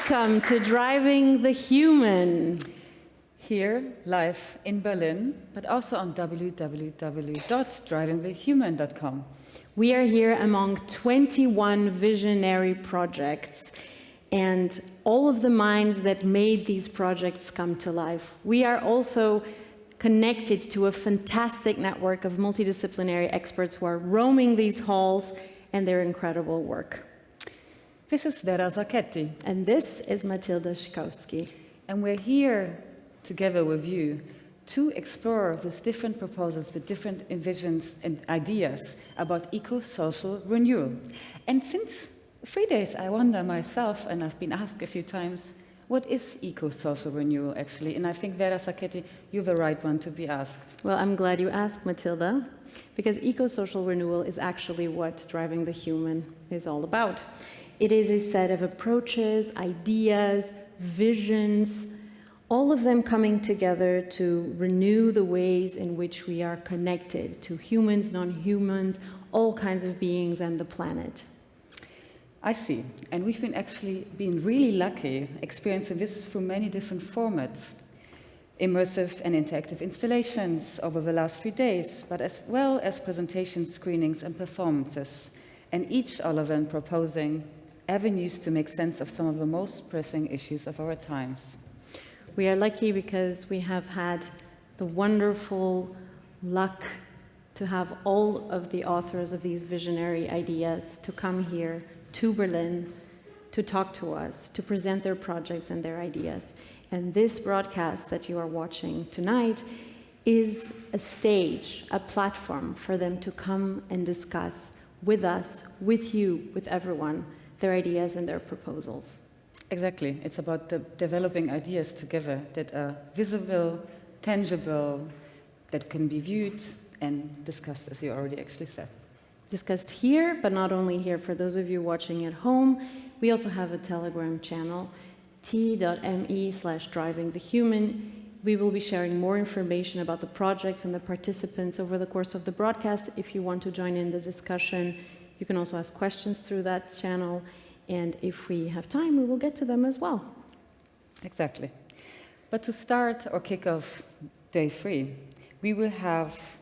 Welcome to Driving the Human. Here, live in Berlin, but also on www.drivingthehuman.com. We are here among 21 visionary projects and all of the minds that made these projects come to life. We are also connected to a fantastic network of multidisciplinary experts who are roaming these halls and their incredible work. This is Vera Sacchetti. And this is Matylda Krzykowski. And we're here together with you to explore these different proposals, the different visions and ideas about eco-social renewal. And since 3 days, I wonder myself, and I've been asked a few times, what is eco-social renewal actually? And I think, Vera Sacchetti, you're the right one to be asked. Well, I'm glad you asked, Matylda, because eco-social renewal is actually what Driving the Human is all about. It is a set of approaches, ideas, visions, all of them coming together to renew the ways in which we are connected to humans, non-humans, all kinds of beings and the planet. I see. And we've been really lucky experiencing this through many different formats. Immersive and interactive installations over the last few days, but as well as presentations, screenings and performances. And all of them proposing avenues to make sense of some of the most pressing issues of our times. We are lucky because we have had the wonderful luck to have all of the authors of these visionary ideas to come here to Berlin to talk to us, to present their projects and their ideas. And this broadcast that you are watching tonight is a stage, a platform for them to come and discuss with us, with you, with everyone, their ideas and their proposals. Exactly. It's about developing ideas together that are visible, tangible, that can be viewed and discussed, as you already actually said. Discussed here, but not only here. For those of you watching at home, we also have a Telegram channel, t.me/drivingthehuman. We will be sharing more information about the projects and the participants over the course of the broadcast. If you want to join in the discussion, you can also ask questions through that channel. And if we have time, we will get to them as well. Exactly. But to start or kick off day 3, we will have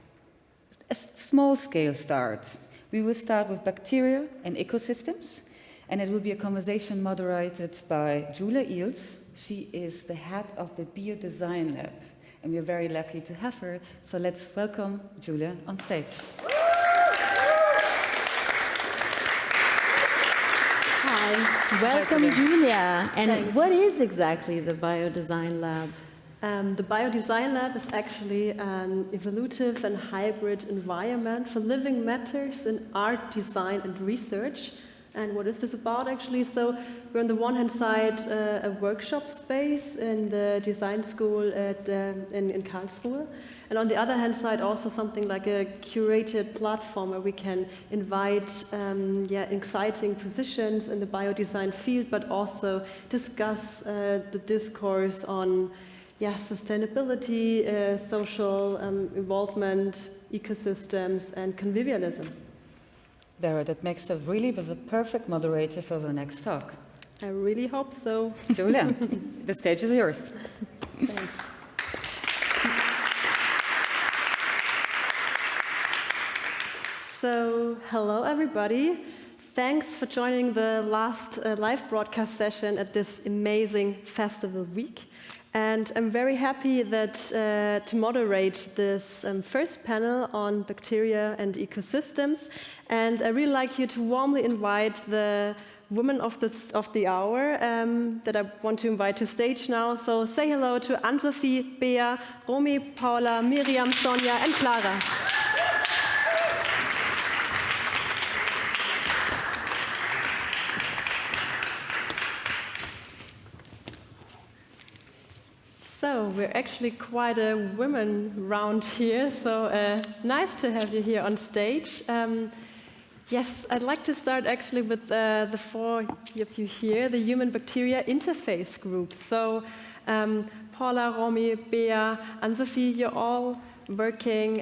a small-scale start. We will start with bacteria and ecosystems, and it will be a conversation moderated by Ihls. She is the head of the Biodesign Lab, and we're very lucky to have her. So let's welcome Julia on stage. Hi, welcome, Julia. And Thanks. What is exactly the Biodesign Lab? The Biodesign Lab is actually an evolutive and hybrid environment for living matters in art, design, and research. And what is this about, actually? So we're on the one hand side a workshop space in the design school in Karlsruhe. And on the other hand side, also something like a curated platform where we can invite exciting positions in the biodesign field, but also discuss the discourse on sustainability, social involvement, ecosystems, and convivialism. Vera, that makes us really the perfect moderator for the next talk. I really hope so. Julia, the stage is yours. Thanks. So, hello everybody. Thanks for joining the last live broadcast session at this amazing festival week. And I'm very happy that to moderate this first panel on bacteria and ecosystems. And I really like you to warmly invite the women of the hour that I want to invite to stage now. So say hello to Anne-Sofie, Vera, Romy, Paula, Miriam, Sonia, and Clara. So we're actually quite a women round here, so nice to have you here on stage. Yes, I'd like to start actually with the 4 of you here, the Human-Bacteria Interface Group. So Paula, Romy, Bea, Anne-Sofie, you're all working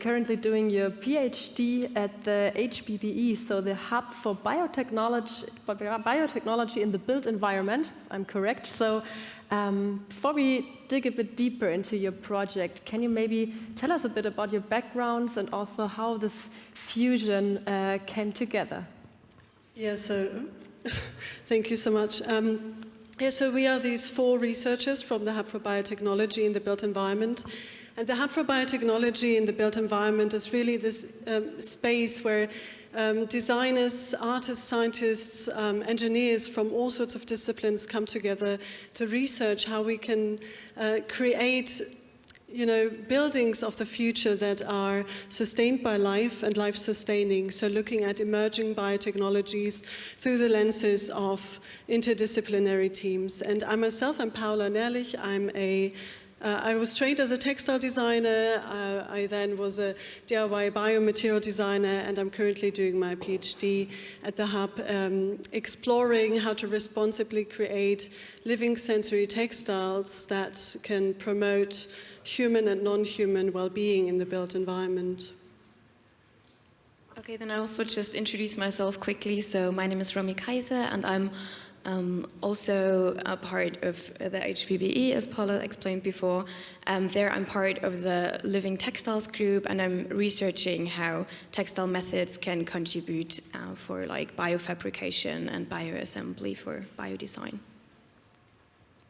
currently doing your PhD at the HBBE, so the Hub for Biotechnology in the Built Environment, if I'm correct. So before we dig a bit deeper into your project, can you maybe tell us a bit about your backgrounds and also how this fusion came together? Yeah, so thank you so much. So we are these 4 researchers from the Hub for Biotechnology in the Built Environment. And the Hub for Biotechnology in the Built Environment is really this space where designers, artists, scientists, engineers from all sorts of disciplines come together to research how we can create buildings of the future that are sustained by life and life-sustaining. So looking at emerging biotechnologies through the lenses of interdisciplinary teams. And I myself am Paula Nerlich. I was trained as a textile designer. I then was a DIY biomaterial designer, and I'm currently doing my PhD at the Hub, exploring how to responsibly create living sensory textiles that can promote human and non-human well-being in the built environment. Okay, then I also just introduce myself quickly. So my name is Romy Kaiser, and I'm also a part of the HPBE, as Paula explained before. There I'm part of the Living Textiles group, and I'm researching how textile methods can contribute for like biofabrication and bioassembly for biodesign.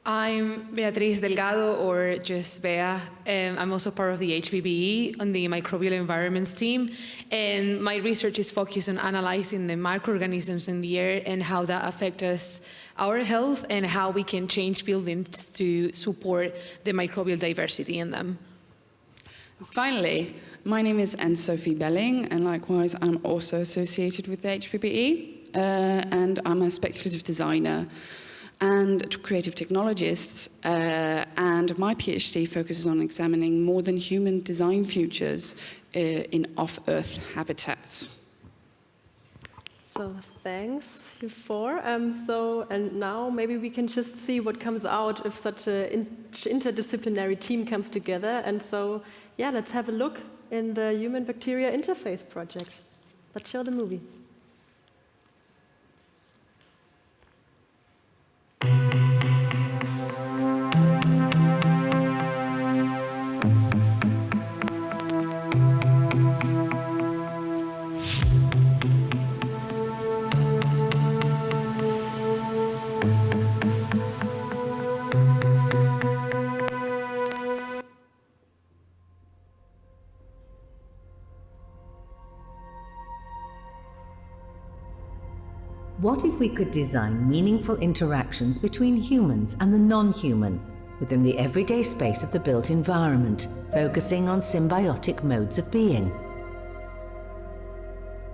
I'm Beatriz Delgado, or just Bea. I'm also part of the HBBE on the microbial environments team, and my research is focused on analyzing the microorganisms in the air and how that affects our health and how we can change buildings to support the microbial diversity in them. Finally, my name is Anne-Sofie Belling, and likewise I'm also associated with the HBBE, and I'm a speculative designer and creative technologist, and my PhD focuses on examining more than human design futures in off-Earth habitats. So thanks, you 4. And now maybe we can just see what comes out if such an interdisciplinary team comes together. And so, yeah, let's have a look in the Human-Bacteria Interface project. Let's show the movie. What if we could design meaningful interactions between humans and the non-human within the everyday space of the built environment, focusing on symbiotic modes of being?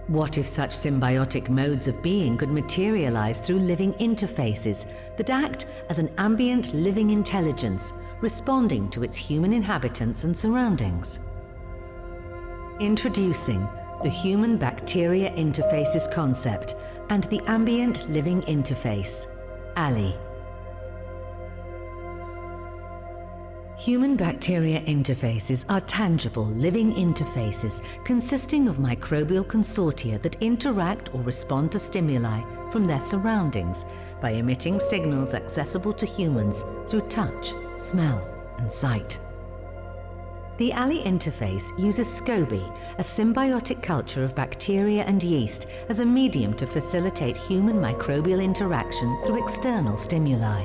What if such symbiotic modes of being could materialize through living interfaces that act as an ambient living intelligence, responding to its human inhabitants and surroundings? Introducing the Human-Bacteria Interfaces concept and the Ambient Living Interface, ALI. Human-bacteria interfaces are tangible living interfaces consisting of microbial consortia that interact or respond to stimuli from their surroundings by emitting signals accessible to humans through touch, smell, and sight. The ALI interface uses SCOBY, a symbiotic culture of bacteria and yeast, as a medium to facilitate human microbial interaction through external stimuli.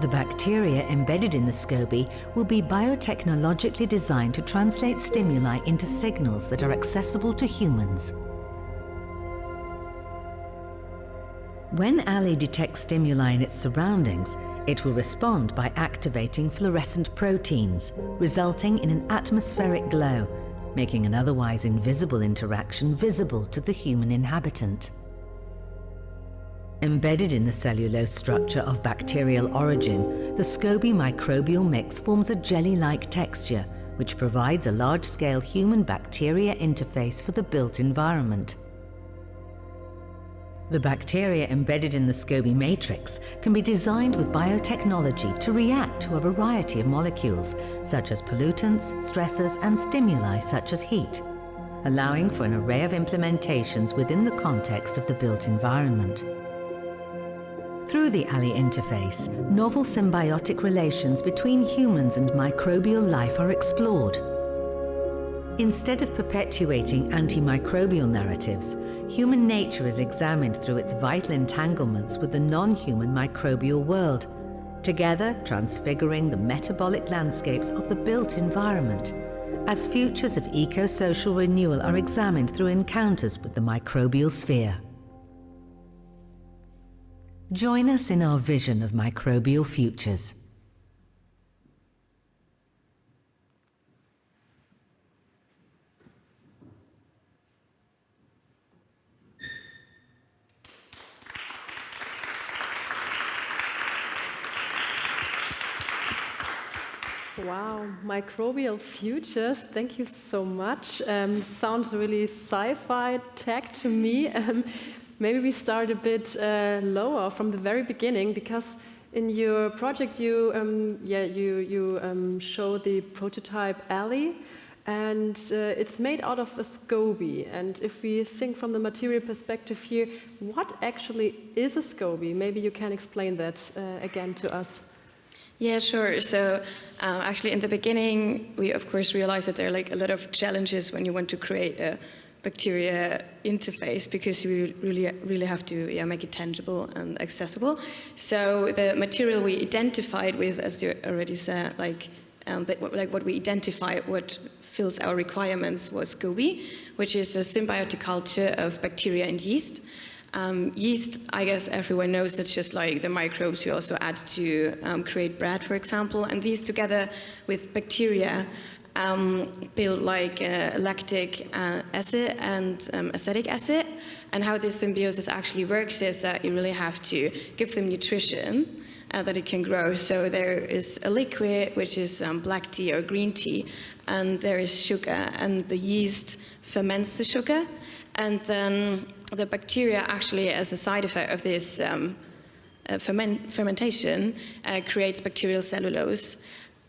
The bacteria embedded in the SCOBY will be biotechnologically designed to translate stimuli into signals that are accessible to humans. When ALI detects stimuli in its surroundings, it will respond by activating fluorescent proteins, resulting in an atmospheric glow, making an otherwise invisible interaction visible to the human inhabitant. Embedded in the cellulose structure of bacterial origin, the SCOBY microbial mix forms a jelly-like texture, which provides a large-scale human-bacteria interface for the built environment. The bacteria embedded in the SCOBY matrix can be designed with biotechnology to react to a variety of molecules, such as pollutants, stressors, and stimuli such as heat, allowing for an array of implementations within the context of the built environment. Through the ALI interface, novel symbiotic relations between humans and microbial life are explored. Instead of perpetuating antimicrobial narratives, human nature is examined through its vital entanglements with the non-human microbial world, together transfiguring the metabolic landscapes of the built environment, as futures of eco-social renewal are examined through encounters with the microbial sphere. Join us in our vision of microbial futures. Wow, microbial futures, thank you so much. Sounds really sci-fi tech to me. Maybe we start a bit lower from the very beginning, because in your project you show the prototype ALI, and it's made out of a SCOBY. And if we think from the material perspective here, what actually is a SCOBY? Maybe you can explain that again to us. Yeah, sure. So actually in the beginning, we of course realized that there are like a lot of challenges when you want to create a bacteria interface, because you really have to make it tangible and accessible. So the material we identified with, as you already said, what we identified, what fills our requirements, was SCOBY, which is a symbiotic culture of bacteria and yeast. Yeast, I guess everyone knows, it's just like the microbes you also add to create bread, for example. And these together with bacteria build like lactic acid and acetic acid. And how this symbiosis actually works is that you really have to give them nutrition that it can grow. So there is a liquid, which is black tea or green tea, and there is sugar, and the yeast ferments the sugar. And then the bacteria actually, as a side effect of this fermentation, creates bacterial cellulose.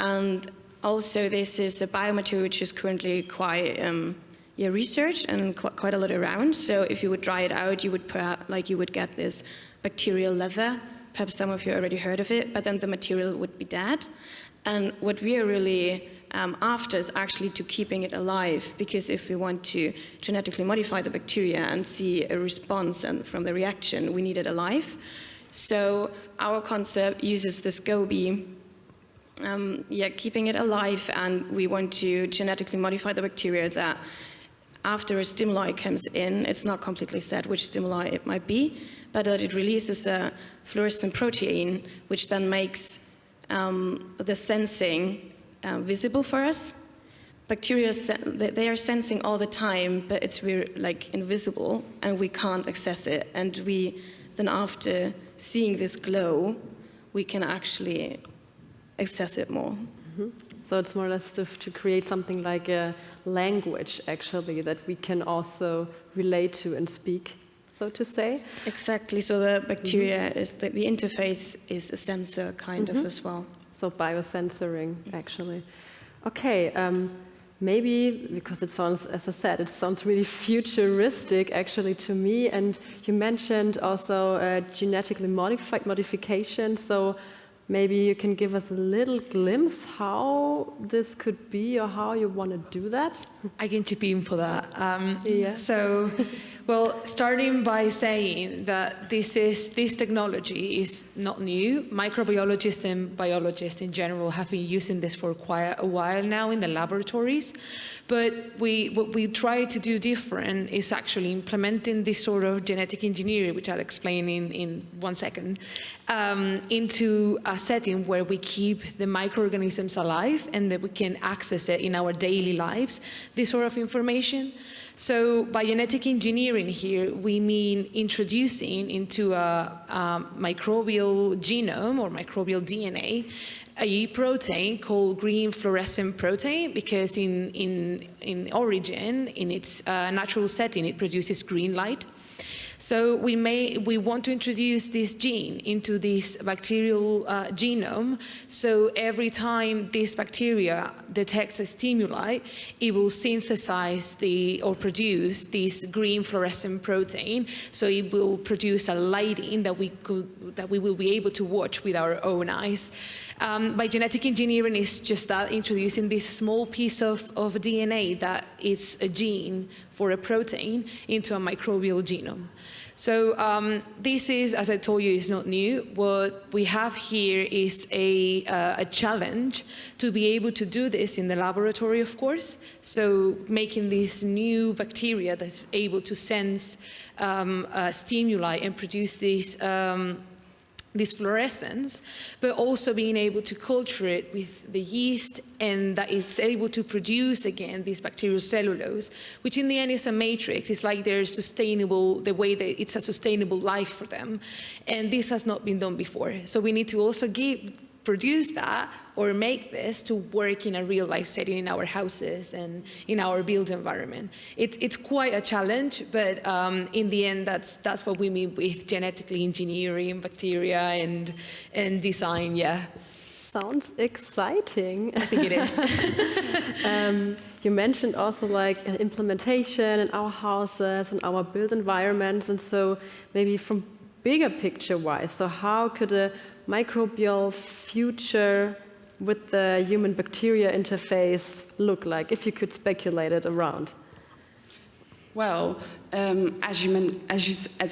And also this is a biomaterial which is currently quite researched and quite a lot around. So if you would dry it out, you would get this bacterial leather. Perhaps some of you already heard of it, but then the material would be dead. And what we are really after is actually to keeping it alive, because if we want to genetically modify the bacteria and see a response and from the reaction, we need it alive. So our concept uses the SCOBY, keeping it alive, and we want to genetically modify the bacteria that after a stimuli comes in, it's not completely set which stimuli it might be, but that it releases a fluorescent protein, which then makes the sensing visible for us. Bacteria, they are sensing all the time, but it's like invisible, and we can't access it. And we then, after seeing this glow, we can actually access it more. Mm-hmm. So it's more or less to create something like a language, actually, that we can also relate to and speak, so to say. Exactly. So the bacteria is the interface is a sensor kind of as well. So biosensoring, actually. Okay, maybe, because it sounds, as I said, it sounds really futuristic, actually, to me. And you mentioned also genetically modification. So maybe you can give us a little glimpse how this could be, or how you want to do that? I can chip in for that. So, well, starting by saying that this technology is not new. Microbiologists and biologists in general have been using this for quite a while now in the laboratories. But what we try to do different is actually implementing this sort of genetic engineering, which I'll explain in 1 second, into a setting where we keep the microorganisms alive and that we can access it in our daily lives, this sort of information. So by genetic engineering here, we mean introducing into a microbial genome or microbial DNA a protein called green fluorescent protein, because in origin, in its natural setting, it produces green light. So we want to introduce this gene into this bacterial genome. So every time this bacteria detects a stimuli, it will synthesize or produce this green fluorescent protein. So it will produce a lighting that we will be able to watch with our own eyes. By genetic engineering, it's just that, introducing this small piece of DNA that is a gene for a protein into a microbial genome. So this is, as I told you, is not new. What we have here is a challenge to be able to do this in the laboratory, of course. So making this new bacteria that's able to sense stimuli and produce this fluorescence, but also being able to culture it with the yeast, and that it's able to produce again this bacterial cellulose, which in the end is a matrix. It's like they're sustainable, the way that it's a sustainable life for them. And this has not been done before. So we need to also produce that or make this to work in a real life setting in our houses and in our built environment. It's quite a challenge, but in the end, that's what we mean with genetically engineering bacteria and design, yeah. Sounds exciting. I think it is. You mentioned also like an implementation in our houses and our built environments, and so maybe from bigger picture wise, so how could a microbial future with the human bacteria interface look like, if you could speculate it around? Well, as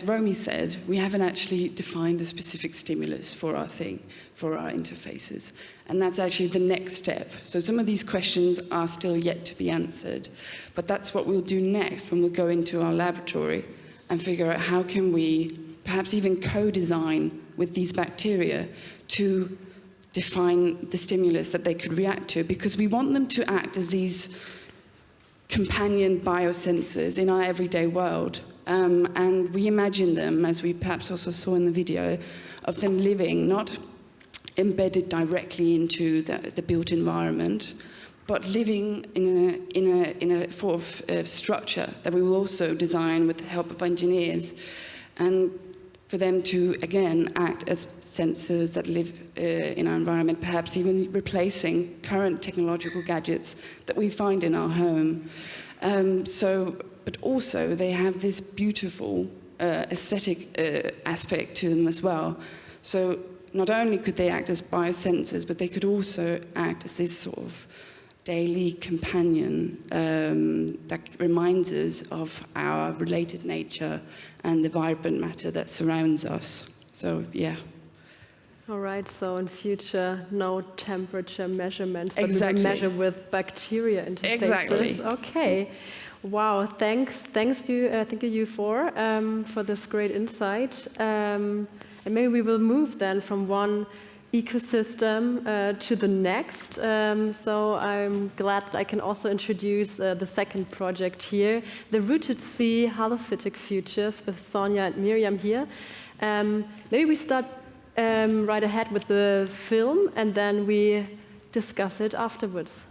Romy said, we haven't actually defined the specific stimulus for our interfaces. And that's actually the next step. So some of these questions are still yet to be answered. But that's what we'll do next when we'll go into our laboratory and figure out how can we perhaps even co-design with these bacteria to define the stimulus that they could react to, because we want them to act as these companion biosensors in our everyday world. And we imagine them, as we perhaps also saw in the video, of them living, not embedded directly into the built environment, but living in a sort of structure that we will also design with the help of engineers, and for them to, again, act as sensors that live in our environment, perhaps even replacing current technological gadgets that we find in our home. But also, they have this beautiful aesthetic aspect to them as well. So not only could they act as biosensors, but they could also act as this sort of daily companion that reminds us of our related nature and the vibrant matter that surrounds us. So, yeah. All right, so in future, no temperature measurements, but exactly. we measure with bacteria interfaces. Exactly. Okay. Wow, thank you for this great insight. And maybe we will move then from one ecosystem to the next. So I'm glad that I can also introduce the second project here, the Rooted Sea Halophytic Futures with Sonia and Miriam here. Maybe we start right ahead with the film and then we discuss it afterwards.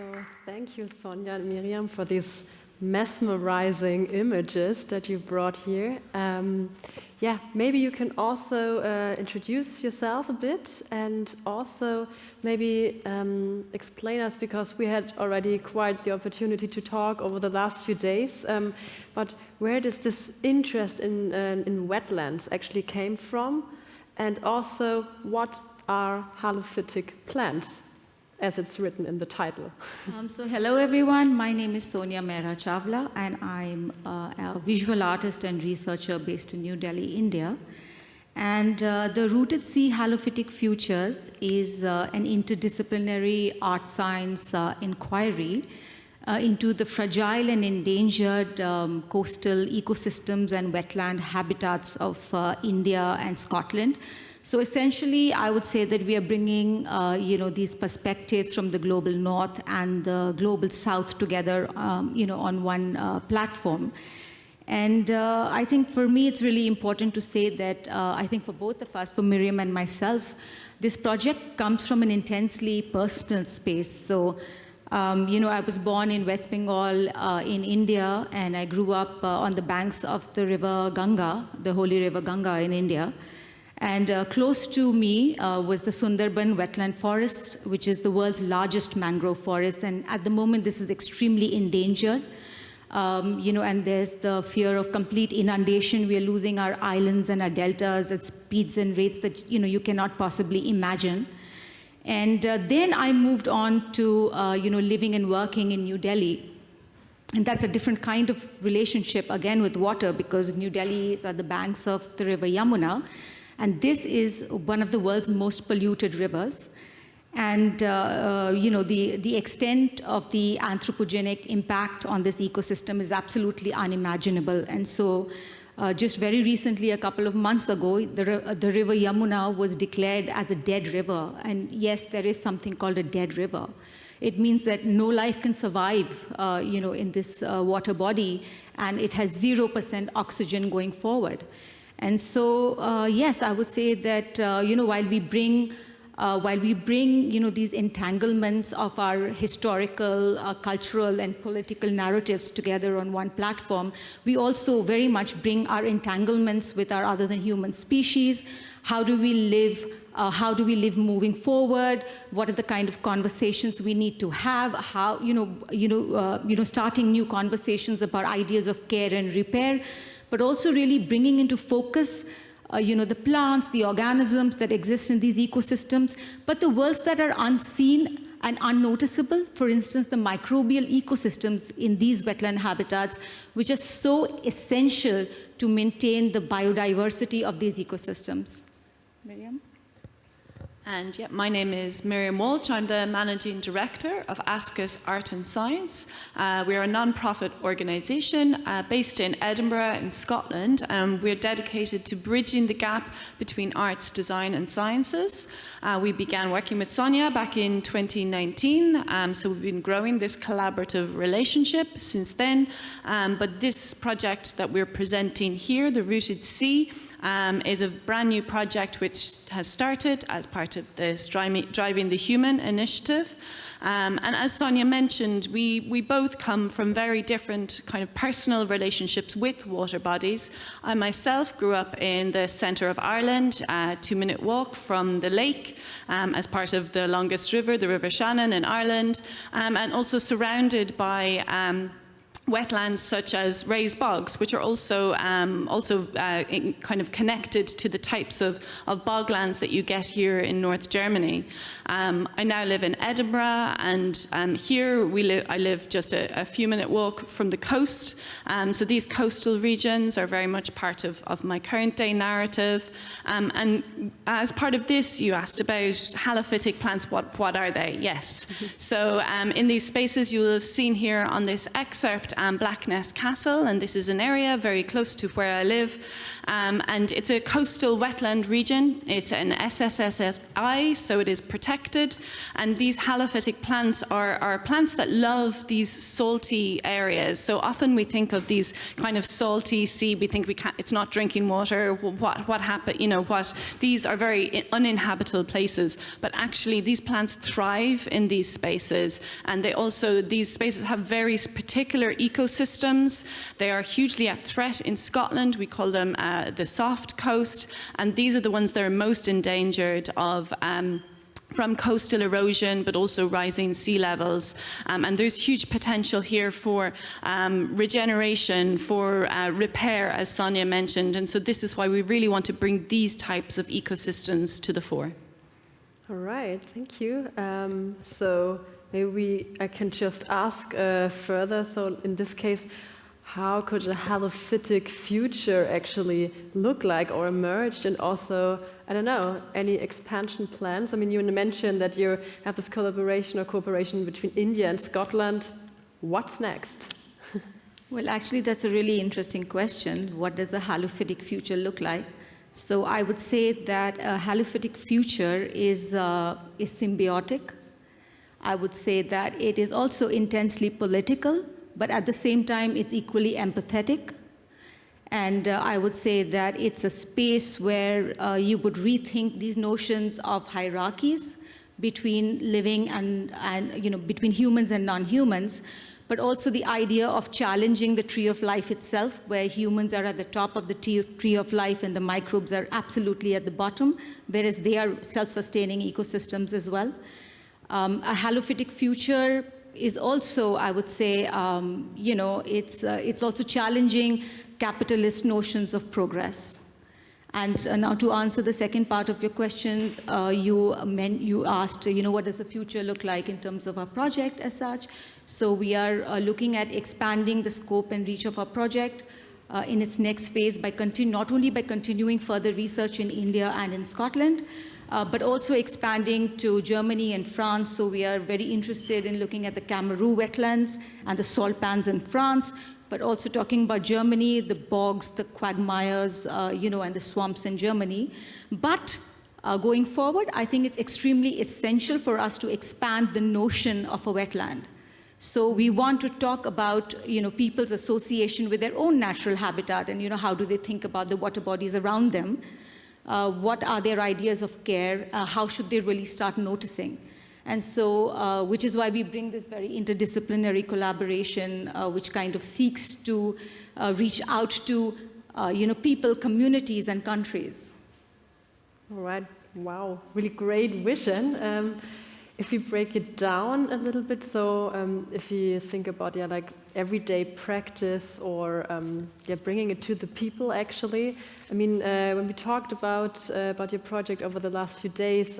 So thank you, Sonia and Miriam, for these mesmerizing images that you brought here. Yeah, maybe you can also introduce yourself a bit and also maybe explain us, because we had already quite the opportunity to talk over the last few days, but where does this interest in wetlands actually came from? And also, what are halophytic plants, as it's written in the title? So hello everyone, my name is Sonia Mehra Chawla, and I'm a visual artist and researcher based in New Delhi, India. And the Rooted Sea Halophytic Futures is an interdisciplinary art science inquiry into the fragile and endangered coastal ecosystems and wetland habitats of India and Scotland. So essentially, I would say that we are bringing, these perspectives from the global north and the global south together, on one platform. And I think for me, it's really important to say that I think for both of us, for Miriam and myself, this project comes from an intensely personal space. So, I was born in West Bengal in India, and I grew up on the banks of the river Ganga, the holy river Ganga in India. And close to me was the Sundarban wetland forest, which is the world's largest mangrove forest. And at the moment, this is extremely endangered. And there's the fear of complete inundation. We are losing our islands and our deltas at speeds and rates that, you cannot possibly imagine. And then I moved on to, living and working in New Delhi. And that's a different kind of relationship, again, with water, because New Delhi is at the banks of the river Yamuna. And this is one of the world's most polluted rivers. And, the extent of the anthropogenic impact on this ecosystem is absolutely unimaginable. And so just very recently, a couple of months ago, the river Yamuna was declared as a dead river. And yes, there is something called a dead river. It means that no life can survive, in this water body, and it has 0% oxygen going forward. And so, yes, I would say that, while we bring, these entanglements of our historical, cultural, and political narratives together on one platform, we also very much bring our entanglements with our other than human species. How do we live? How do we live moving forward? What are the kind of conversations we need to have? How, starting new conversations about ideas of care and repair, but also really bringing into focus the plants, the organisms that exist in these ecosystems, but the worlds that are unseen and unnoticeable. For instance, the microbial ecosystems in these wetland habitats, which are so essential to maintain the biodiversity of these ecosystems. Miriam? And yeah, my name is Miriam Walsh. I'm the Managing Director of ASCA's Art and Science. We are a non-profit organisation based in Edinburgh in Scotland. We're dedicated to bridging the gap between arts, design and sciences. We began working with Sonia back in 2019, so we've been growing this collaborative relationship since then. But this project that we're presenting here, the Rooted Sea, is a brand new project which has started as part of this Driving the Human initiative. And as Sonia mentioned, we both come from very different kind of personal relationships with water bodies. I myself grew up in the centre of Ireland, a 2-minute walk from the lake, as part of the longest river, the River Shannon in Ireland, and also surrounded by wetlands such as raised bogs, which are also kind of connected to the types of boglands that you get here in North Germany. I now live in Edinburgh, and here I live just a few-minute walk from the coast. So these coastal regions are very much part of my current day narrative. And as part of this, you asked about halophytic plants. What are they? Yes. So in these spaces, you will have seen here on this excerpt Blackness Castle, and this is an area very close to where I live. And it's a coastal wetland region. It's an SSSI, so it is protected. And these halophytic plants are plants that love these salty areas. So often we think of these kind of salty sea, we think it's not drinking water. What happened? You know what? These are very uninhabitable places, but actually these plants thrive in these spaces, and these spaces have very particular ecosystems. They are hugely at threat in Scotland. We call them the soft coast, and these are the ones that are most endangered of from coastal erosion, but also rising sea levels. And there's huge potential here for regeneration, for repair, as Sonia mentioned. And so this is why we really want to bring these types of ecosystems to the fore. All right, thank you. So maybe I can just ask further. So in this case, how could a halophytic future actually look like or emerge? And also, I don't know, any expansion plans? I mean, you mentioned that you have this collaboration or cooperation between India and Scotland. What's next? Well, actually, that's a really interesting question. What does a halophytic future look like? So I would say that a halophytic future is symbiotic. I would say that it is also intensely political, but at the same time, it's equally empathetic. And I would say that it's a space where you would rethink these notions of hierarchies between living and between humans and non-humans, but also the idea of challenging the tree of life itself, where humans are at the top of the tree of life and the microbes are absolutely at the bottom, whereas they are self-sustaining ecosystems as well. A halophytic future is also, I would say, it's also challenging capitalist notions of progress. And now to answer the second part of your question, you asked, what does the future look like in terms of our project as such? So we are looking at expanding the scope and reach of our project in its next phase by not only by continuing further research in India and in Scotland, but also expanding to Germany and France. So we are very interested in looking at the Cameroon wetlands and the salt pans in France, but also talking about Germany, the bogs, the quagmires, and the swamps in Germany. But going forward, I think it's extremely essential for us to expand the notion of a wetland. So we want to talk about, people's association with their own natural habitat, and how do they think about the water bodies around them? What are their ideas of care? How should they really start noticing? And so, which is why we bring this very interdisciplinary collaboration, which kind of seeks to reach out to, people, communities, and countries. All right. Wow. Really great vision. If we break it down a little bit, so if you think about like everyday practice or bringing it to the people, actually. I mean, when we talked about your project over the last few days,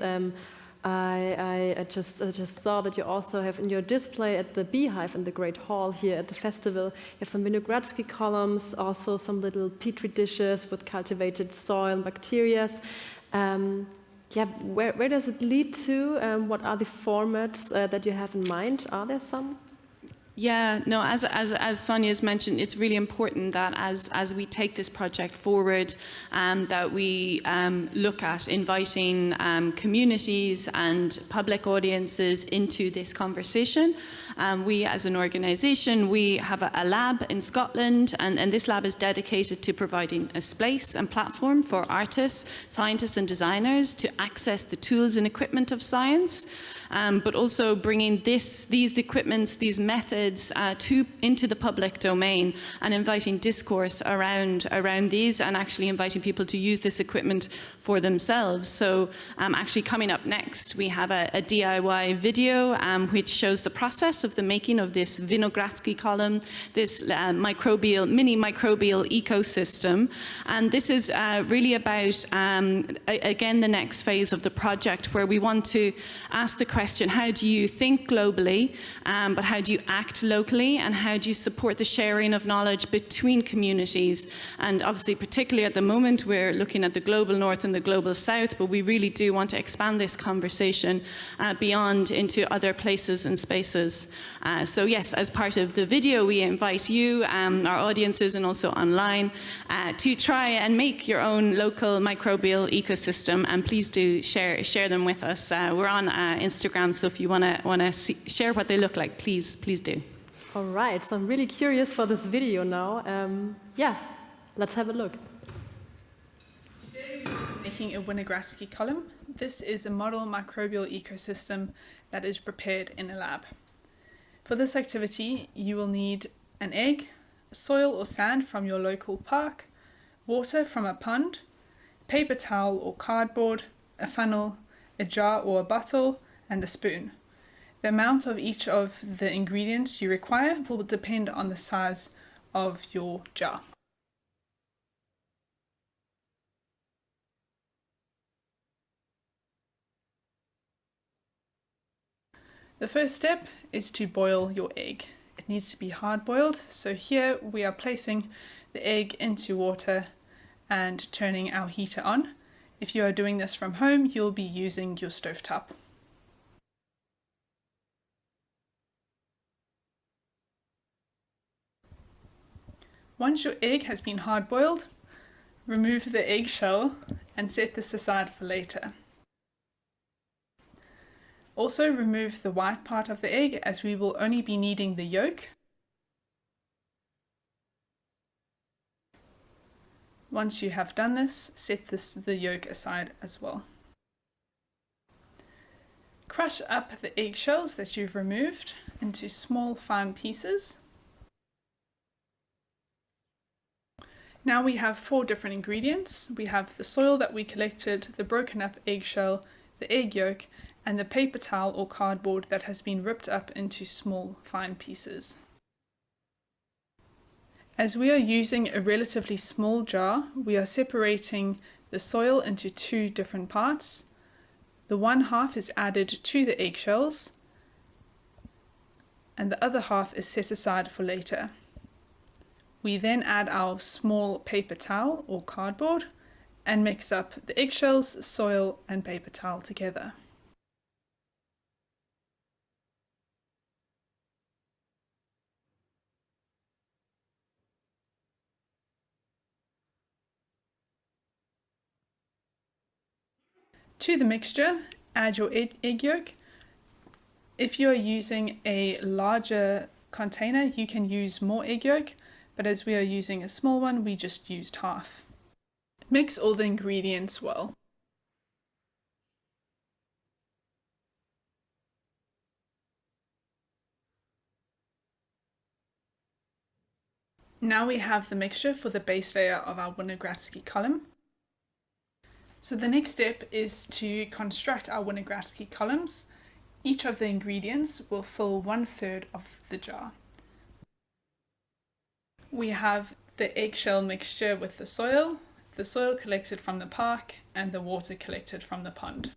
I just saw that you also have in your display at the Beehive in the Great Hall here at the festival, you have some Vinogradsky columns, also some little petri dishes with cultivated soil and bacteria. Where does it lead to? What are the formats that you have in mind? Are there some? Yeah, no, as Sonia's mentioned, it's really important that as we take this project forward, that we look at inviting communities and public audiences into this conversation. We, as an organisation, we have a lab in Scotland, and this lab is dedicated to providing a space and platform for artists, scientists and designers to access the tools and equipment of science, but also bringing these equipments, these methods into the public domain and inviting discourse around these and actually inviting people to use this equipment for themselves. So actually coming up next, we have a DIY video which shows the process of the making of this Vinogradsky column, this mini microbial ecosystem. And this is really about, again, the next phase of the project, where we want to ask the question, how do you think globally, but how do you act locally, and how do you support the sharing of knowledge between communities? And obviously, particularly at the moment, we're looking at the global north and the global south, but we really do want to expand this conversation beyond into other places and spaces. So yes, as part of the video, we invite you, our audiences and also online, to try and make your own local microbial ecosystem, and please do share them with us. We're on Instagram, so if you want to share what they look like, please do. All right, so I'm really curious for this video now. Yeah, let's have a look. Today we're making a Winogradsky column. This is a model microbial ecosystem that is prepared in a lab. For this activity, you will need an egg, soil or sand from your local park, water from a pond, paper towel or cardboard, a funnel, a jar or a bottle, and a spoon. The amount of each of the ingredients you require will depend on the size of your jar. The first step is to boil your egg. It needs to be hard boiled, so here we are placing the egg into water and turning our heater on. If you are doing this from home, you'll be using your stovetop. Once your egg has been hard boiled, remove the eggshell and set this aside for later. Also remove the white part of the egg, as we will only be needing the yolk. Once you have done this, set the yolk aside as well. Crush up the eggshells that you've removed into small fine pieces. Now we have 4 different ingredients. We have the soil that we collected, the broken up eggshell, the egg yolk, and the paper towel or cardboard that has been ripped up into small fine pieces. As we are using a relatively small jar, we are separating the soil into 2 different parts. The one half is added to the eggshells, and the other half is set aside for later. We then add our small paper towel or cardboard and mix up the eggshells, soil, and paper towel together. To the mixture, add your egg yolk. If you are using a larger container, you can use more egg yolk, but as we are using a small one, we just used half. Mix all the ingredients well. Now we have the mixture for the base layer of our Winogradsky column. So the next step is to construct our Winogradsky columns. Each of the ingredients will fill 1/3 of the jar. We have the eggshell mixture with the soil collected from the park, and the water collected from the pond.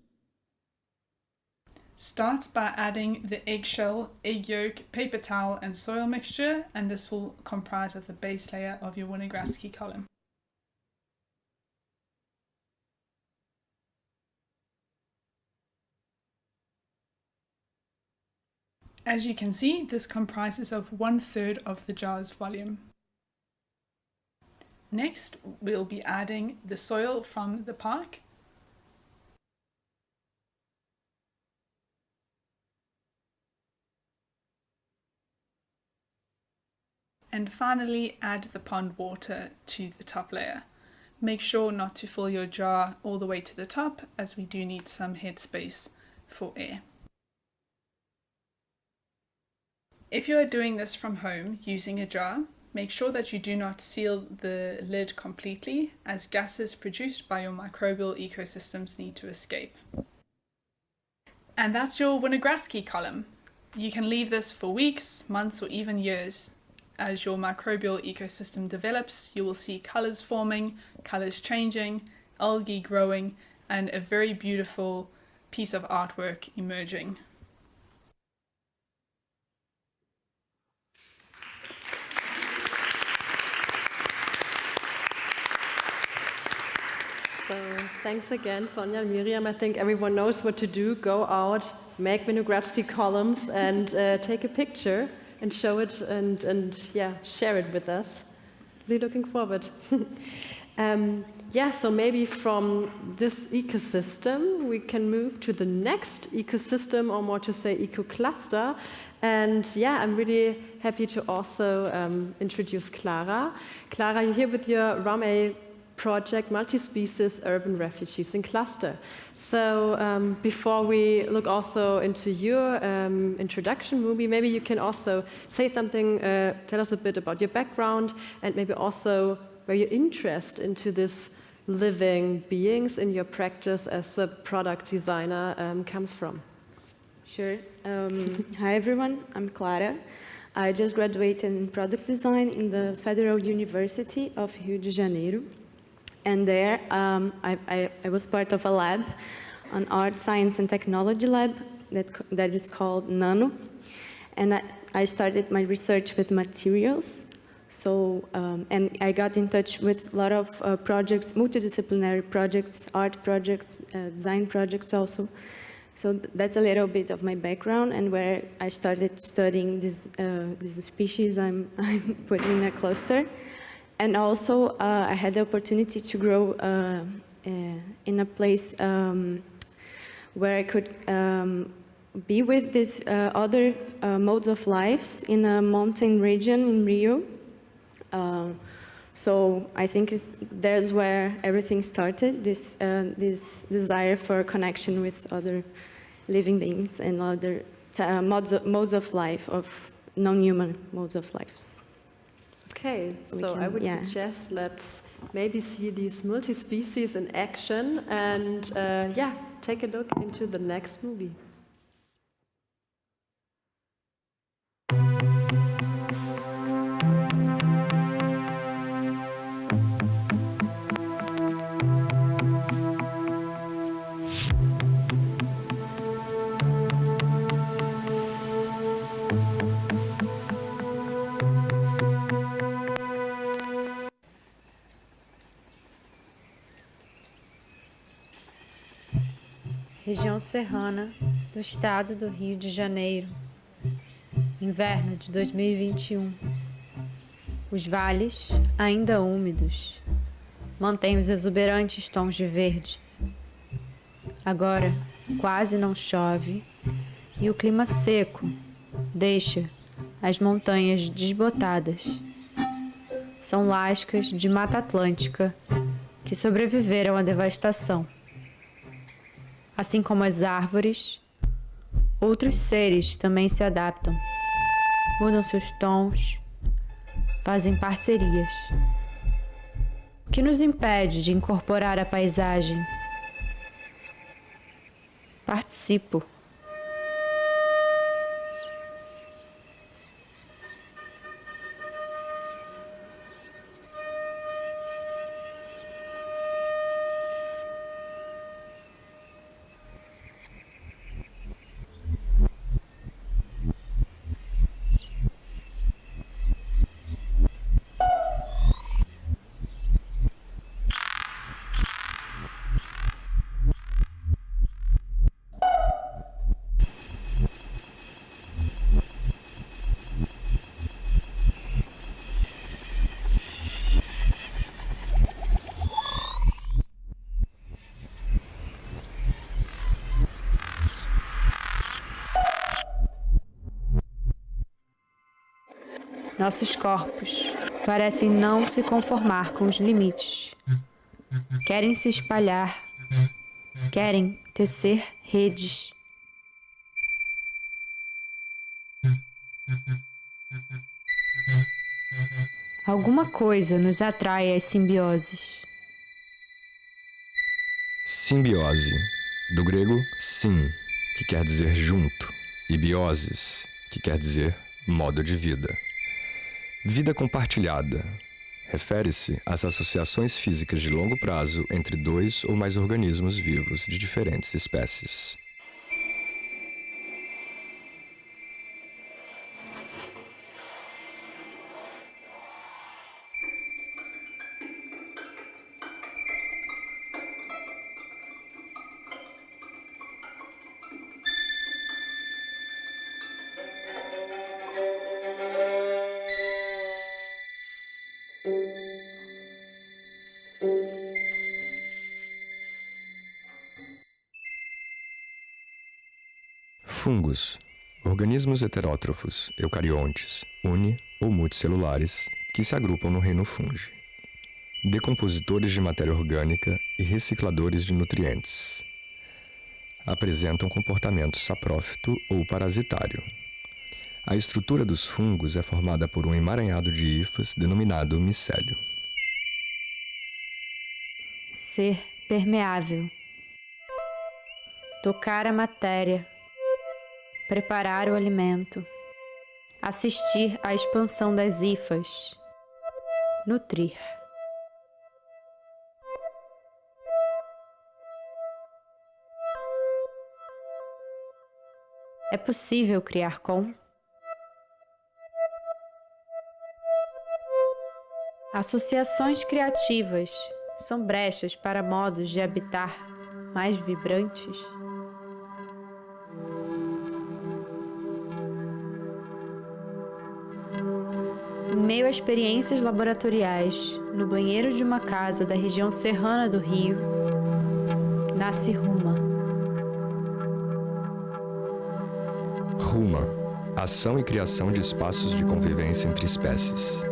Start by adding the eggshell, egg yolk, paper towel and soil mixture, and this will comprise of the base layer of your Winogradsky column. As you can see, this comprises of 1/3 of the jar's volume. Next, we'll be adding the soil from the park. And finally, add the pond water to the top layer. Make sure not to fill your jar all the way to the top, as we do need some headspace for air. If you are doing this from home using a jar, make sure that you do not seal the lid completely, as gases produced by your microbial ecosystems need to escape. And that's your Winogradsky column. You can leave this for weeks, months, or even years. As your microbial ecosystem develops, you will see colors forming, colors changing, algae growing, and a very beautiful piece of artwork emerging. So thanks again, Sonia and Miriam. I think everyone knows what to do. Go out, make Vinogradsky columns, and take a picture and show it and share it with us. Really looking forward. So maybe from this ecosystem, we can move to the next ecosystem, or more to say eco-cluster. And I'm really happy to also introduce Clara. Clara, you're here with your Romy project, Multispecies Urban Refugees in Cluster. So before we look also into your introduction movie, maybe you can also say something, tell us a bit about your background, and maybe also where your interest into this living beings in your practice as a product designer comes from. Sure. Hi everyone, I'm Clara. I just graduated in product design in the Federal University of Rio de Janeiro. And there I was part of a lab, an art, science and technology lab that is called Nano. And I started my research with materials. So, and I got in touch with a lot of projects, multidisciplinary projects, art projects, design projects also. So that's a little bit of my background and where I started studying this species I'm putting in a cluster. And also I had the opportunity to grow in a place where I could be with these other modes of lives in a mountain region in Rio. So I think there's where everything started, this desire for connection with other living beings and other modes of life, of non-human modes of lives. Okay, so I would suggest let's maybe see these multi-species in action and take a look into the next movie. Região serrana do estado do Rio de Janeiro, inverno de 2021. Os vales, ainda úmidos, mantêm os exuberantes tons de verde. Agora, quase não chove e o clima seco deixa as montanhas desbotadas. São lascas de Mata Atlântica que sobreviveram à devastação. Assim como as árvores, outros seres também se adaptam, mudam seus tons, fazem parcerias. O que nos impede de incorporar a paisagem? Participo. Nossos corpos parecem não se conformar com os limites. Querem se espalhar, querem tecer redes. Alguma coisa nos atrai às simbioses. Simbiose, do grego sim, que quer dizer junto, e bioses, que quer dizer modo de vida. Vida compartilhada refere-se às associações físicas de longo prazo entre dois ou mais organismos vivos de diferentes espécies. Fungos, organismos heterótrofos, eucariontes, uni- ou multicelulares, que se agrupam no reino fungi. Decompositores de matéria orgânica e recicladores de nutrientes. Apresentam comportamento saprófito ou parasitário. A estrutura dos fungos é formada por um emaranhado de hifas denominado micélio. Ser permeável. Tocar a matéria. Preparar o alimento. Assistir à expansão das hifas. Nutrir. É possível criar com? Associações criativas são brechas para modos de habitar mais vibrantes? Em meio a experiências laboratoriais, no banheiro de uma casa da região serrana do Rio, nasce Ruma. Ruma, ação e criação de espaços de convivência entre espécies.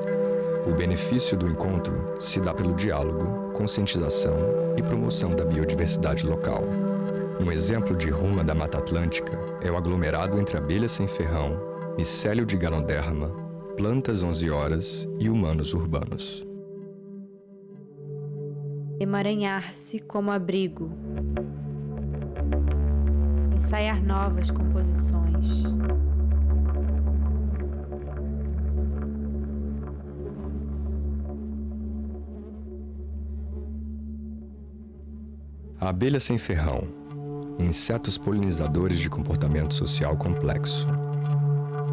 O benefício do encontro se dá pelo diálogo, conscientização e promoção da biodiversidade local. Um exemplo de Ruma da Mata Atlântica é o aglomerado entre abelhas sem ferrão, micélio de ganoderma, plantas 11 horas e humanos urbanos. Emaranhar-se como abrigo. Ensaiar novas composições. A abelha sem ferrão, insetos polinizadores de comportamento social complexo,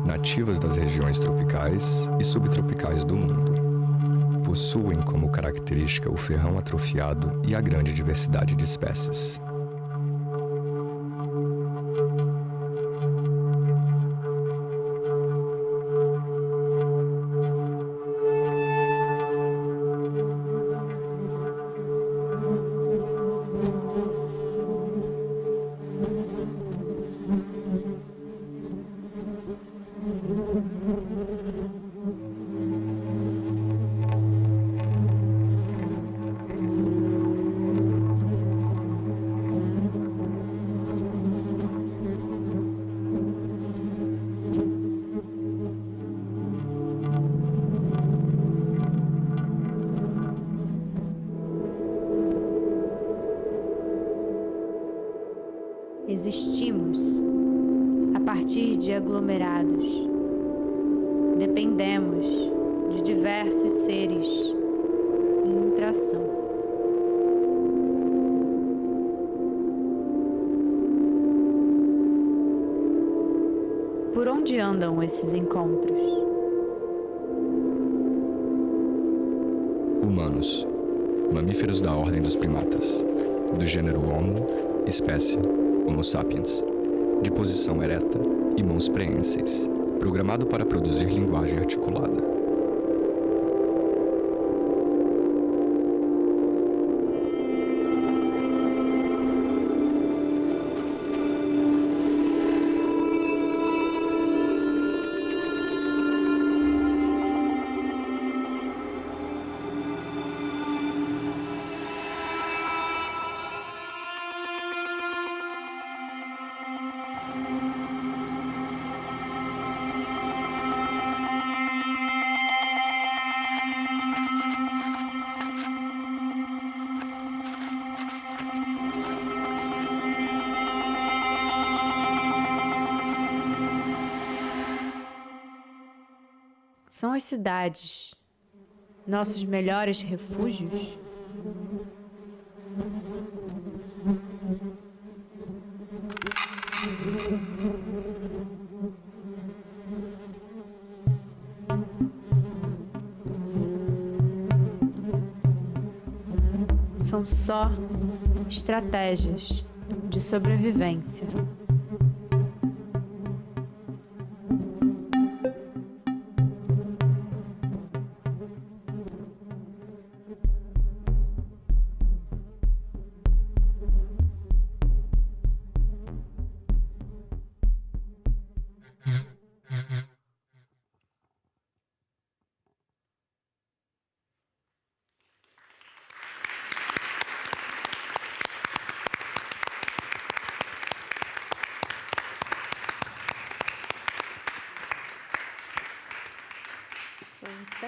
nativas das regiões tropicais e subtropicais do mundo. Possuem como característica o ferrão atrofiado e a grande diversidade de espécies. Existimos a partir de aglomerados. Dependemos de diversos seres em interação. Por onde andam esses encontros? Humanos, mamíferos da ordem dos primatas, do gênero Homo, espécie Homo sapiens, de posição ereta e mãos preênseis, programado para produzir linguagem articulada. São as cidades, nossos melhores refúgios? São só estratégias de sobrevivência.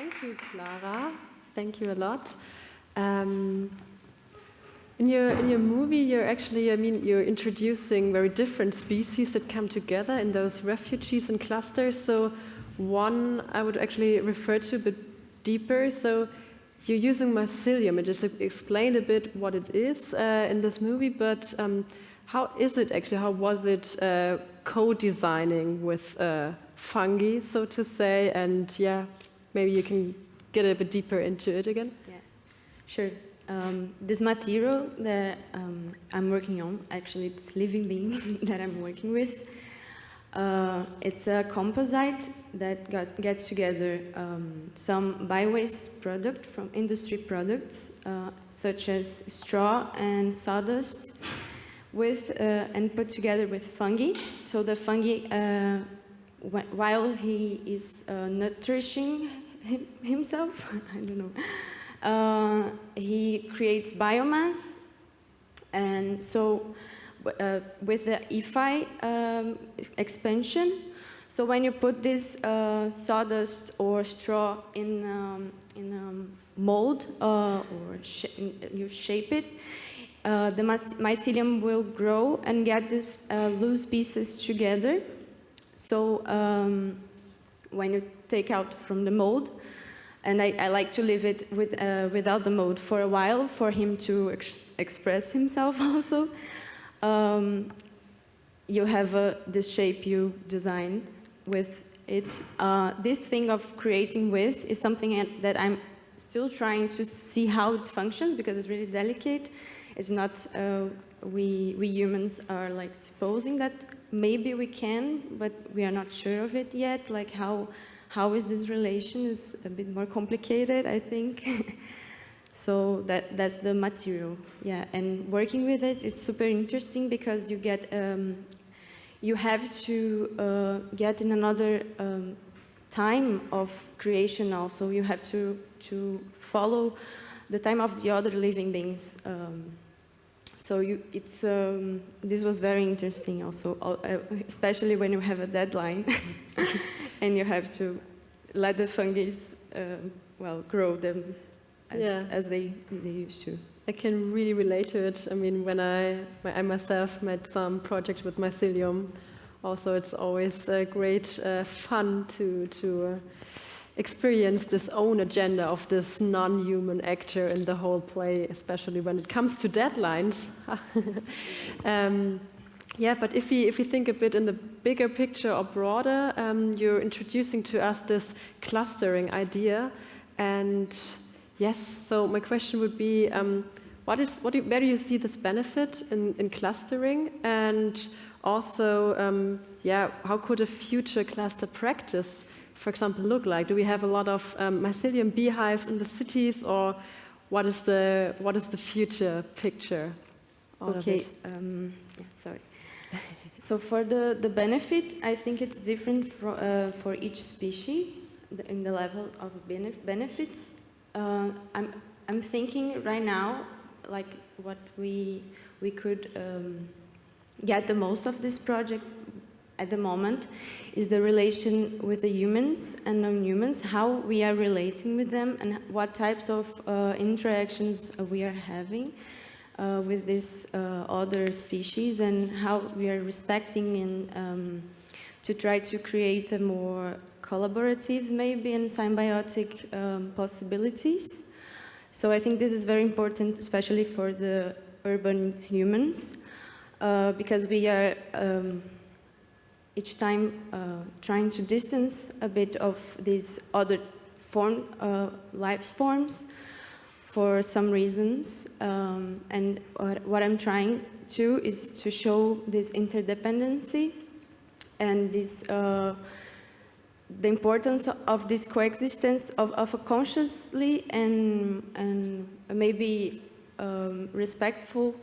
Thank you, Clara. Thank you a lot. In your movie, you're introducing very different species that come together in those refugees and clusters. So one I would actually refer to a bit deeper. So you're using mycelium. I just explained a bit what it is in this movie, but how is it actually? How was it co-designing with fungi, so to say? And yeah, maybe you can get a bit deeper into it again. Yeah, sure. This material that I'm working on, actually it's living being that I'm working with. It's a composite that gets together some bio-waste product from industry products, such as straw and sawdust, and put together with fungi. So the fungi, while he is nourishing himself, I don't know, he creates biomass, and so with the EFI expansion, so when you put this sawdust or straw in a mold or you shape it, the mycelium will grow and get these loose pieces together. So when you take out from the mold, and I like to leave it without the mold for a while for him to express himself also. You have this shape you design with it. This thing of creating with is something that I'm still trying to see how it functions, because it's really delicate. It's not, we humans are like supposing that maybe we can, but we are not sure of it yet, like how is this relation is a bit more complicated, I think. So that's the material, yeah. And working with it, it's super interesting because you get, you have to get in another time of creation also. You have to follow the time of the other living beings. So this was very interesting also, especially when you have a deadline and you have to let the fungi, grow them as they used to. I can really relate to it. I mean, when I myself made some project with mycelium, also it's always great fun to experience this own agenda of this non-human actor in the whole play, especially when it comes to deadlines. Yeah, but if we think a bit in the bigger picture or broader, you're introducing to us this clustering idea, and yes, so my question would be, where do you see this benefit in clustering, and also, how could a future cluster practice, for example, look like? Do we have a lot of mycelium beehives in the cities, or what is the future picture? Okay, sorry. So for the benefit, I think it's different for each species in the level of benefits. I'm thinking right now, like what we could get the most of this project at the moment is the relation with the humans and non-humans, how we are relating with them, and what types of interactions we are having with this other species, and how we are respecting and to try to create a more collaborative, maybe, and symbiotic possibilities. So I think this is very important, especially for the urban humans, because we are each time trying to distance a bit of these other life forms for some reasons. And what I'm trying to is to show this interdependency and this the importance of this coexistence of a consciously and maybe respectful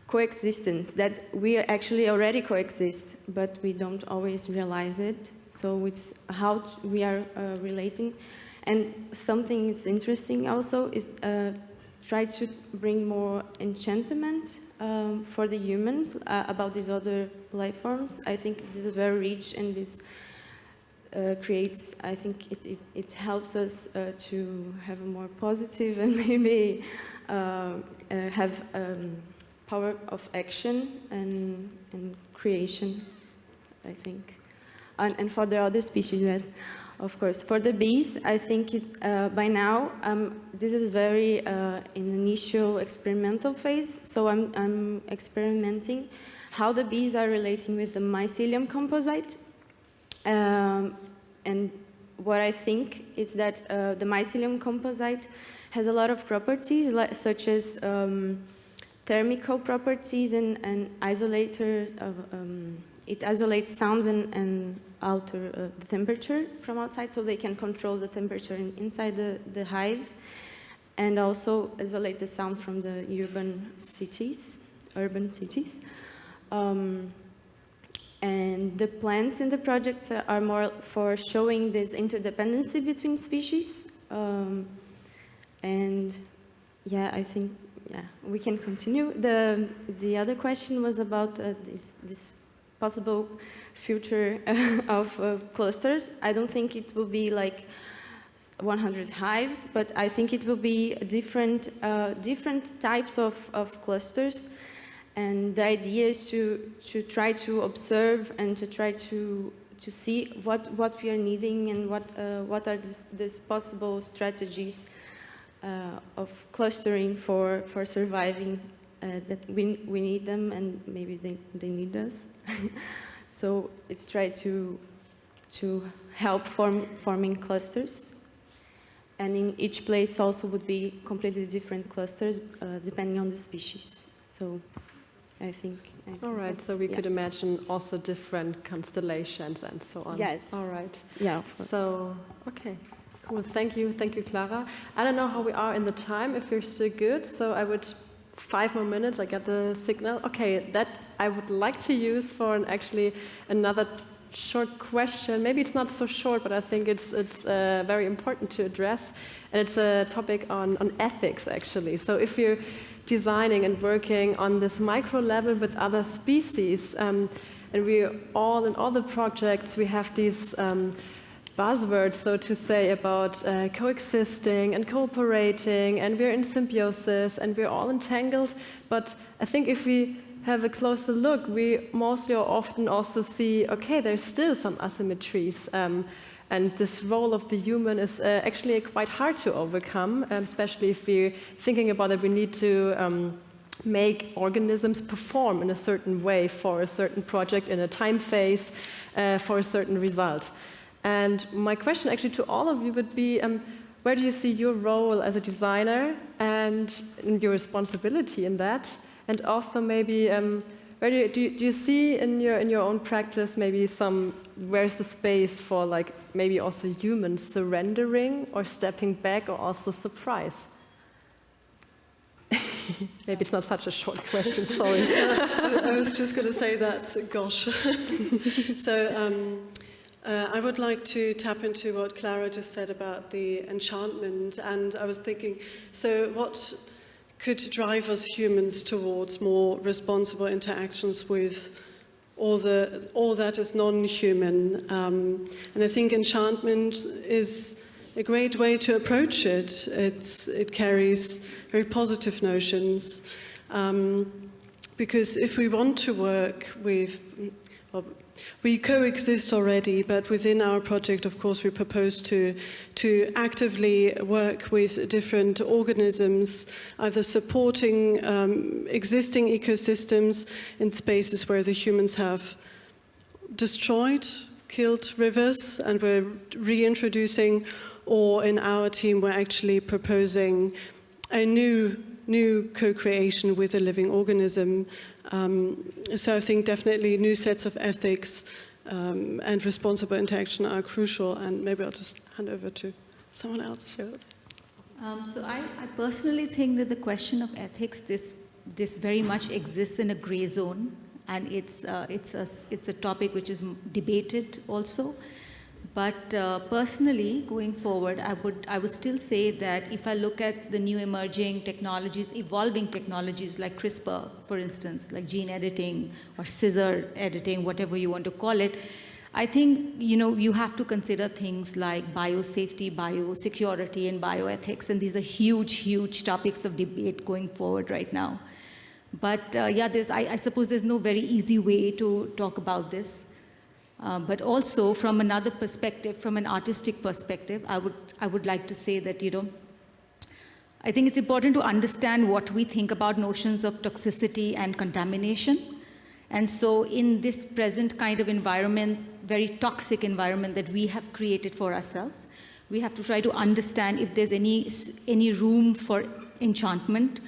coexistence, that we actually already coexist, but we don't always realize it. So it's how we are relating. And something is interesting also is try to bring more enchantment for the humans about these other life forms. I think this is very rich, and this creates, I think it helps us to have a more positive and maybe have power of action and creation, I think. And for the other species, yes, of course. For the bees, I think it's, by now, this is very in initial experimental phase, so I'm experimenting how the bees are relating with the mycelium composite. And what I think is that the mycelium composite has a lot of properties, such as thermical properties and isolators. It isolates sounds and alter the temperature from outside, so they can control the temperature inside the hive, and also isolate the sound from the urban cities. And the plants in the projects are more for showing this interdependency between species. And yeah, I think we can continue. The other question was about this possible future of clusters. I don't think it will be like 100 hives, but I think it will be different types of clusters. And the idea is to try to observe and to try to see what we are needing and what are these possible strategies of clustering for surviving. That we need them, and maybe they need us. So it's try to help forming clusters. And in each place also would be completely different clusters depending on the species. So I think all right, so we could imagine also different constellations and so on. Yes. All right. Yeah, of course. So, okay, cool. Thank you, Clara. I don't know how we are in the time, if we're still good, so I would, 5 more minutes, I get the signal. Okay, that I would like to use for actually another short question. Maybe it's not so short, but I think it's very important to address, and it's a topic on ethics, actually. So if you're designing and working on this micro level with other species, and in all the projects, we have these buzzwords, so to say, about coexisting and cooperating, and we're in symbiosis, and we're all entangled. But I think if we have a closer look, we mostly or often also see, okay, there's still some asymmetries, and this role of the human is actually quite hard to overcome, especially if we're thinking about it. We need to make organisms perform in a certain way for a certain project in a time phase for a certain result. And my question actually to all of you would be, where do you see your role as a designer and your responsibility in that? And also maybe, where do you see in your own practice maybe where's the space for like maybe also humans surrendering or stepping back or also surprise? Maybe it's not such a short question, sorry. I was just going to say that, gosh. So I would like to tap into what Clara just said about the enchantment, and I was thinking, so what could drive us humans towards more responsible interactions with all that is non-human? And I think enchantment is a great way to approach it. It carries very positive notions, because if we want to work with, we coexist already, but within our project, of course, we propose to actively work with different organisms, either supporting existing ecosystems in spaces where the humans have destroyed, killed rivers, and we're reintroducing, or in our team, we're actually proposing a new co-creation with a living organism. So I think definitely new sets of ethics and responsible interaction are crucial, and maybe I'll just hand over to someone else. So I personally think that the question of ethics, this very much exists in a gray zone, and it's a topic which is debated also. But personally, going forward, I would still say that if I look at the new emerging technologies, evolving technologies like CRISPR, for instance, like gene editing or scissor editing, whatever you want to call it, I think, you have to consider things like biosafety, biosecurity, and bioethics, and these are huge, huge topics of debate going forward right now. But I suppose there's no very easy way to talk about this. But also, from another perspective, from an artistic perspective, I would like to say that, I think it's important to understand what we think about notions of toxicity and contamination. And so in this present kind of environment, very toxic environment that we have created for ourselves, we have to try to understand if there's any room for enchantment,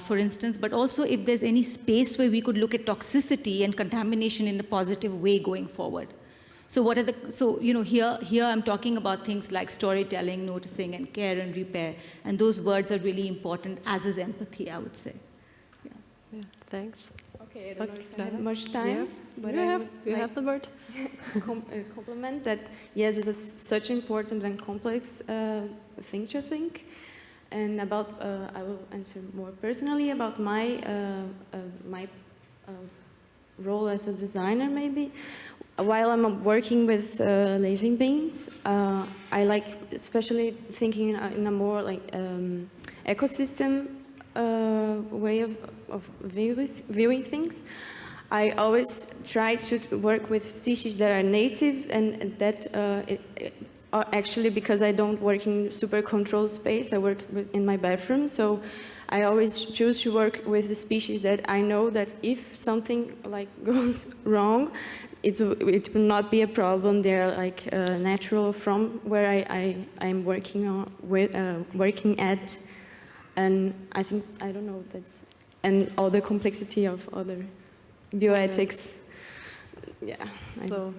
for instance, but also if there's any space where we could look at toxicity and contamination in a positive way going forward. So here I'm talking about things like storytelling, noticing, and care and repair, and those words are really important, as is empathy, I would say. Yeah, thanks. Okay, I don't know if I have much time, but you have the word. Compliment that, yes, it's such important and complex thing to think. And about, I will answer more personally about my role as a designer, maybe. While I'm working with living beings, I like especially thinking in a more like ecosystem way of viewing things. I always try to work with species that are native and that actually, because I don't work in super controlled space, I work in my bathroom, so I always choose to work with the species that I know that if something like goes wrong, it will not be a problem. They're like natural from where I'm working at, and I think, I don't know, that's, and all the complexity of other bioethics. Yeah. So,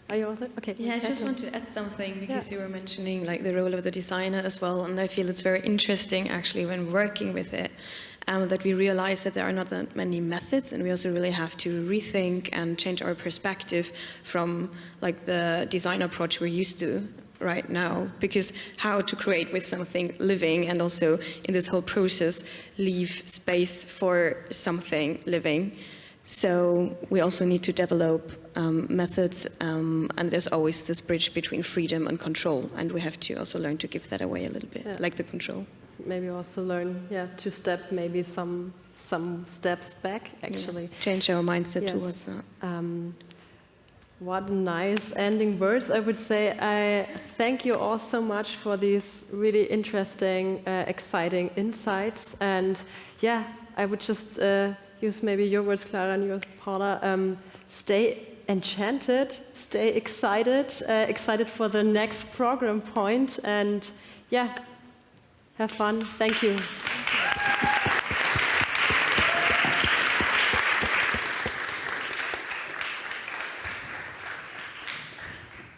are you also? Okay. Yeah, I just want to add something because you were mentioning like the role of the designer as well, and I feel it's very interesting actually when working with it, that we realize that there are not that many methods, and we also really have to rethink and change our perspective from like the design approach we're used to right now, because how to create with something living and also in this whole process leave space for something living. So we also need to develop methods, and there's always this bridge between freedom and control, and we have to also learn to give that away a little bit, like the control. Maybe also learn, to step maybe some steps back, actually. Yeah. Change our mindset towards that. What nice ending words, I would say. I thank you all so much for these really interesting, exciting insights. And I would just use maybe your words, Clara, and yours, Paula. Stay enchanted, stay excited, excited for the next program point, and have fun. Thank you.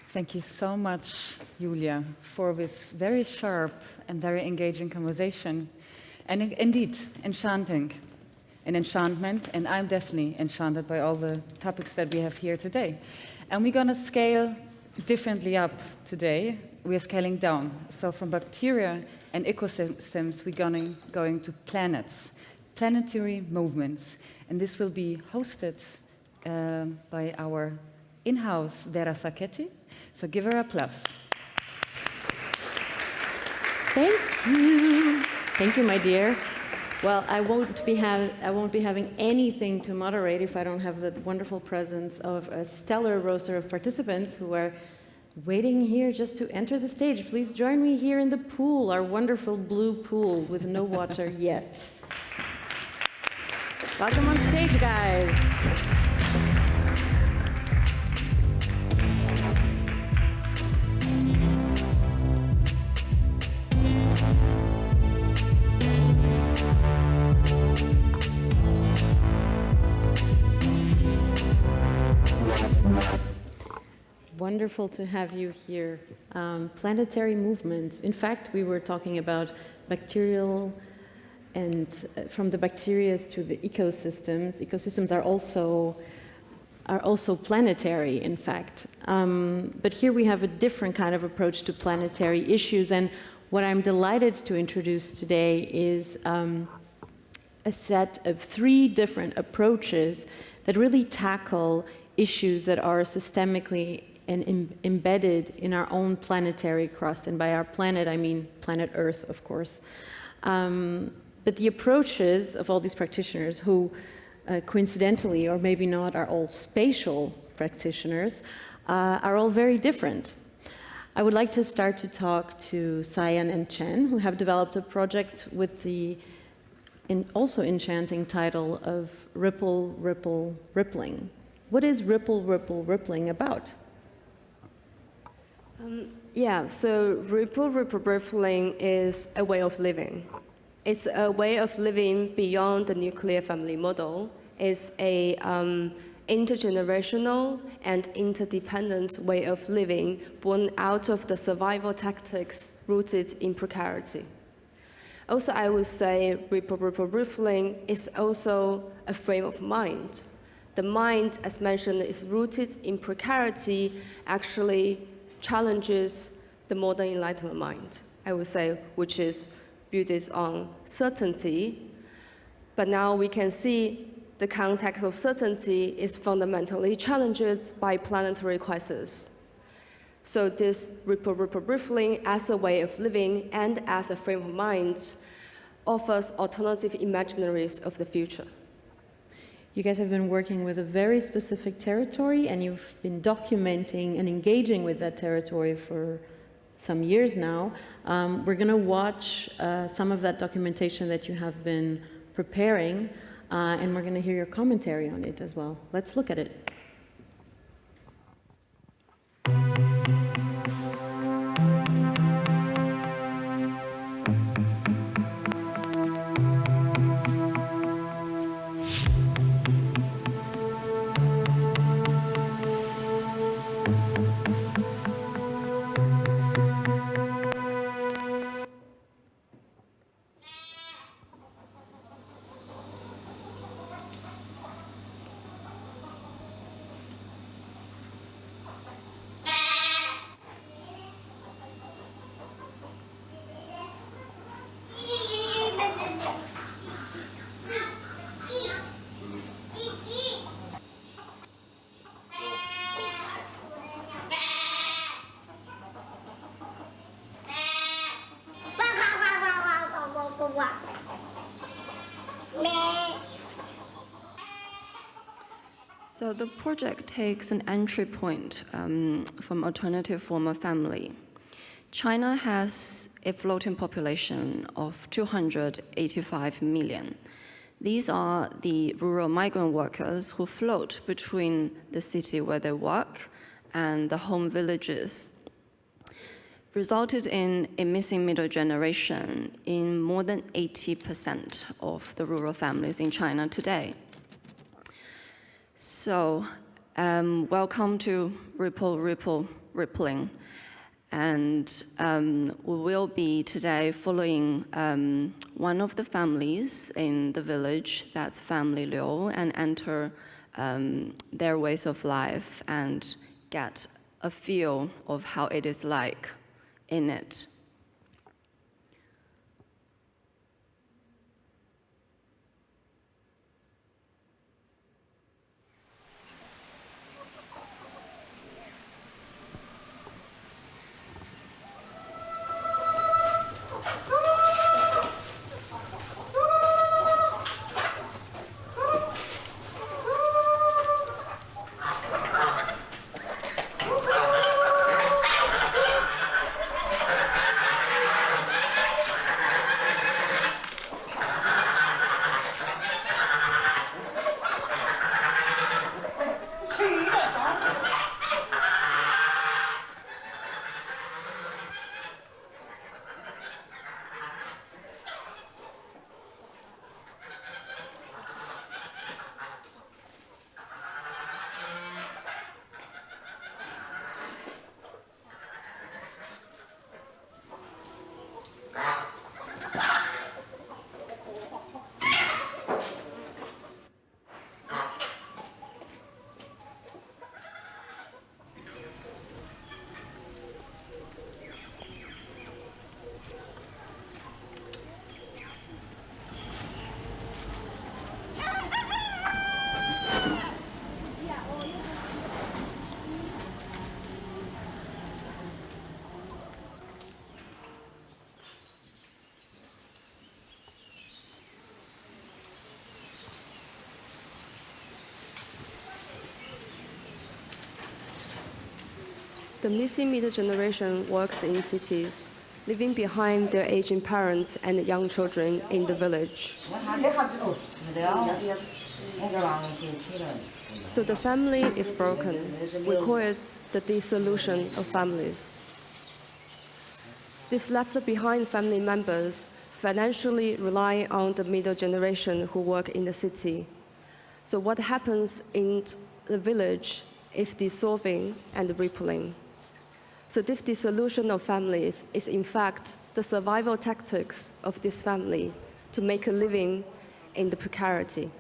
Thank you so much, Julia, for this very sharp and very engaging conversation. And indeed, enchanting. An enchantment, and I'm definitely enchanted by all the topics that we have here today. And we're going to scale differently up today. We are scaling down. So from bacteria and ecosystems, we're going to planets, planetary movements. And this will be hosted by our in-house Vera Sacchetti. So give her applause. Thank you. Thank you, my dear. Well, I won't be having anything to moderate if I don't have the wonderful presence of a stellar roster of participants who are waiting here just to enter the stage. Please join me here in the pool, our wonderful blue pool with no water yet. Welcome on stage, guys. Wonderful to have you here. Planetary movements. In fact, we were talking about bacterial and from the bacteria to the ecosystems. Ecosystems are also planetary, in fact. But here we have a different kind of approach to planetary issues. And what I'm delighted to introduce today is a set of 3 different approaches that really tackle issues that are systemically and embedded in our own planetary crust. And by our planet, I mean planet Earth, of course. But the approaches of all these practitioners who coincidentally, or maybe not, are all spatial practitioners, are all very different. I would like to start to talk to Cyan and Chen, who have developed a project with the also enchanting title of Ripple, Ripple, Rippling. What is Ripple, Ripple, Rippling about? So Ripple, Ripple, Rippling is a way of living. It's a way of living beyond the nuclear family model. It's a intergenerational and interdependent way of living born out of the survival tactics rooted in precarity. Also, I would say Ripple, Ripple, Rippling is also a frame of mind. The mind, as mentioned, is rooted in precarity, actually challenges the modern Enlightenment mind, I would say, which is built on certainty. But now we can see the context of certainty is fundamentally challenged by planetary crisis. So this Ripple, Ripple, Rippling as a way of living and as a frame of mind offers alternative imaginaries of the future. You guys have been working with a very specific territory, and you've been documenting and engaging with that territory for some years now. We're going to watch some of that documentation that you have been preparing, and we're going to hear your commentary on it as well. Let's look at it. So the project takes an entry point from alternative form of family. China has a floating population of 285 million. These are the rural migrant workers who float between the city where they work and the home villages, resulted in a missing middle generation in more than 80% of the rural families in China today. So, welcome to Ripple, Ripple, Rippling. And we will be today following one of the families in the village, that's family Liu, and enter their ways of life and get a feel of how it is like in it. The missing middle generation works in cities, leaving behind their aging parents and young children in the village. So the family is broken. We call it the dissolution of families. These left behind family members financially rely on the middle generation who work in the city. So what happens in the village is dissolving and rippling. So this dissolution of families is in fact the survival tactics of this family to make a living in the precarity.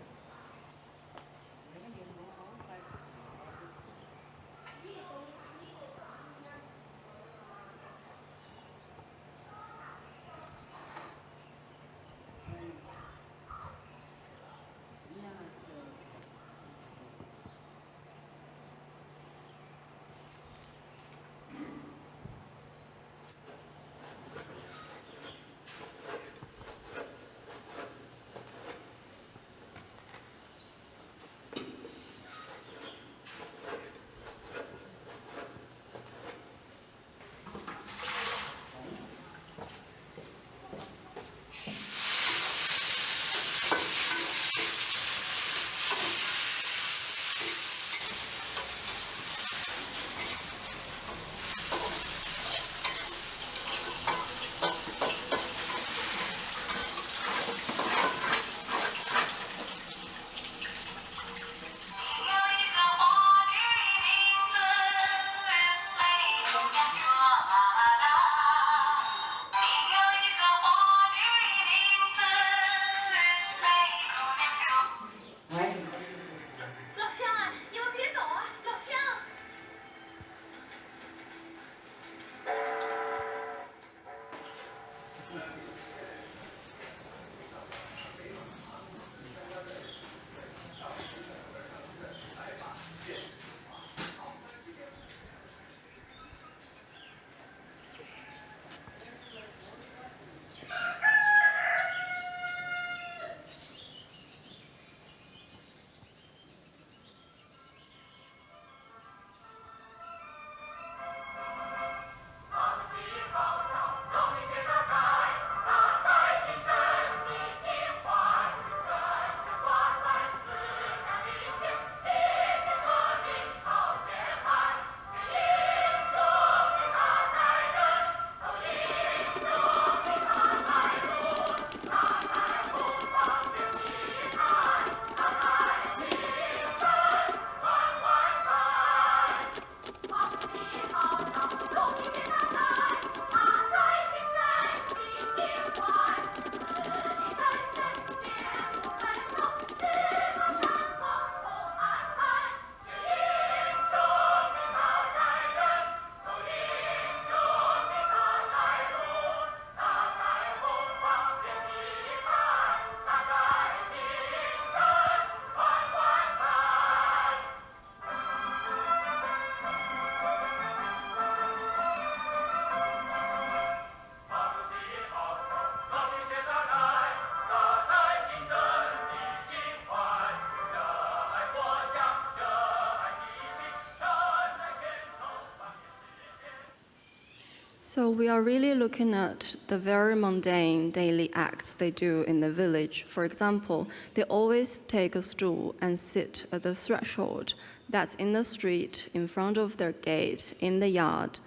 So we are really looking at the very mundane daily acts they do in the village. For example, they always take a stool and sit at the threshold that's in the street, in front of their gate, in the yard.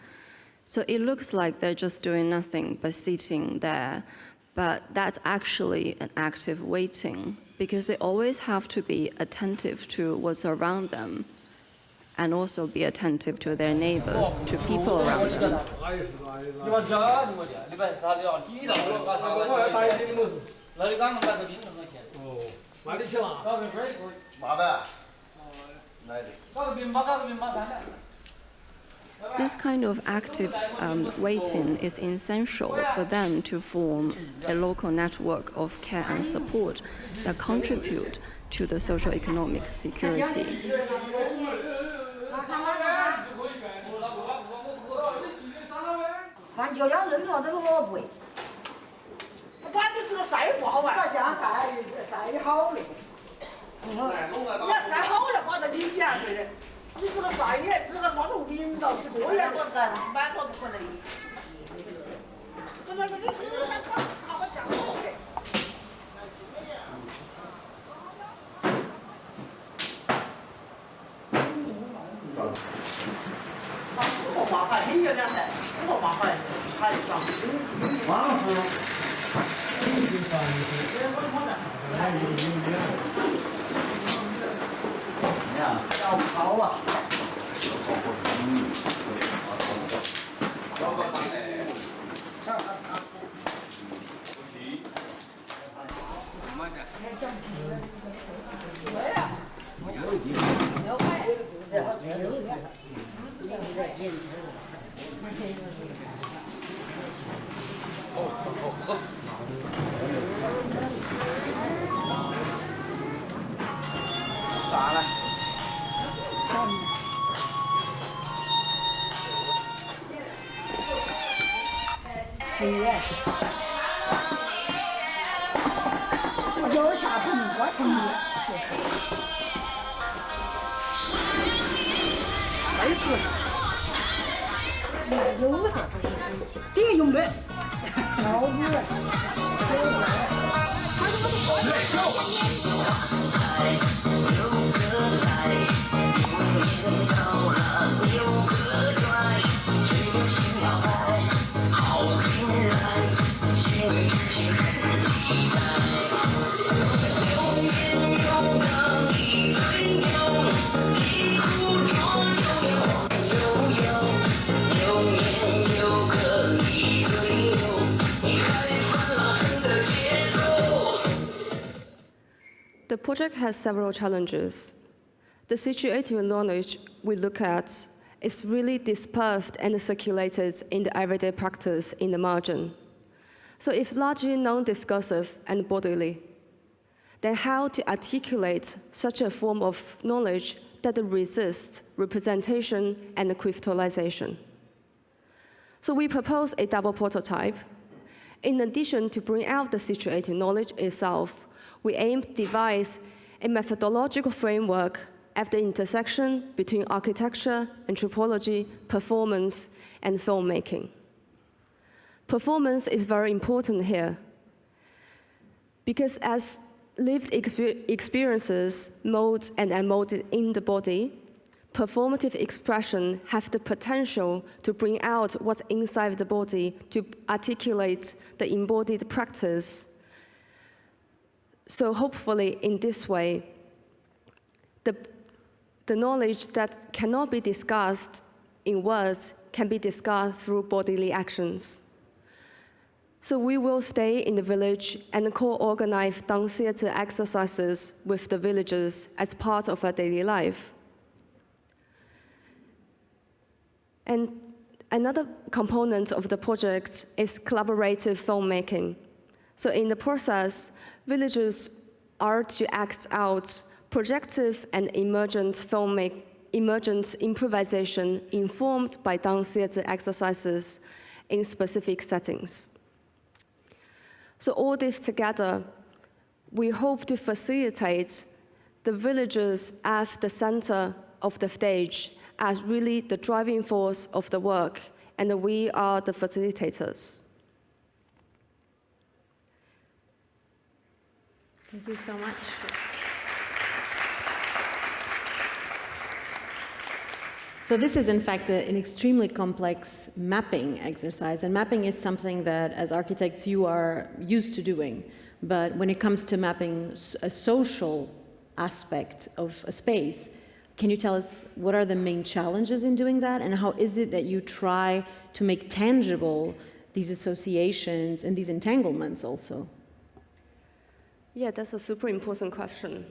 So it looks like they're just doing nothing but sitting there, but that's actually an active waiting, because they always have to be attentive to what's around them, and also be attentive to their neighbors, to people around them. This kind of active waiting is essential for them to form a local network of care and support that contribute to the socio-economic security. The project has several challenges. The situative knowledge we look at is really dispersed and circulated in the everyday practice in the margin. So it's largely non-discursive and bodily. Then how to articulate such a form of knowledge that resists representation and crystallization? So we propose a double prototype. In addition to bring out the situative knowledge itself, we aim to devise a methodological framework at the intersection between architecture, anthropology, performance, and filmmaking. Performance is very important here, because as lived experiences mold and unmolded in the body, performative expression has the potential to bring out what's inside the body, to articulate the embodied practice. So hopefully in this way, the knowledge that cannot be discussed in words can be discussed through bodily actions. So we will stay in the village and co-organize dance theater exercises with the villagers as part of our daily life. And another component of the project is collaborative filmmaking. So in the process, villagers are to act out projective and emergent improvisation informed by dance theater exercises in specific settings. So all this together, we hope to facilitate the villagers as the center of the stage, as really the driving force of the work, and we are the facilitators. Thank you so much. So this is, in fact, an extremely complex mapping exercise. And mapping is something that, as architects, you are used to doing. But when it comes to mapping a social aspect of a space, can you tell us what are the main challenges in doing that? And how is it that you try to make tangible these associations and these entanglements also? Yeah, that's a super important question.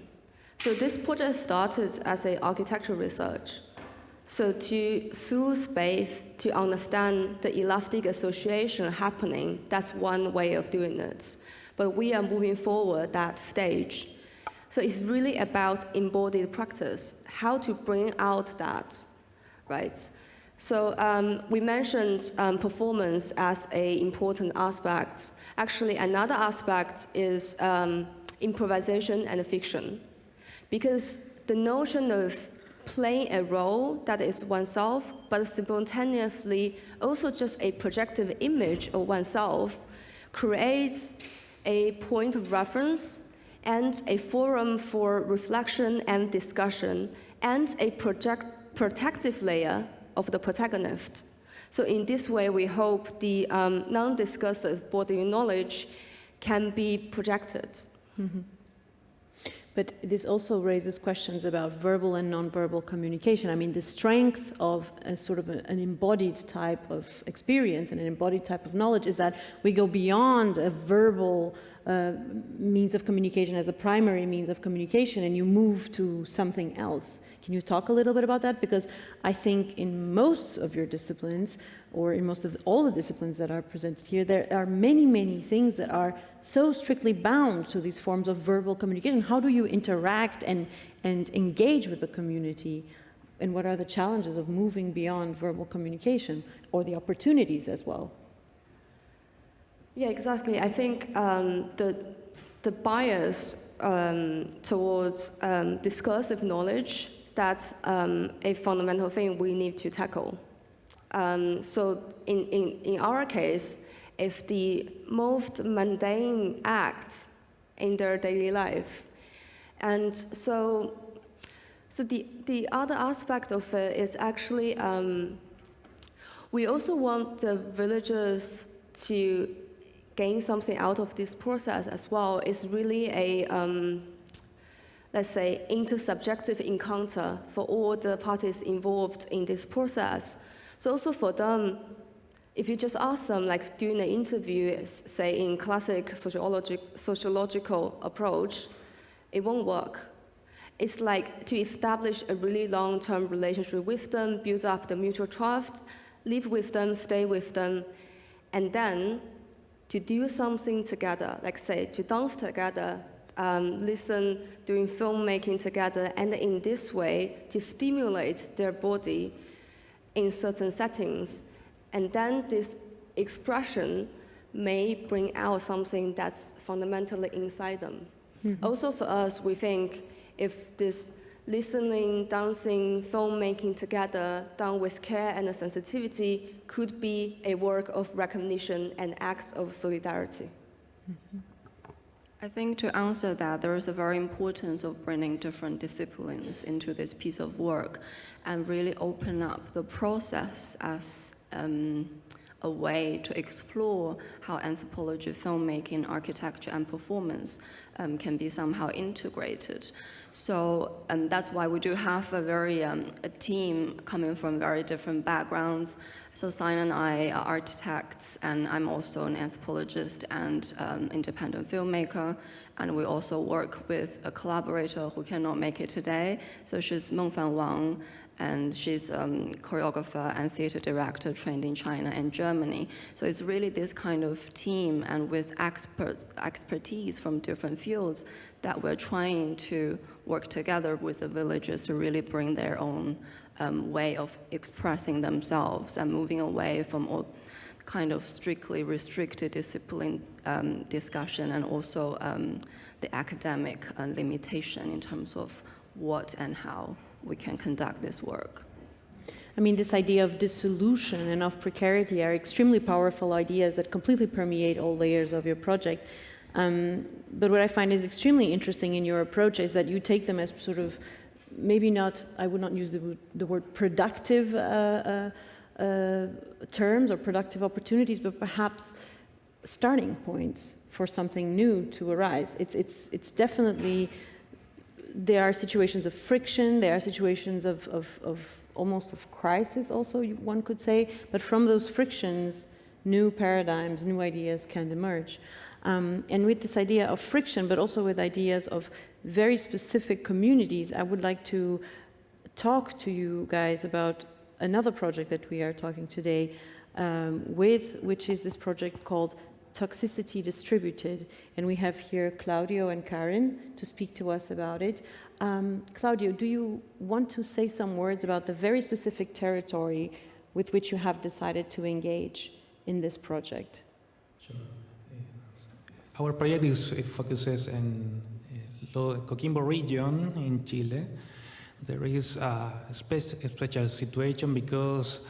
So this project started as an architectural research. So through space, to understand the elastic association happening, that's one way of doing it. But we are moving forward that stage. So it's really about embodied practice, how to bring out that, right? So we mentioned performance as an important aspect. Actually, another aspect is improvisation and fiction. Because the notion of playing a role that is oneself, but simultaneously also just a projective image of oneself, creates a point of reference and a forum for reflection and discussion, and a protective layer of the protagonist. So in this way, we hope the non-discursive body knowledge can be projected. Mm-hmm. But this also raises questions about verbal and non-verbal communication. I mean, the strength of a sort of an embodied type of experience and an embodied type of knowledge is that we go beyond a verbal means of communication as a primary means of communication, and you move to something else. Can you talk a little bit about that? Because I think in most of your disciplines, or in most of all the disciplines that are presented here, there are many, many things that are so strictly bound to these forms of verbal communication. How do you interact and engage with the community? And what are the challenges of moving beyond verbal communication, or the opportunities as well? Yeah, exactly. I think the bias towards discursive knowledge, that's a fundamental thing we need to tackle. So in our case, it's the most mundane acts in their daily life. And so the other aspect of it is actually, we also want the villagers to gain something out of this process as well. It's really a, let's say, intersubjective encounter for all the parties involved in this process. So also for them, if you just ask them, like during an interview, say in classic sociological approach, it won't work. It's like to establish a really long-term relationship with them, build up the mutual trust, live with them, stay with them, and then to do something together, like say, to dance together, listen, doing filmmaking together, and in this way, to stimulate their body in certain settings. And then this expression may bring out something that's fundamentally inside them. Mm-hmm. Also for us, we think if this listening, dancing, filmmaking together, done with care and sensitivity, could be a work of recognition and acts of solidarity. Mm-hmm. I think to answer that, there is a very importance of bringing different disciplines into this piece of work and really open up the process as a way to explore how anthropology, filmmaking, architecture, and performance can be somehow integrated. So that's why we do have a team coming from very different backgrounds. So Cyan and I are architects, and I'm also an anthropologist and independent filmmaker. And we also work with a collaborator who cannot make it today. So she's Mengfan Wang, and she's a choreographer and theater director trained in China and Germany. So it's really this kind of team, and with expertise from different fields, that we're trying to work together with the villagers to really bring their own way of expressing themselves and moving away from all kind of strictly restricted discipline discussion, and also the academic limitation in terms of what and how we can conduct this work. I mean, this idea of dissolution and of precarity are extremely powerful ideas that completely permeate all layers of your project. But what I find is extremely interesting in your approach is that you take them as sort of, maybe not, I would not use the word productive terms or productive opportunities, but perhaps starting points for something new to arise. It's definitely, there are situations of friction, there are situations of almost of crisis also, one could say, but from those frictions, new paradigms, new ideas can emerge. And with this idea of friction, but also with ideas of very specific communities, I would like to talk to you guys about another project that we are talking today which is this project called Toxicity Distributed. And we have here Claudio and Karen to speak to us about it. Claudio, do you want to say some words about the very specific territory with which you have decided to engage in this project? Sure. Our project focuses in Coquimbo region in Chile. there is a special situation because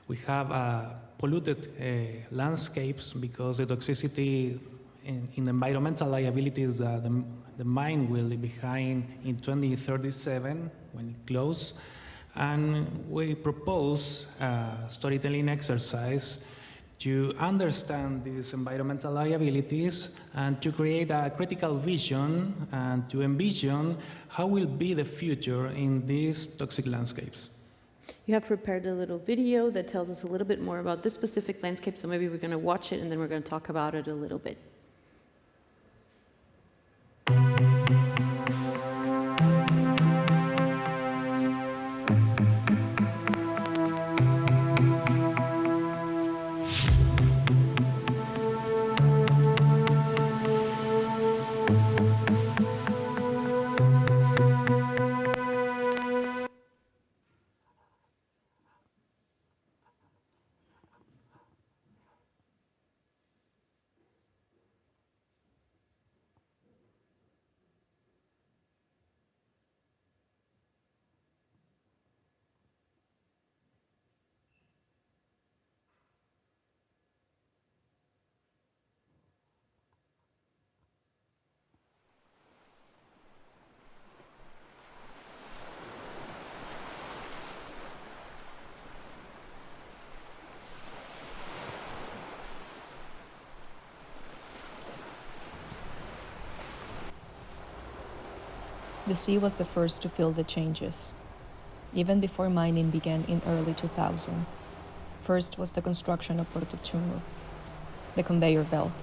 we have polluted landscapes because the toxicity in environmental liabilities that the mine will leave behind in 2037 when it closes. And we propose a storytelling exercise to understand these environmental liabilities and to create a critical vision and to envision how will be the future in these toxic landscapes. You have prepared a little video that tells us a little bit more about this specific landscape, so maybe we're going to watch it and then we're going to talk about it a little bit. The sea was the first to feel the changes, even before mining began in early 2000. First was the construction of Pop-Jurj, the conveyor belt,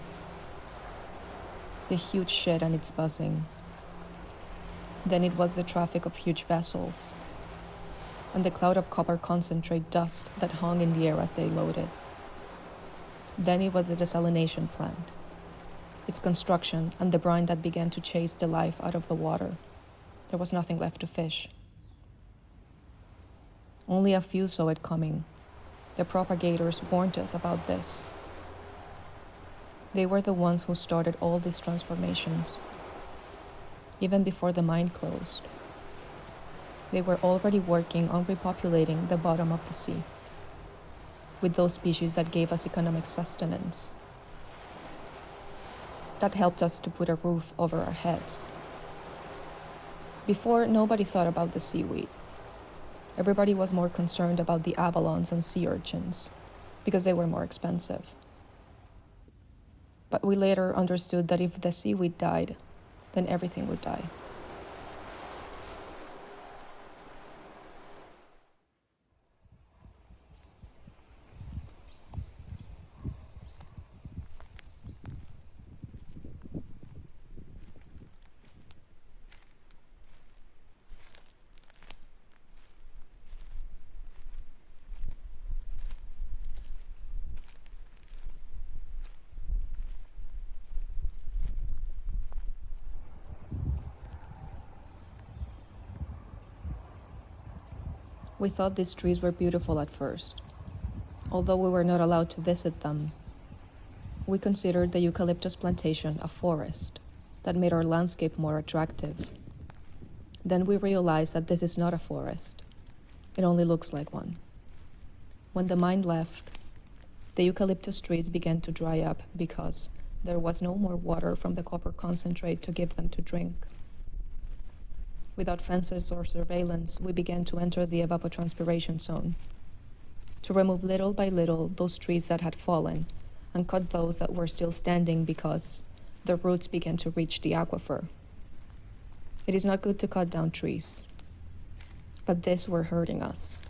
the huge shed and its buzzing. Then it was the traffic of huge vessels, and the cloud of copper concentrate dust that hung in the air as they loaded. Then it was the desalination plant, its construction, and the brine that began to chase the life out of the water. There was nothing left to fish. Only a few saw it coming. The propagators warned us about this. They were the ones who started all these transformations. Even before the mine closed, they were already working on repopulating the bottom of the sea with those species that gave us economic sustenance, that helped us to put a roof over our heads. Before, nobody thought about the seaweed. Everybody was more concerned about the abalone and sea urchins because they were more expensive. But we later understood that if the seaweed died, then everything would die. We thought these trees were beautiful at first. Although we were not allowed to visit them, we considered the eucalyptus plantation a forest that made our landscape more attractive. Then we realized that this is not a forest. It only looks like one. When the mine left, the eucalyptus trees began to dry up because there was no more water from the copper concentrate to give them to drink. Without fences or surveillance, we began to enter the evapotranspiration zone, to remove little by little those trees that had fallen and cut those that were still standing because their roots began to reach the aquifer. It is not good to cut down trees, but these were hurting us.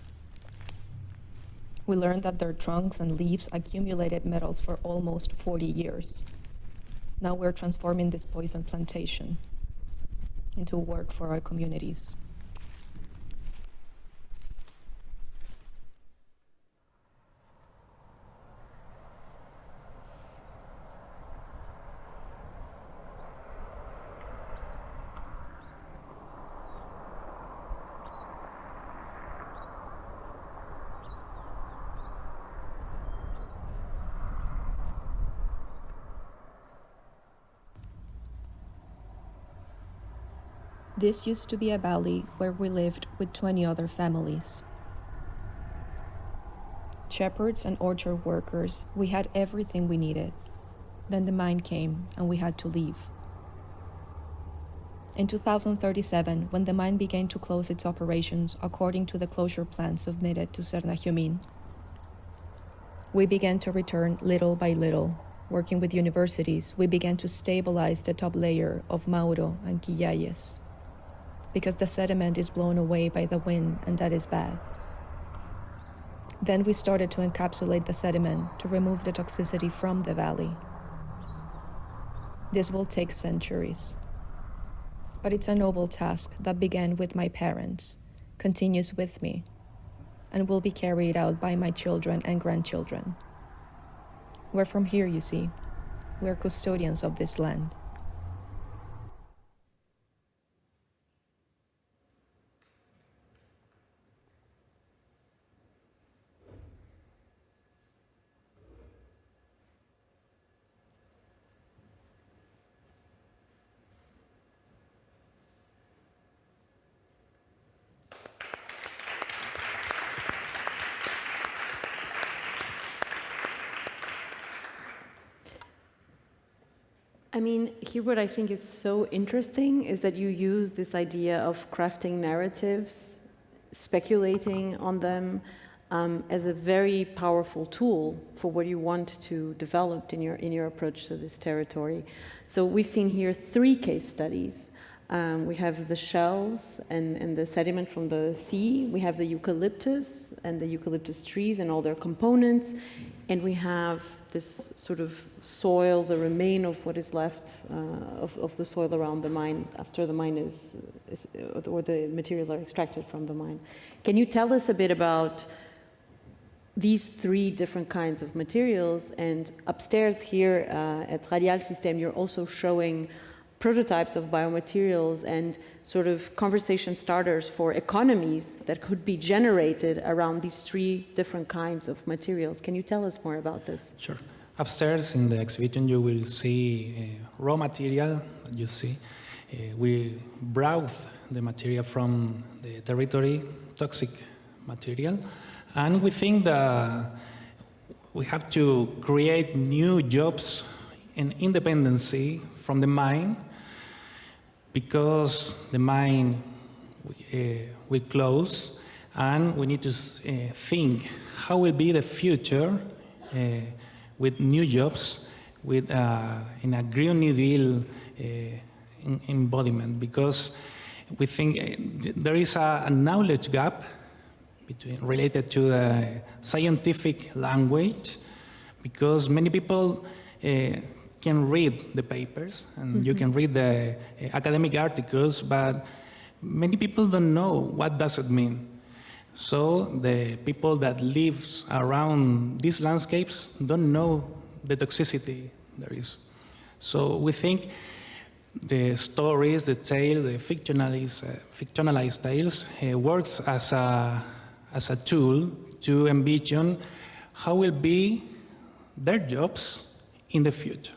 We learned that their trunks and leaves accumulated metals for almost 40 years. Now we're transforming this poison plantation into work for our communities. This used to be a valley where we lived with 20 other families. Shepherds and orchard workers, we had everything we needed. Then the mine came and we had to leave. In 2037, when the mine began to close its operations according to the closure plan submitted to Cernahumin, we began to return little by little. Working with universities, we began to stabilize the top layer of Mauro and Quillayes, because the sediment is blown away by the wind and that is bad. Then we started to encapsulate the sediment to remove the toxicity from the valley. This will take centuries. But it's a noble task that began with my parents, continues with me, and will be carried out by my children and grandchildren. We're from here, you see. We're custodians of this land. I mean, here what I think is so interesting is that you use this idea of crafting narratives, speculating on them, as a very powerful tool for what you want to develop in your approach to this territory. So we've seen here 3 case studies. We have the shells and the sediment from the sea. We have the eucalyptus and the eucalyptus trees and all their components. And we have this sort of soil, the remain of what is left of the soil around the mine after the mine is or the materials are extracted from the mine. Can you tell us a bit about these 3 different kinds of materials? And upstairs here at Radialsystem, you're also showing prototypes of biomaterials and sort of conversation starters for economies that could be generated around these 3 different kinds of materials. Can you tell us more about this? Sure. Upstairs in the exhibition, you will see raw material that you see. We brought the material from the territory, toxic material, and we think that we have to create new jobs and independency from the mine, because the mine will close, and we need to think how will be the future with new jobs, with in a Green New Deal embodiment, because we think there is a knowledge gap related to the scientific language, because many people can read the papers and you can read the academic articles, but many people don't know what does it mean. So the people that live around these landscapes don't know the toxicity there is. So we think the stories, the tale, the fictionalized tales works as a tool to envision how will be their jobs in the future,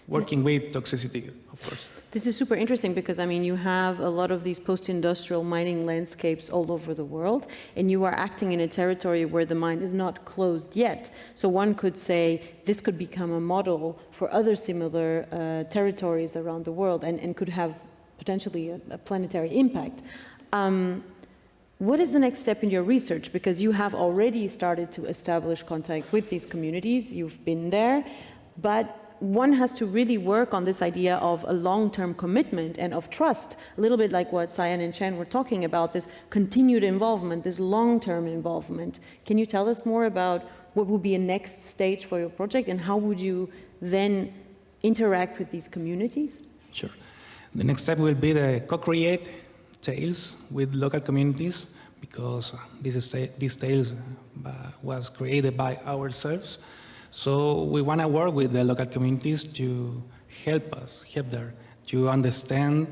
working with toxicity, of course. This is super interesting because, I mean, you have a lot of these post-industrial mining landscapes all over the world, and you are acting in a territory where the mine is not closed yet. So one could say this could become a model for other similar territories around the world and could have potentially a planetary impact. What is the next step in your research? Because you have already started to establish contact with these communities, you've been there, but one has to really work on this idea of a long-term commitment and of trust, a little bit like what Cyan and Chen were talking about, this continued involvement, this long-term involvement. Can you tell us more about what would be a next stage for your project and how would you then interact with these communities? Sure. The next step will be the co-create tales with local communities, because these tales was created by ourselves. So we want to work with the local communities to help them to understand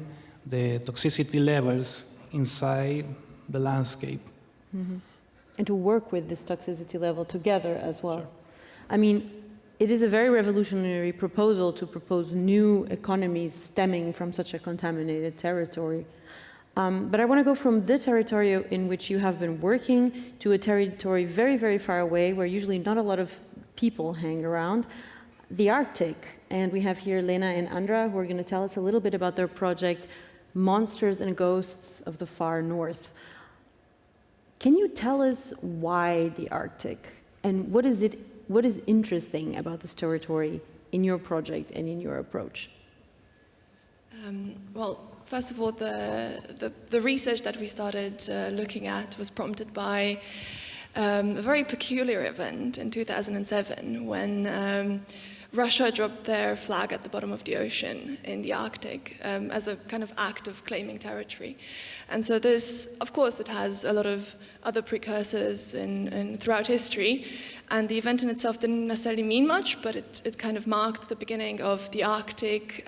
the toxicity levels inside the landscape. Mm-hmm. And to work with this toxicity level together as well. Sure. I mean, it is a very revolutionary proposal to propose new economies stemming from such a contaminated territory. But I want to go from the territory in which you have been working to a territory very, very far away, where usually not a lot of people hang around, the Arctic. And we have here Lena and Andra, who are going to tell us a little bit about their project, Monsters and Ghosts of the Far North. Can you tell us why the Arctic? And what is interesting about this territory in your project and in your approach? Well, first of all, the research that we started looking at was prompted by a very peculiar event in 2007 when Russia dropped their flag at the bottom of the ocean in the Arctic as a kind of act of claiming territory. And so this, of course, it has a lot of other precursors throughout history. And the event in itself didn't necessarily mean much, but it kind of marked the beginning of the Arctic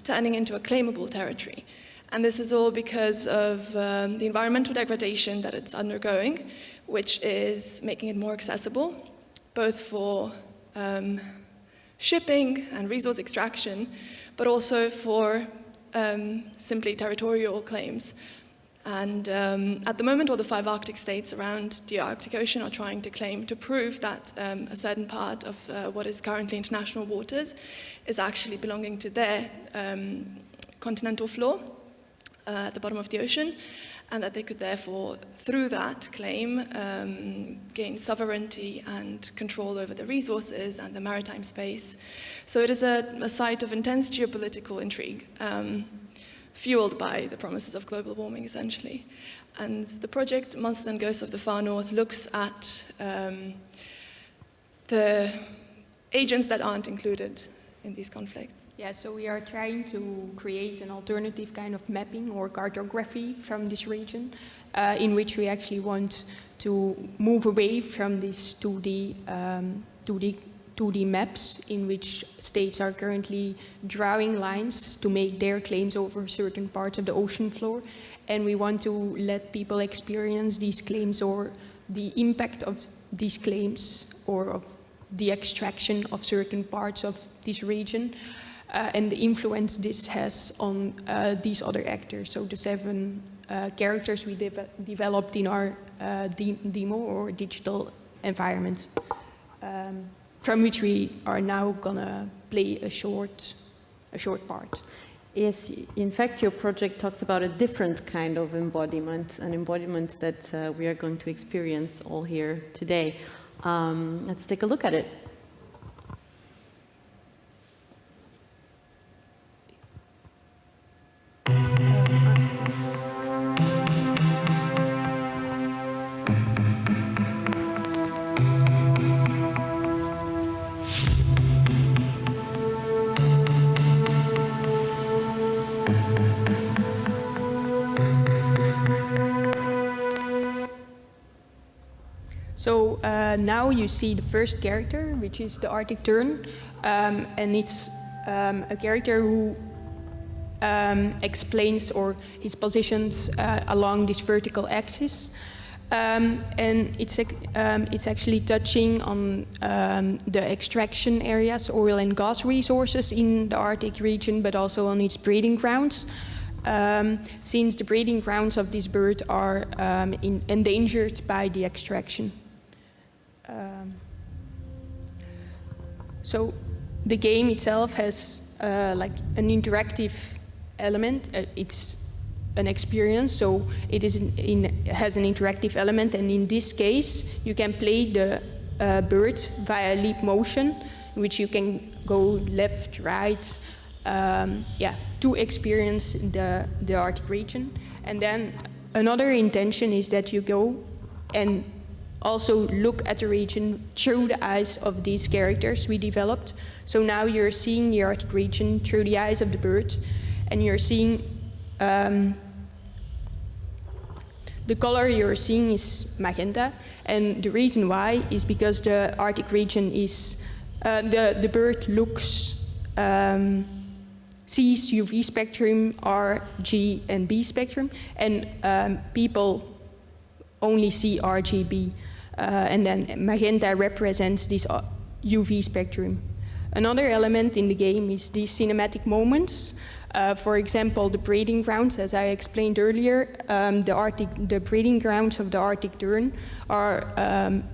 turning into a claimable territory. And this is all because of the environmental degradation that it's undergoing, which is making it more accessible, both for shipping and resource extraction, but also for simply territorial claims. And at the moment, all the 5 Arctic states around the Arctic Ocean are trying to prove that a certain part of what is currently international waters is actually belonging to their continental floor at the bottom of the ocean, and that they could therefore, through that claim, gain sovereignty and control over the resources and the maritime space. So it is a site of intense geopolitical intrigue, fueled by the promises of global warming, essentially. And the project Monsters and Ghosts of the Far North looks at the agents that aren't included in these conflicts. Yeah, so we are trying to create an alternative kind of mapping or cartography from this region, in which we actually want to move away from these 2D maps in which states are currently drawing lines to make their claims over certain parts of the ocean floor. And we want to let people experience these claims or the impact of these claims or of the extraction of certain parts of this region and the influence this has on these other actors. So the 7 characters we developed in our demo or digital environment, from which we are now gonna play a short part. Yes, in fact, your project talks about a different kind of embodiment, an embodiment that we are going to experience all here today. Let's take a look at it. So now you see the first character, which is the Arctic tern, and it's a character who explains or his positions along this vertical axis, and it's actually touching on the extraction areas, oil and gas resources in the Arctic region, but also on its breeding grounds. Since the breeding grounds of this bird are endangered by the extraction. So the game itself has like an interactive element. It's an experience, so it has an interactive element, and in this case you can play the bird via leap motion, in which you can go left, right, to experience the Arctic region. And then another intention is that you go and also look at the region through the eyes of these characters we developed. So now you're seeing the Arctic region through the eyes of the bird, and you're seeing the color you're seeing is magenta, and the reason why is because the Arctic region is the bird sees UV spectrum, R, G, and B spectrum, and people only see RGB, and then magenta represents this UV spectrum. Another element in the game is the cinematic moments. For example, the breeding grounds, as I explained earlier, the breeding grounds of the Arctic tern are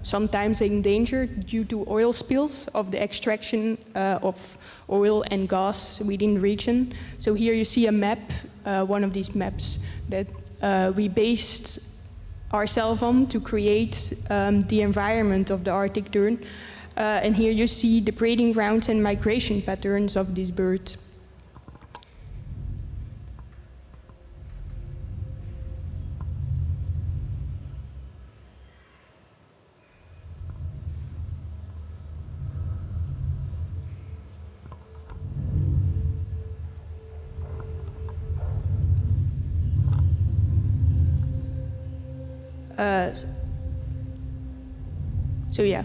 sometimes in danger due to oil spills of the extraction of oil and gas within the region. So here you see a map, one of these maps that we based ourselves on to create the environment of the Arctic tern. And here you see the breeding grounds and migration patterns of this bird. So yeah.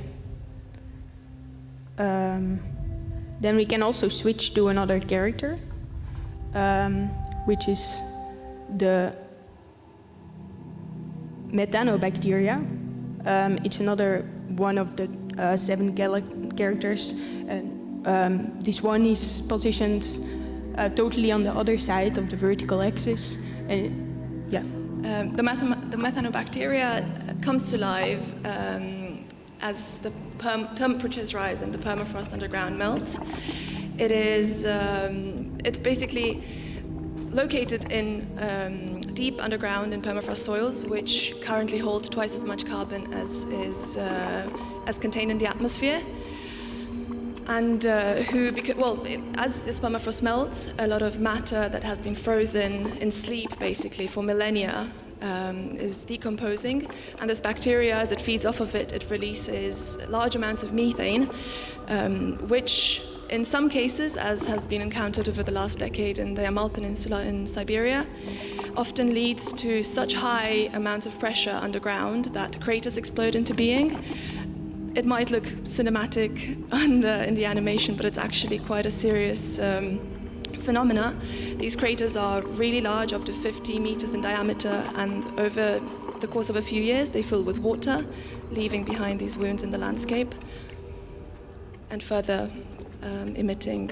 Then we can also switch to another character, which is the methanobacteria. It's another one of the 7 characters. And this one is positioned totally on the other side of the vertical axis. And yeah. The methanobacteria comes to life as the temperatures rise and the permafrost underground melts. It's basically located in deep underground in permafrost soils, which currently hold twice as much carbon as contained in the atmosphere. And as this permafrost melts, a lot of matter that has been frozen in sleep, basically, for millennia, is decomposing. And this bacteria, as it feeds off of it, it releases large amounts of methane, which in some cases, as has been encountered over the last decade in the Yamal Peninsula in Siberia, often leads to such high amounts of pressure underground that craters explode into being. It might look cinematic in the animation, but it's actually quite a serious phenomena. These craters are really large, up to 50 meters in diameter, and over the course of a few years, they fill with water, leaving behind these wounds in the landscape, and further emitting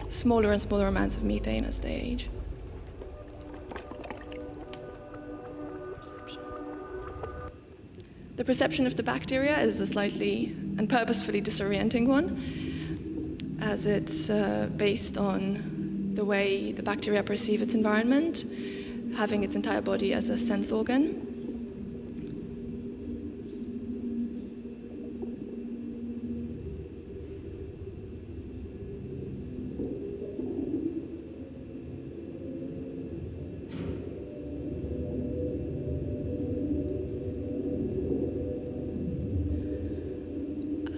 smaller and smaller amounts of methane as they age. The perception of the bacteria is a slightly and purposefully disorienting one, as it's based on the way the bacteria perceive its environment, having its entire body as a sense organ.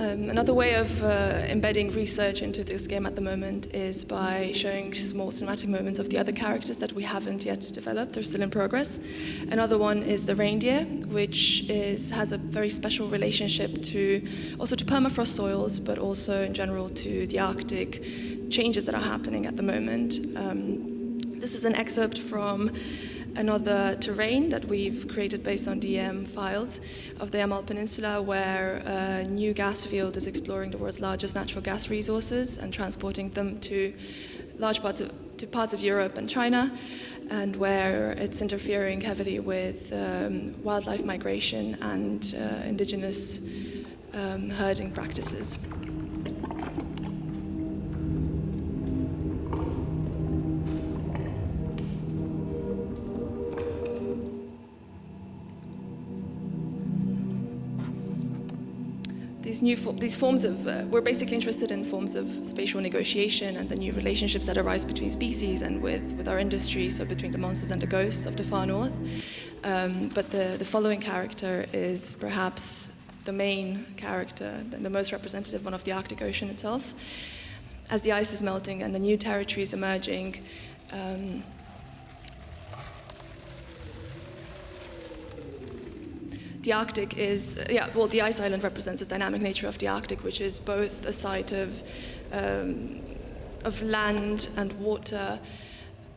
Another way of embedding research into this game at the moment is by showing small cinematic moments of the other characters that we haven't yet developed. They're still in progress. Another one is the reindeer, which has a very special relationship to permafrost soils, but also in general to the Arctic changes that are happening at the moment. This is an excerpt from another terrain that we've created based on DM files of the Yamal Peninsula, where a new gas field is exploring the world's largest natural gas resources and transporting them to parts of Europe and China, and where it's interfering heavily with wildlife migration and indigenous herding practices. We're basically interested in forms of spatial negotiation and the new relationships that arise between species and with our industry, so between the monsters and the ghosts of the far north. But the following character is perhaps the main character, the most representative one of the Arctic Ocean itself. As the ice is melting and the new territories emerging, the Arctic is, the ice island represents the dynamic nature of the Arctic, which is both a site of land and water,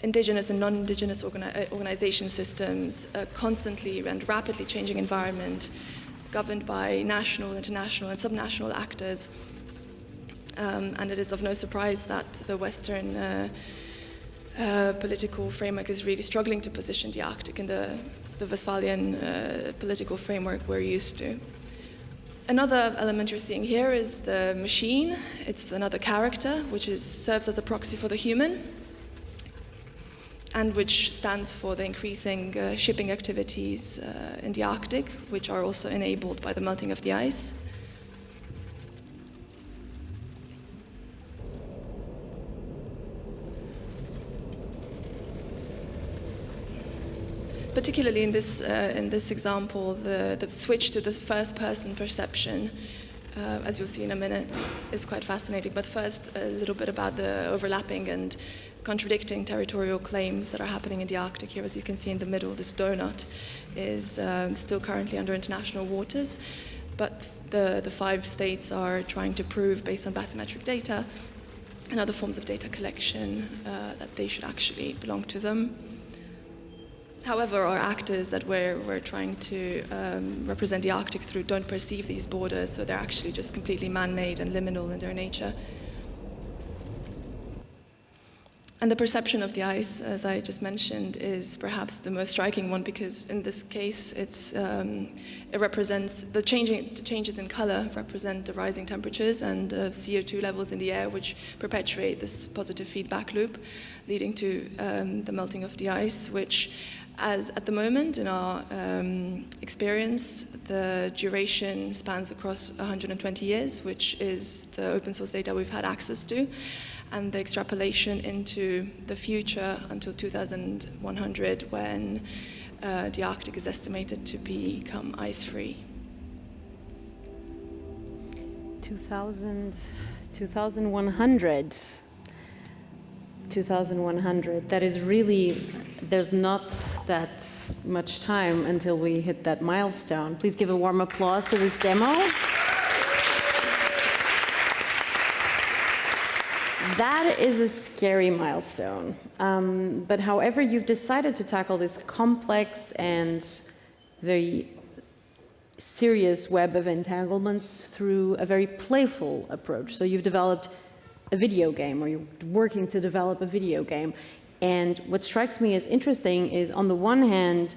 indigenous and non-indigenous organization systems, a constantly and rapidly changing environment governed by national, international, and subnational actors, And it is of no surprise that the Western political framework is really struggling to position the Arctic in the Westphalian political framework we're used to. Another element you're seeing here is the machine. It's another character, which serves as a proxy for the human, and which stands for the increasing shipping activities in the Arctic, which are also enabled by the melting of the ice. Particularly in this example, the switch to the first-person perception, as you'll see in a minute, is quite fascinating. But first, a little bit about the overlapping and contradicting territorial claims that are happening in the Arctic. Here, as you can see in the middle, this donut is still currently under international waters, but the 5 states are trying to prove, based on bathymetric data and other forms of data collection, that they should actually belong to them. However, our actors that we're trying to represent the Arctic through don't perceive these borders, so they're actually just completely man-made and liminal in their nature. And the perception of the ice, as I just mentioned, is perhaps the most striking one, because in this case, it represents the changes in color represent the rising temperatures and CO2 levels in the air, which perpetuate this positive feedback loop, leading to the melting of the ice, which, as at the moment in our experience, the duration spans across 120 years, which is the open source data we've had access to, and the extrapolation into the future until 2100, when the Arctic is estimated to become ice-free. 2100. 2100. That is really, there's not that much time until we hit that milestone. Please give a warm applause to this demo. That is a scary milestone. But however, you've decided to tackle this complex and very serious web of entanglements through a very playful approach. So you've developed a video game, or you're working to develop a video game. And what strikes me as interesting is, on the one hand,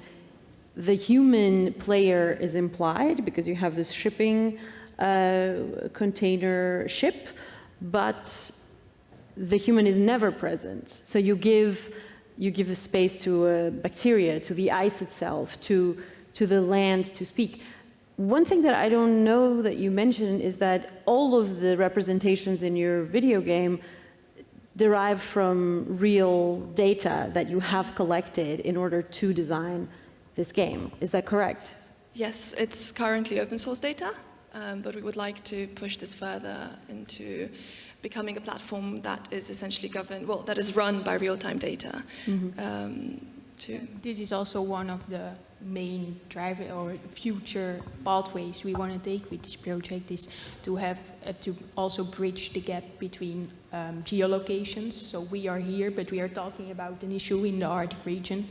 the human player is implied because you have this shipping container ship, but the human is never present. So you give a space to a bacteria, to the ice itself, to the land to speak. One thing that I don't know that you mentioned is that all of the representations in your video game derive from real data that you have collected in order to design this game. Is that correct? Yes, it's currently open source data, but we would like to push this further into becoming a platform that is essentially governed, well, that is run by real-time data. This is also one of the main driver or future pathways we want to take with this project, is to have to also bridge the gap between geolocations. So we are here, but we are talking about an issue in the Arctic region,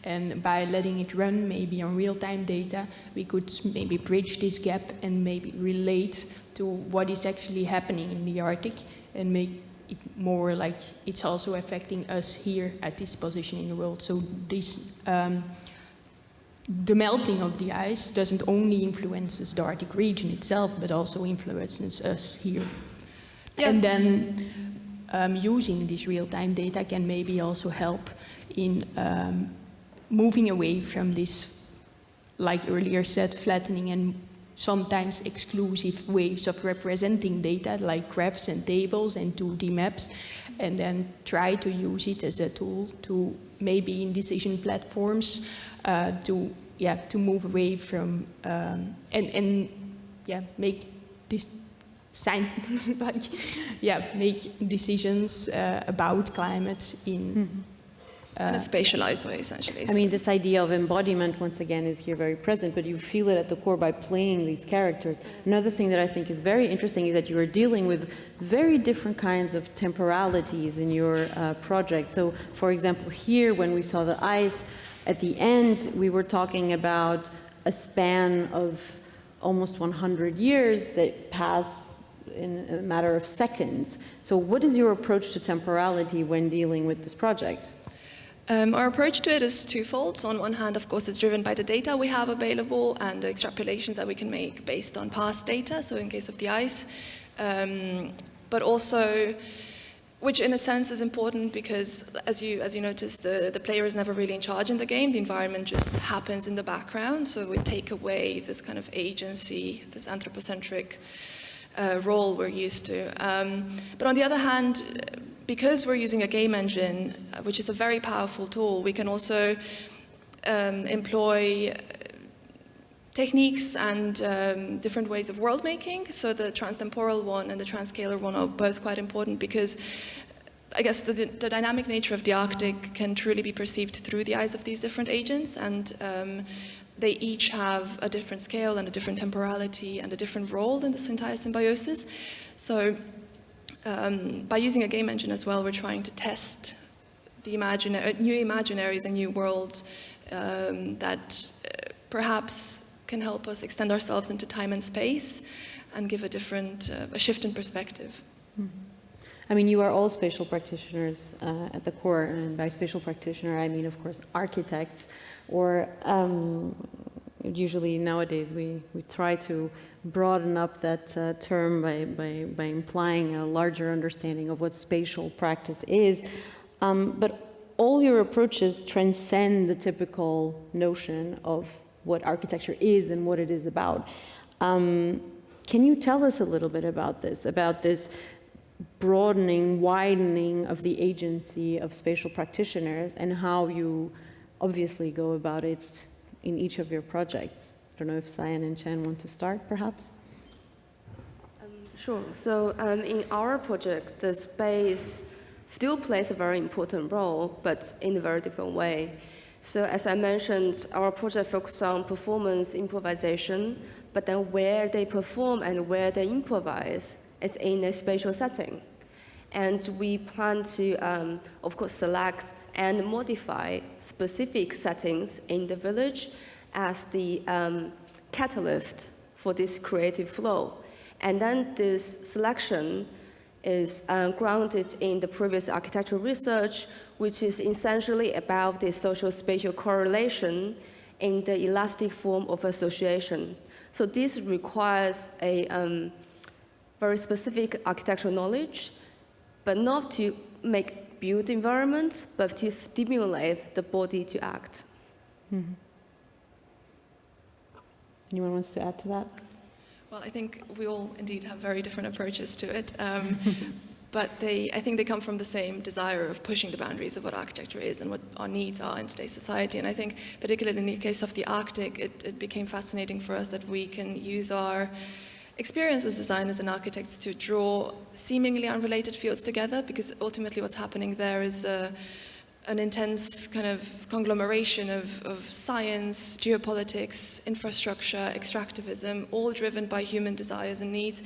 and by letting it run maybe on real-time data, we could maybe bridge this gap and maybe relate to what is actually happening in the Arctic, and make it more like it's also affecting us here at this position in the world. So this the melting of the ice doesn't only influence the Arctic region itself, but also influences us here. Yeah. And then using this real-time data can maybe also help in moving away from this, like earlier said, flattening and sometimes exclusive ways of representing data, like graphs and tables and 2D maps, and then try to use it as a tool to maybe in decision platforms to move away from make this make decisions about climate in in a spatialized way, essentially. I mean, this idea of embodiment, once again, is here very present, but you feel it at the core by playing these characters. Another thing that I think is very interesting is that you are dealing with very different kinds of temporalities in your project. So, for example, here, when we saw the ice, at the end, we were talking about a span of almost 100 years that pass in a matter of seconds. So what is your approach to temporality when dealing with this project? Our approach to it is twofold. So on one hand, of course, it's driven by the data we have available and the extrapolations that we can make based on past data, so in case of the ice. But also, which in a sense is important because, as you noticed, the player is never really in charge in the game. The environment just happens in the background, so we take away this kind of agency, this anthropocentric role we're used to. But on the other hand, because we're using a game engine, which is a very powerful tool, we can also employ techniques and different ways of world making. So the transtemporal one and the transscalar one are both quite important because I guess the dynamic nature of the Arctic can truly be perceived through the eyes of these different agents, and they each have a different scale and a different temporality and a different role in this entire symbiosis. So by using a game engine as well, we're trying to test the new imaginaries and new worlds that perhaps can help us extend ourselves into time and space and give a shift in perspective. Mm-hmm. I mean, you are all spatial practitioners at the core, and by spatial practitioner, I mean, of course, architects, or usually nowadays we try to broaden up that term by implying a larger understanding of what spatial practice is. But all your approaches transcend the typical notion of what architecture is and what it is about. Can you tell us a little bit about this broadening, widening of the agency of spatial practitioners and how you obviously go about it in each of your projects? I don't know if Cyan and Chen want to start, perhaps? Sure. So in our project, the space still plays a very important role, but in a very different way. So as I mentioned, our project focuses on performance improvisation, but then where they perform and where they improvise is in a spatial setting. And we plan to, of course, select and modify specific settings in the village as the catalyst for this creative flow. And then this selection is grounded in the previous architectural research, which is essentially about the social-spatial correlation in the elastic form of association. So this requires a very specific architectural knowledge, but not to make built environment, but to stimulate the body to act. Mm-hmm. Anyone wants to add to that? Well, I think we all indeed have very different approaches to it, but I think they come from the same desire of pushing the boundaries of what architecture is and what our needs are in today's society. And I think, particularly in the case of the Arctic, it became fascinating for us that we can use our experience as designers and architects to draw seemingly unrelated fields together, because ultimately what's happening there is an intense kind of conglomeration of science, geopolitics, infrastructure, extractivism, all driven by human desires and needs.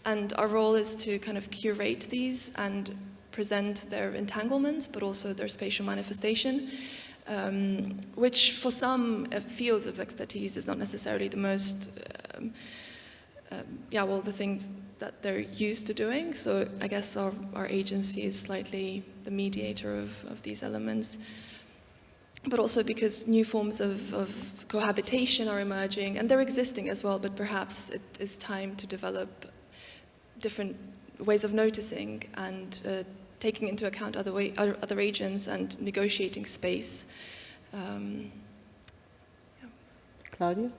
And our role is to kind of curate these and present their entanglements, but also their spatial manifestation, which for some fields of expertise is not necessarily the most, the things that they're used to doing. So I guess our agency is slightly the mediator of these elements. But also because new forms of cohabitation are emerging, and they're existing as well, but perhaps it is time to develop different ways of noticing and taking into account other agents and negotiating space. Claudio?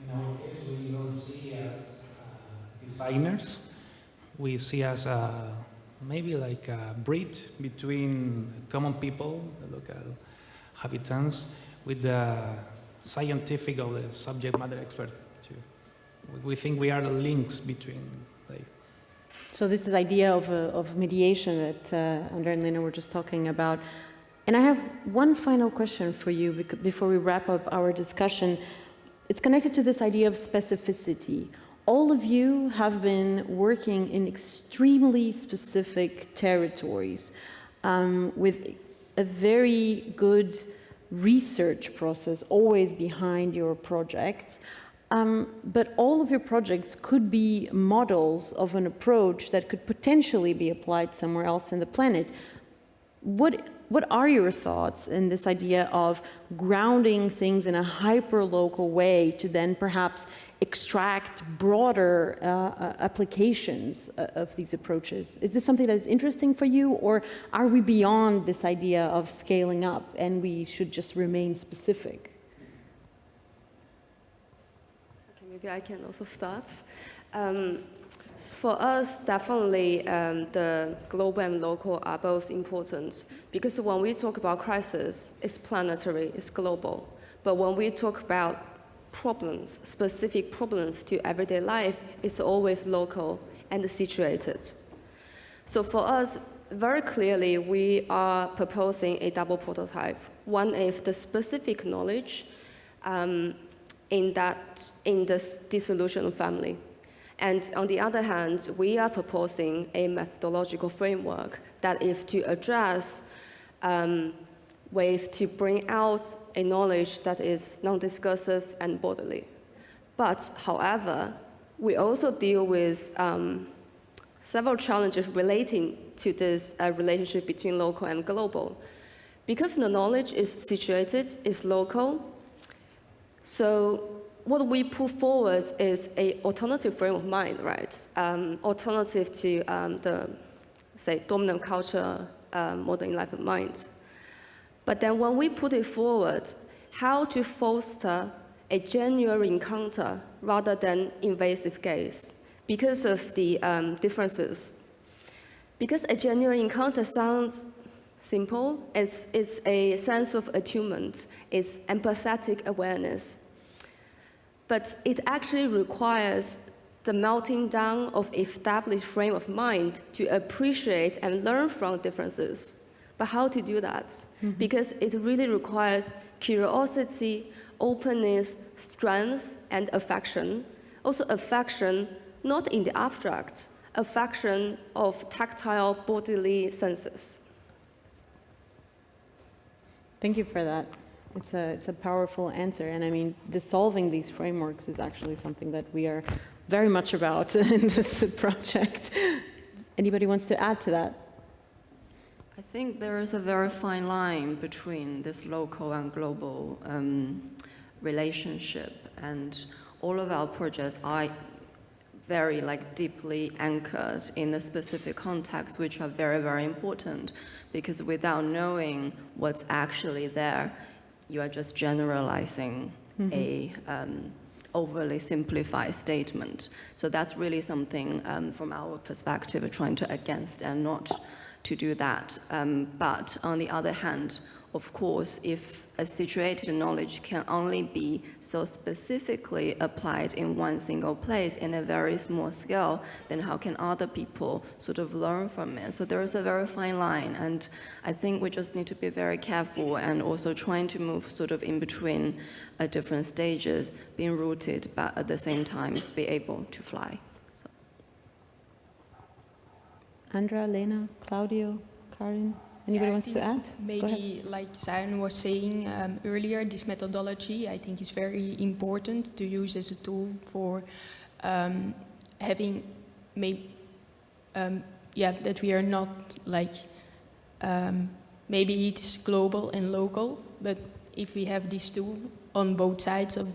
In our case, we don't see as designers. We see as maybe like a bridge between common people, the local habitants, with the scientific or the subject matter expert too. We think we are the links between. So this is idea of mediation that Andrea and Lena were just talking about. And I have one final question for you before we wrap up our discussion. It's connected to this idea of specificity. All of you have been working in extremely specific territories with a very good research process always behind your projects. But all of your projects could be models of an approach that could potentially be applied somewhere else in the planet. What are your thoughts in this idea of grounding things in a hyper-local way to then perhaps extract broader applications of these approaches? Is this something that is interesting for you, or are we beyond this idea of scaling up and we should just remain specific? Okay, maybe I can also start. For us, definitely the global and local are both important, because when we talk about crisis, it's planetary, it's global. But when we talk about problems, specific problems to everyday life, it's always local and situated. So for us, very clearly, we are proposing a double prototype. One is the specific knowledge in this dissolution family. And on the other hand, we are proposing a methodological framework that is to address ways to bring out a knowledge that is non-discursive and bodily. But, however, we also deal with several challenges relating to this relationship between local and global. Because the knowledge is situated, is local, so what we put forward is an alternative frame of mind, right? Alternative to the, say, dominant culture, modern enlightenment mind. But then when we put it forward, how to foster a genuine encounter rather than invasive gaze because of the differences. Because a genuine encounter sounds simple, it's a sense of attunement, it's empathetic awareness. But it actually requires the melting down of established frame of mind to appreciate and learn from differences. But how to do that? Mm-hmm. Because it really requires curiosity, openness, strength, and affection. Also affection, not in the abstract, affection of tactile bodily senses. Thank you for that. It's a powerful answer, and I mean, dissolving these frameworks is actually something that we are very much about in this project. Anybody wants to add to that? I think there is a very fine line between this local and global relationship, and all of our projects are very deeply anchored in a specific context, which are very, very important, because without knowing what's actually there, you are just generalizing a overly simplified statement. So that's really something from our perspective we're trying to against and not to do that. But on the other hand, of course, if a situated knowledge can only be so specifically applied in one single place in a very small scale, then how can other people sort of learn from it? So there is a very fine line, and I think we just need to be very careful and also trying to move sort of in between different stages, being rooted, but at the same time be able to fly. So. Andra, Lena, Claudio, Karin? Anybody wants to add? Maybe, like Cyan was saying earlier, this methodology I think is very important to use as a tool for having, that we are not maybe it's global and local, but if we have these two on both sides of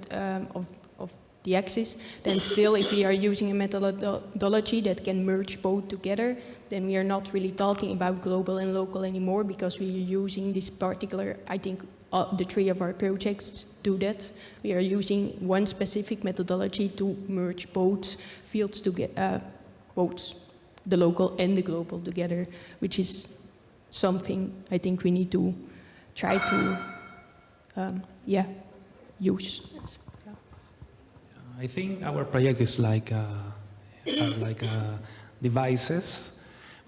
the axis, then still if we are using a methodology that can merge both together, then we are not really talking about global and local anymore, because we are using this particular, I think the three of our projects do that. We are using one specific methodology to merge both fields together, both the local and the global together, which is something I think we need to try to, use. I think our project is like devices,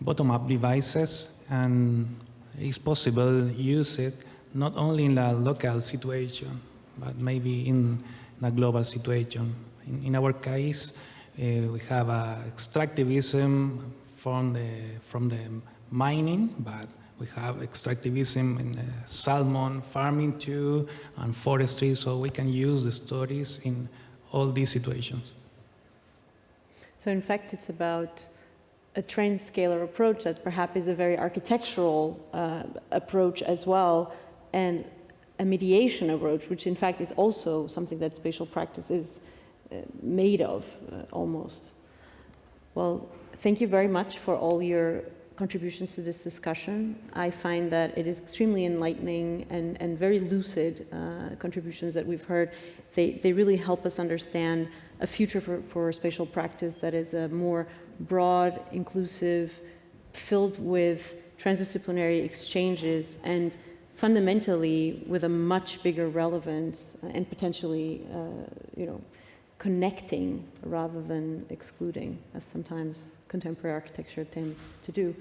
bottom-up devices, and it's possible to use it not only in a local situation, but maybe in a global situation. In our case, we have extractivism from the mining, but we have extractivism in salmon farming too, and forestry, so we can use the stories in all these situations. So in fact, it's about a trend-scalar approach that perhaps is a very architectural approach as well, and a mediation approach, which in fact is also something that spatial practice is made of, almost. Well, thank you very much for all your contributions to this discussion. I find that it is extremely enlightening and very lucid contributions that we've heard. They really help us understand a future for spatial practice that is a more broad, inclusive, filled with transdisciplinary exchanges, and fundamentally with a much bigger relevance and potentially, connecting rather than excluding, as sometimes contemporary architecture tends to do.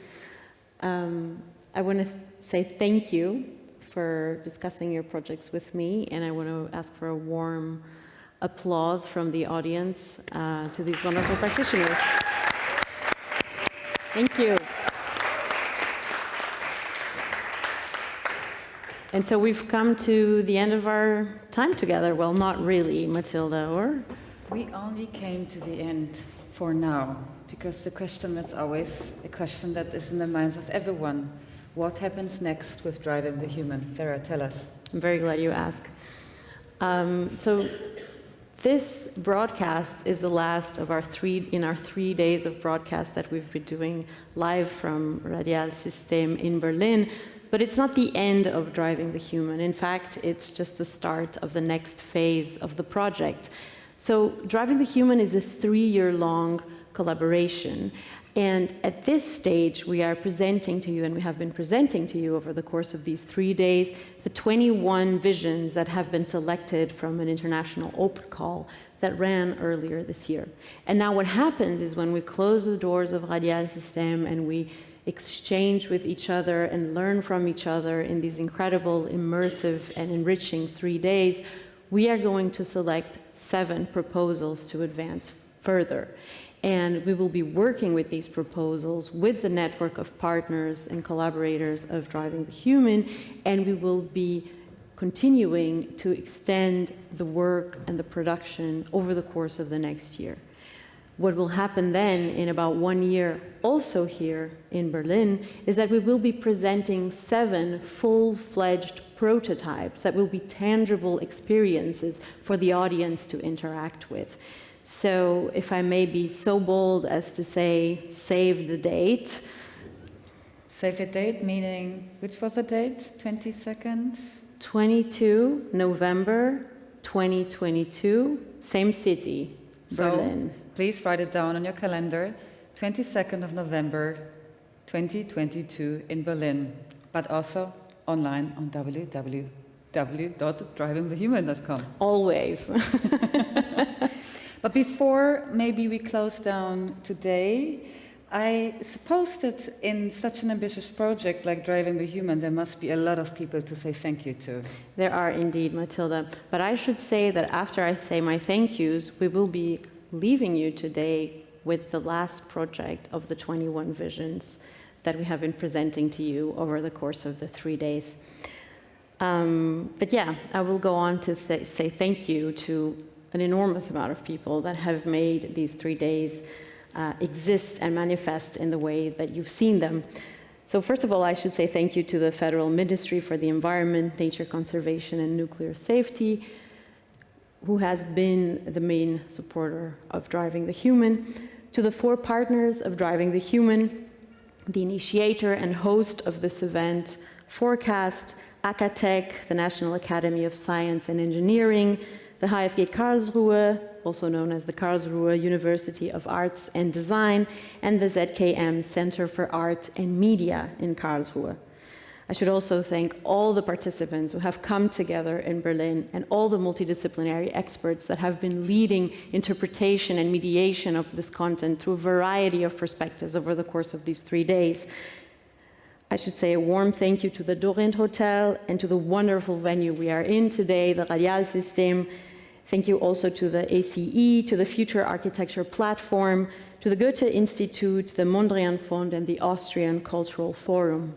I want to say thank you for discussing your projects with me, and I want to ask for a warm applause from the audience to these wonderful practitioners. Thank you. And so we've come to the end of our time together. Well, not really, Matylda, or? We only came to the end for now, because the question is always a question that is in the minds of everyone. What happens next with driving the human? Vera, tell us. I'm very glad you asked. So this broadcast is the last of our 3 days of broadcast that we've been doing live from Radialsystem in Berlin. But it's not the end of driving the human. In fact, it's just the start of the next phase of the project. So driving the human is a 3-year-long collaboration. And at this stage, we are presenting to you, and we have been presenting to you over the course of these 3 days, the 21 visions that have been selected from an international open call that ran earlier this year. And now what happens is when we close the doors of Radialsystem and we exchange with each other and learn from each other in these incredible, immersive, and enriching 3 days, we are going to select 7 proposals to advance further. And we will be working with these proposals with the network of partners and collaborators of Driving the Human, and we will be continuing to extend the work and the production over the course of the next year. What will happen then in about 1 year, also here in Berlin, is that we will be presenting 7 full-fledged prototypes that will be tangible experiences for the audience to interact with. So if I may be so bold as to say, save the date. Save a date, meaning, which was the date? 22nd? 22 November 2022, same city, Berlin. So, please write it down on your calendar, 22nd of November 2022 in Berlin, but also online on www.drivingthehuman.com. Always. But before maybe we close down today, I suppose that in such an ambitious project like Driving the Human, there must be a lot of people to say thank you to. There are indeed, Matylda. But I should say that after I say my thank yous, we will be leaving you today with the last project of the 21 visions that we have been presenting to you over the course of the 3 days. But yeah, I will go on to say thank you to an enormous amount of people that have made these 3 days exist and manifest in the way that you've seen them. So first of all, I should say thank you to the Federal Ministry for the Environment, Nature Conservation and Nuclear Safety, who has been the main supporter of Driving the Human, to the 4 partners of Driving the Human, the initiator and host of this event, Forecast, Acatech, the National Academy of Science and Engineering, the HFG Karlsruhe, also known as the Karlsruhe University of Arts and Design, and the ZKM Center for Art and Media in Karlsruhe. I should also thank all the participants who have come together in Berlin and all the multidisciplinary experts that have been leading interpretation and mediation of this content through a variety of perspectives over the course of these 3 days. I should say a warm thank you to the Dorient Hotel and to the wonderful venue we are in today, the Radialsystem. Thank you also to the ACE, to the Future Architecture Platform, to the Goethe Institute, the Mondrian Fund, and the Austrian Cultural Forum.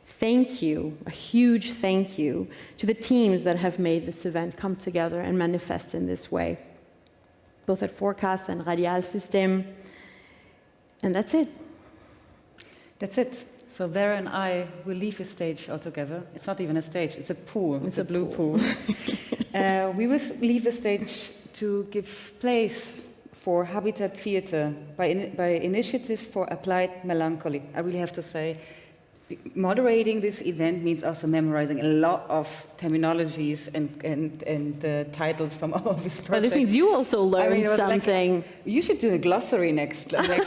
Thank you, a huge thank you, to the teams that have made this event come together and manifest in this way. both at forecast and radialsystem. And that's it. That's it. So Vera and I will leave a stage altogether. It's not even a stage, it's a pool. It's a blue pool. We will leave a stage to give place for Habitat Theatre by Initiative for Applied Melancholy. I really have to say, moderating this event means also memorizing a lot of terminologies and titles from all of these projects. But this means you also learned something. Like, you should do a glossary next time.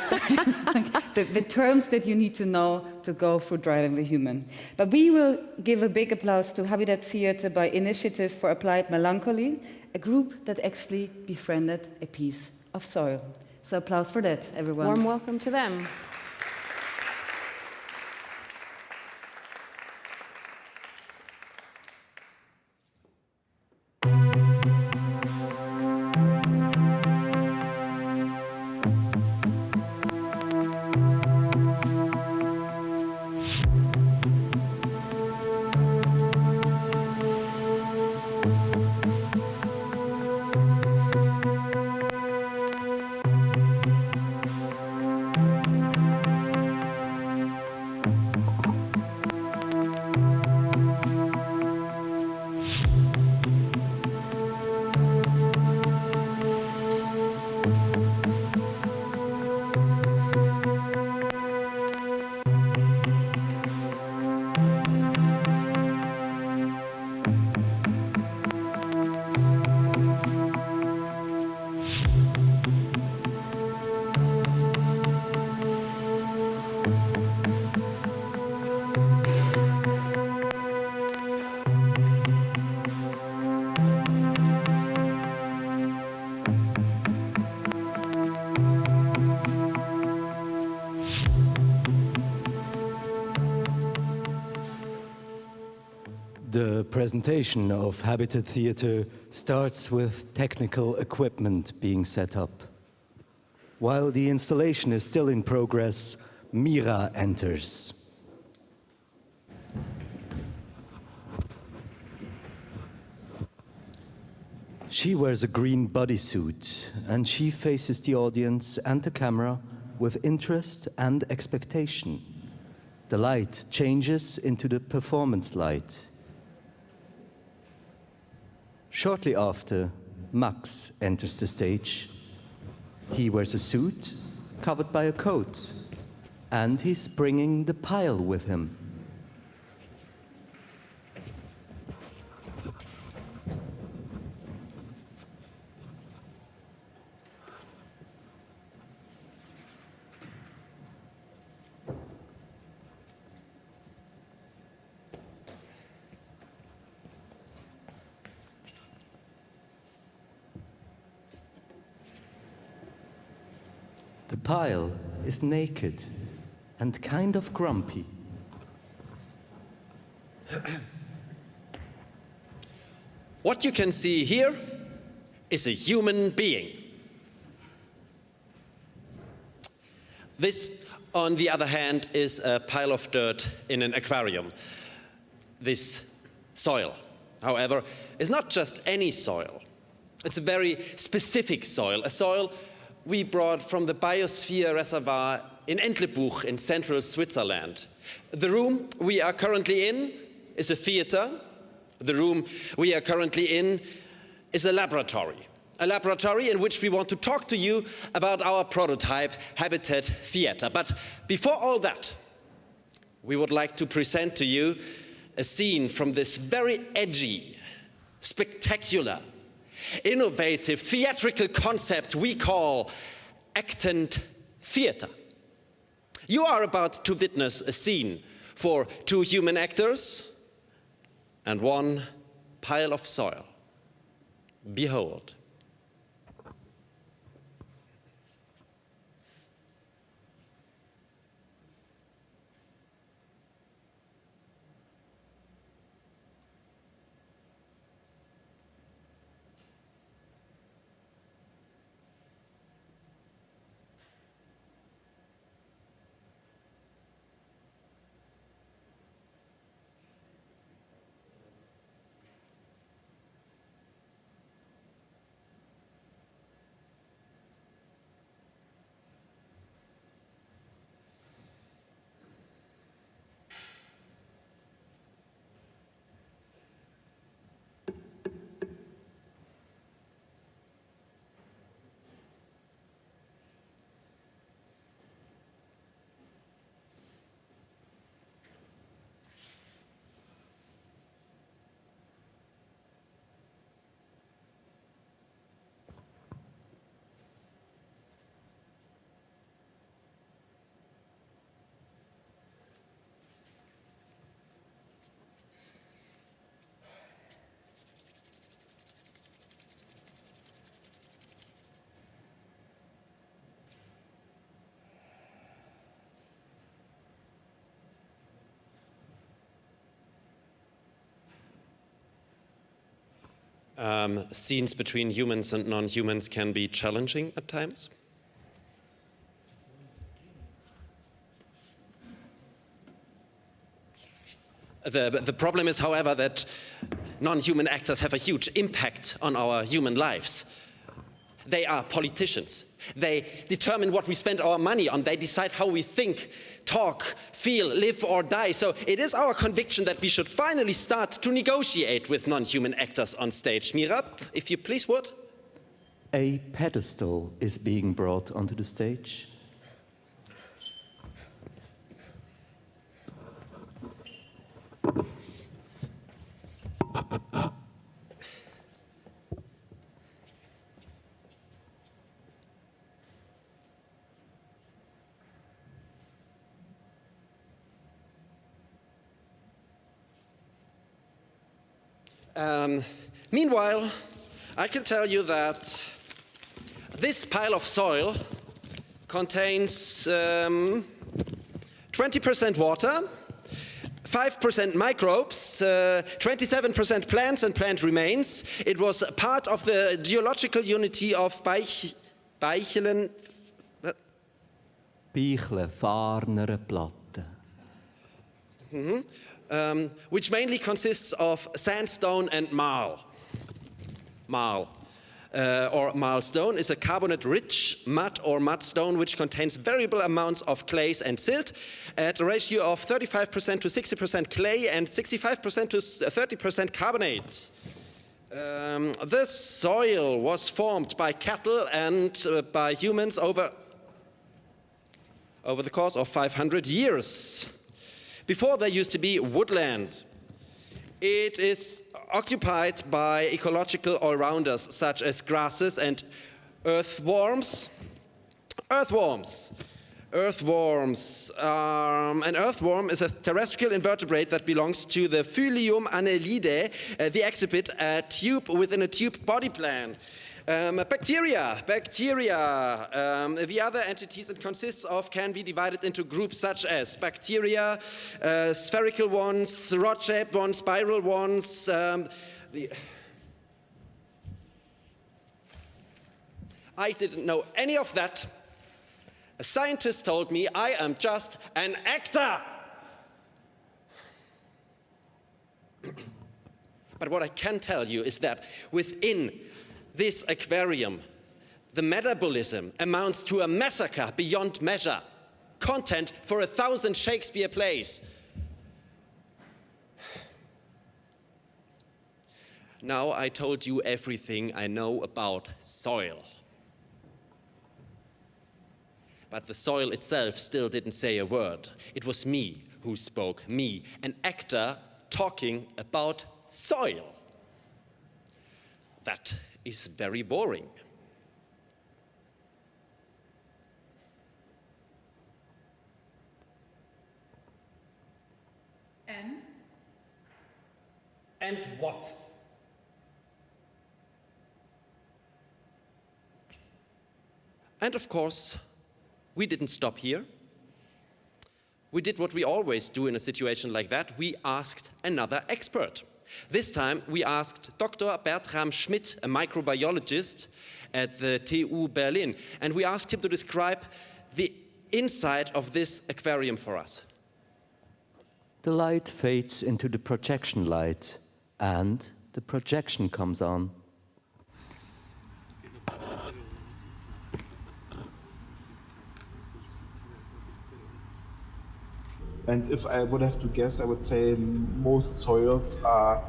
the terms that you need to know to go through Driving the Human. But we will give a big applause to Habitat Theatre by Initiative for Applied Melancholy, a group that actually befriended a piece of soil. So applause for that, everyone. Warm welcome to them. The presentation of Habitat Theatre starts with technical equipment being set up. While the installation is still in progress, Mehra enters. She wears a green bodysuit, and she faces the audience and the camera with interest and expectation. The light changes into the performance light. Shortly after, Max enters the stage. He wears a suit covered by a coat, and he's bringing the pile with him. The pile is naked and kind of grumpy. What you can see here is a human being. This, on the other hand, is a pile of dirt in an aquarium. This soil, however, is not just any soil. It's a very specific soil, a soil we brought from the Biosphere Reservoir in Entlebuch in central Switzerland. The room we are currently in is a theater. The room we are currently in is a laboratory in which we want to talk to you about our prototype, Habitat Theatre. But before all that, we would like to present to you a scene from this very edgy, spectacular, innovative theatrical concept we call actant theater. You are about to witness a scene for 2 human actors and 1 pile of soil. Behold. scenes between humans and non-humans can be challenging at times. The problem is, however, that non-human actors have a huge impact on our human lives. They are politicians. They determine what we spend our money on. They decide how we think, talk, feel, live or die. So it is our conviction that we should finally start to negotiate with non-human actors on stage. Mehra, if you please would. A pedestal is being brought onto the stage. Meanwhile, I can tell you that this pile of soil contains 20% water, 5% microbes, 27% plants and plant remains. It was part of the geological unity of Beichelen. Beichle, farnere Platte. Which mainly consists of sandstone and marl. Marl, or marlstone, is a carbonate-rich mud or mudstone which contains variable amounts of clays and silt at a ratio of 35% to 60% clay and 65% to 30% carbonate. This soil was formed by cattle and by humans over the course of 500 years. Before there used to be woodlands. It is occupied by ecological all-rounders such as grasses and earthworms. Earthworms. An earthworm is a terrestrial invertebrate that belongs to the Phylium Annelidae, the exhibit a tube within a tube body plan. Bacteria. The other entities it consists of can be divided into groups such as bacteria, spherical ones, rod-shaped ones, spiral ones. I didn't know any of that. A scientist told me I am just an actor. But what I can tell you is that within this aquarium, the metabolism amounts to a massacre beyond measure. Content for 1,000 Shakespeare plays. Now I told you everything I know about soil. But the soil itself still didn't say a word. It was me who spoke, me, an actor talking about soil. That is very boring. And what? And of course, we didn't stop here. We did what we always do in a situation like that. We asked another expert. This time, we asked Dr. Bertram Schmidt, a microbiologist at the TU Berlin, and we asked him to describe the inside of this aquarium for us. The light fades into the projection light, and the projection comes on. And if I would have to guess, I would say most soils are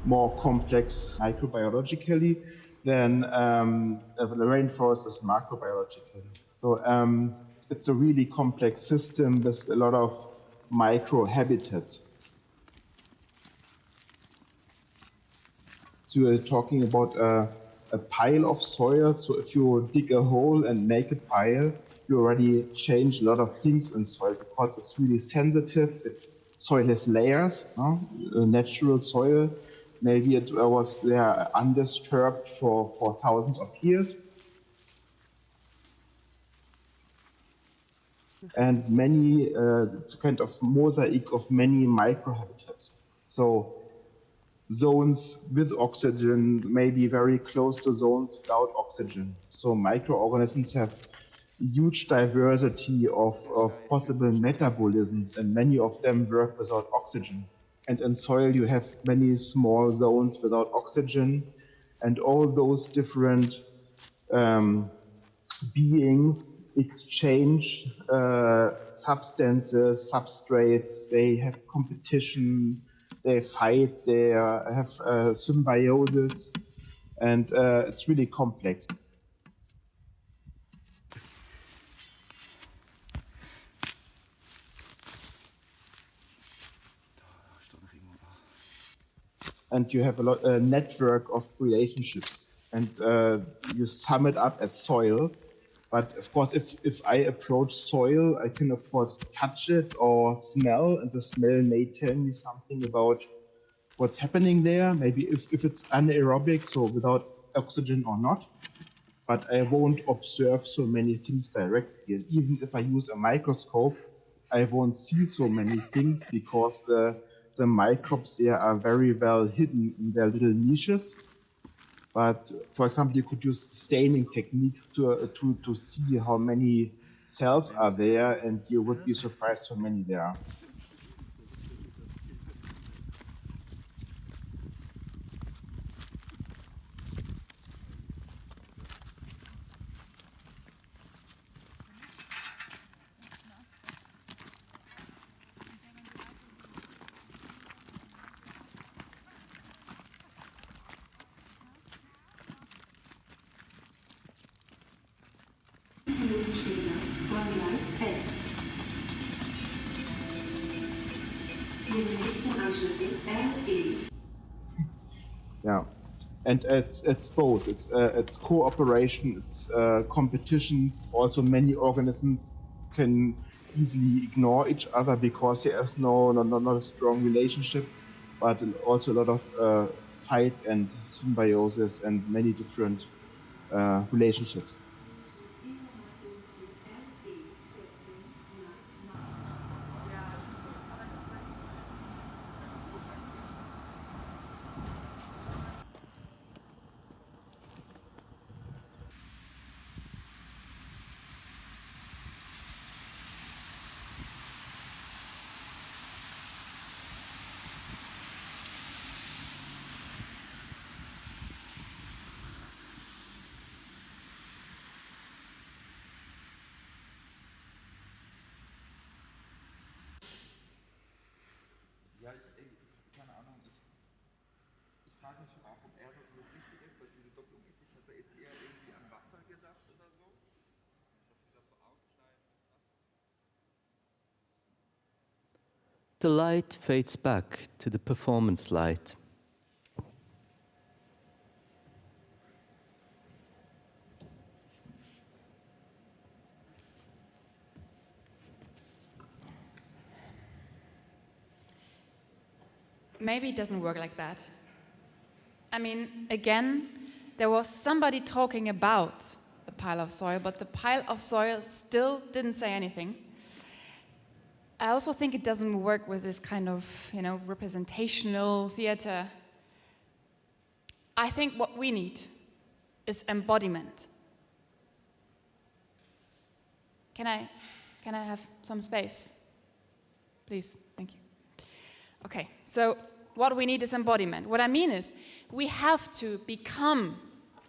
more complex microbiologically than the rainforest is macrobiologically. So it's a really complex system with a lot of micro-habitats. So we're talking about a pile of soil. So if you dig a hole and make a pile, you already change a lot of things in soil because it's really sensitive. Soil has layers, no? Natural soil. Maybe it was there undisturbed for thousands of years. And it's a kind of mosaic of many microhabitats. So zones with oxygen, maybe very close to zones without oxygen. So microorganisms have huge diversity of possible metabolisms, and many of them work without oxygen. And in soil, you have many small zones without oxygen, and all those different beings exchange substances, substrates, they have competition, they fight, they have symbiosis, and it's really complex. And you have a network of relationships, and you sum it up as soil. But of course, if I approach soil, I can of course touch it or smell, and the smell may tell me something about what's happening there. Maybe if it's anaerobic, so without oxygen or not. But I won't observe so many things directly. And even if I use a microscope, I won't see so many things because the microbes there are very well hidden in their little niches. But for example, you could use staining techniques to see how many cells are there, and you would be surprised how many there are. Yeah, and it's both. It's cooperation, it's competitions. Also, many organisms can easily ignore each other because there is not a strong relationship, but also a lot of fight and symbiosis and many different relationships. Ja, keine Ahnung, ich frage mich schon auch, ob er das so richtig ist, was diese Doppelung ist. Ich hatte jetzt eher irgendwie an Wasser gedacht oder so, dass wir das so auskleiden. The light fades back to the performance light. Maybe it doesn't work like that. I mean, again, there was somebody talking about the pile of soil, but the pile of soil still didn't say anything. I also think it doesn't work with this kind of, representational theater. I think what we need is embodiment. Can I have some space? Please, thank you. Okay, so what we need is embodiment. What I mean is, we have to become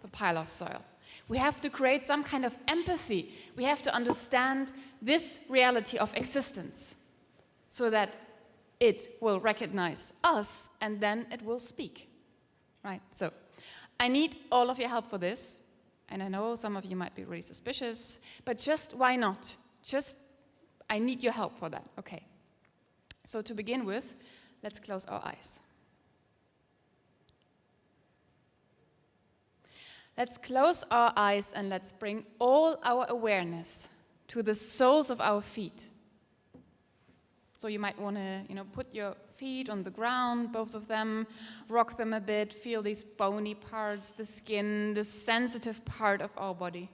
the pile of soil. We have to create some kind of empathy. We have to understand this reality of existence so that it will recognize us and then it will speak, right? So I need all of your help for this. And I know some of you might be really suspicious, but just why not? I need your help for that, okay. So to begin with, let's close our eyes. Let's close our eyes and let's bring all our awareness to the soles of our feet. So you might want to, put your feet on the ground, both of them, rock them a bit, feel these bony parts, the skin, the sensitive part of our body.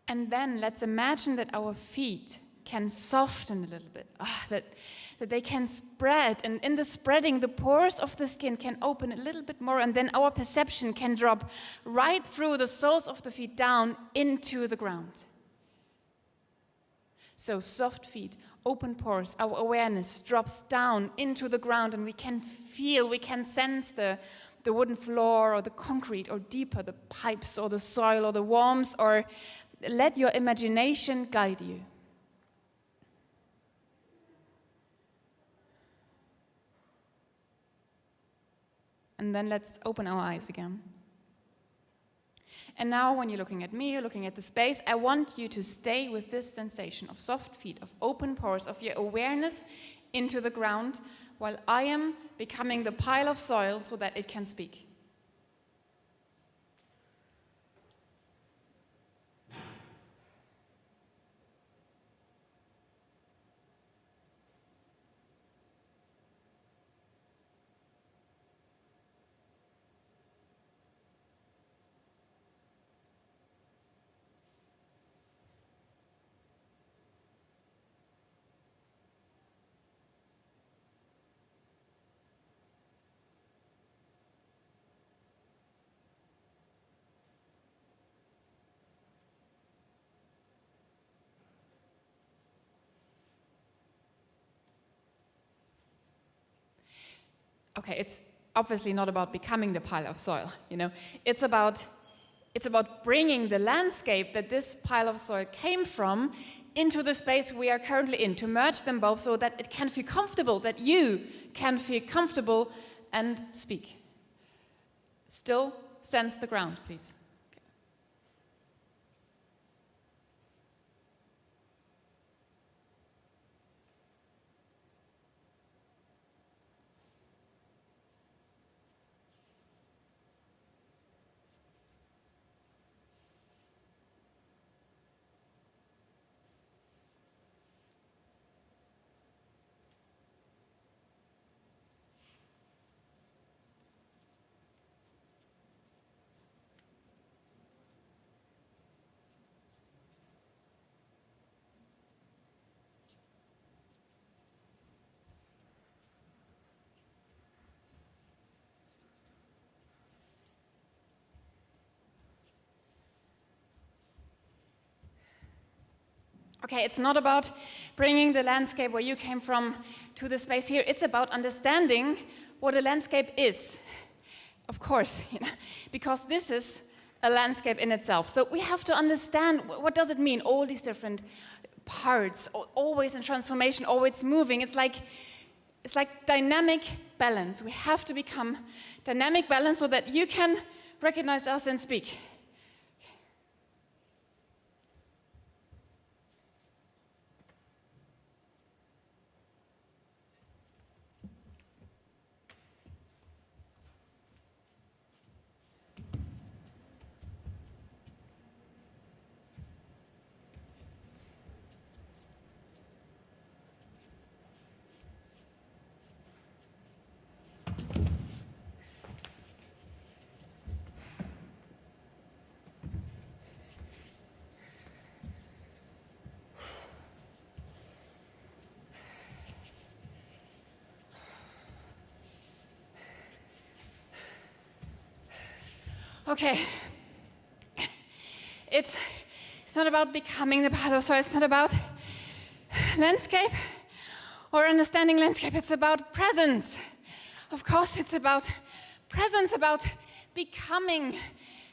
And then let's imagine that our feet can soften a little bit, that they can spread, and in the spreading, the pores of the skin can open a little bit more, and then our perception can drop right through the soles of the feet down into the ground. So soft feet, open pores, our awareness drops down into the ground, and we can feel, we can sense the wooden floor or the concrete, or deeper, the pipes or the soil or the warmth, or let your imagination guide you. And then let's open our eyes again. And now when you're looking at me, you're looking at the space, I want you to stay with this sensation of soft feet, of open pores, of your awareness into the ground, while I am becoming the pile of soil so that it can speak. Okay, it's obviously not about becoming the pile of soil, you know. It's about bringing the landscape that this pile of soil came from into the space we are currently in, to merge them both so that it can feel comfortable, that you can feel comfortable and speak. Still sense the ground, please. Okay, it's not about bringing the landscape where you came from to the space here. It's about understanding what a landscape is. Of course, you know, because this is a landscape in itself. So we have to understand, what does it mean? All these different parts, always in transformation, always moving. It's like dynamic balance. We have to become dynamic balance so that you can recognize us and speak. Okay, it's not about becoming the pile of soil, it's not about landscape or understanding landscape, it's about presence. Of course, it's about presence, about becoming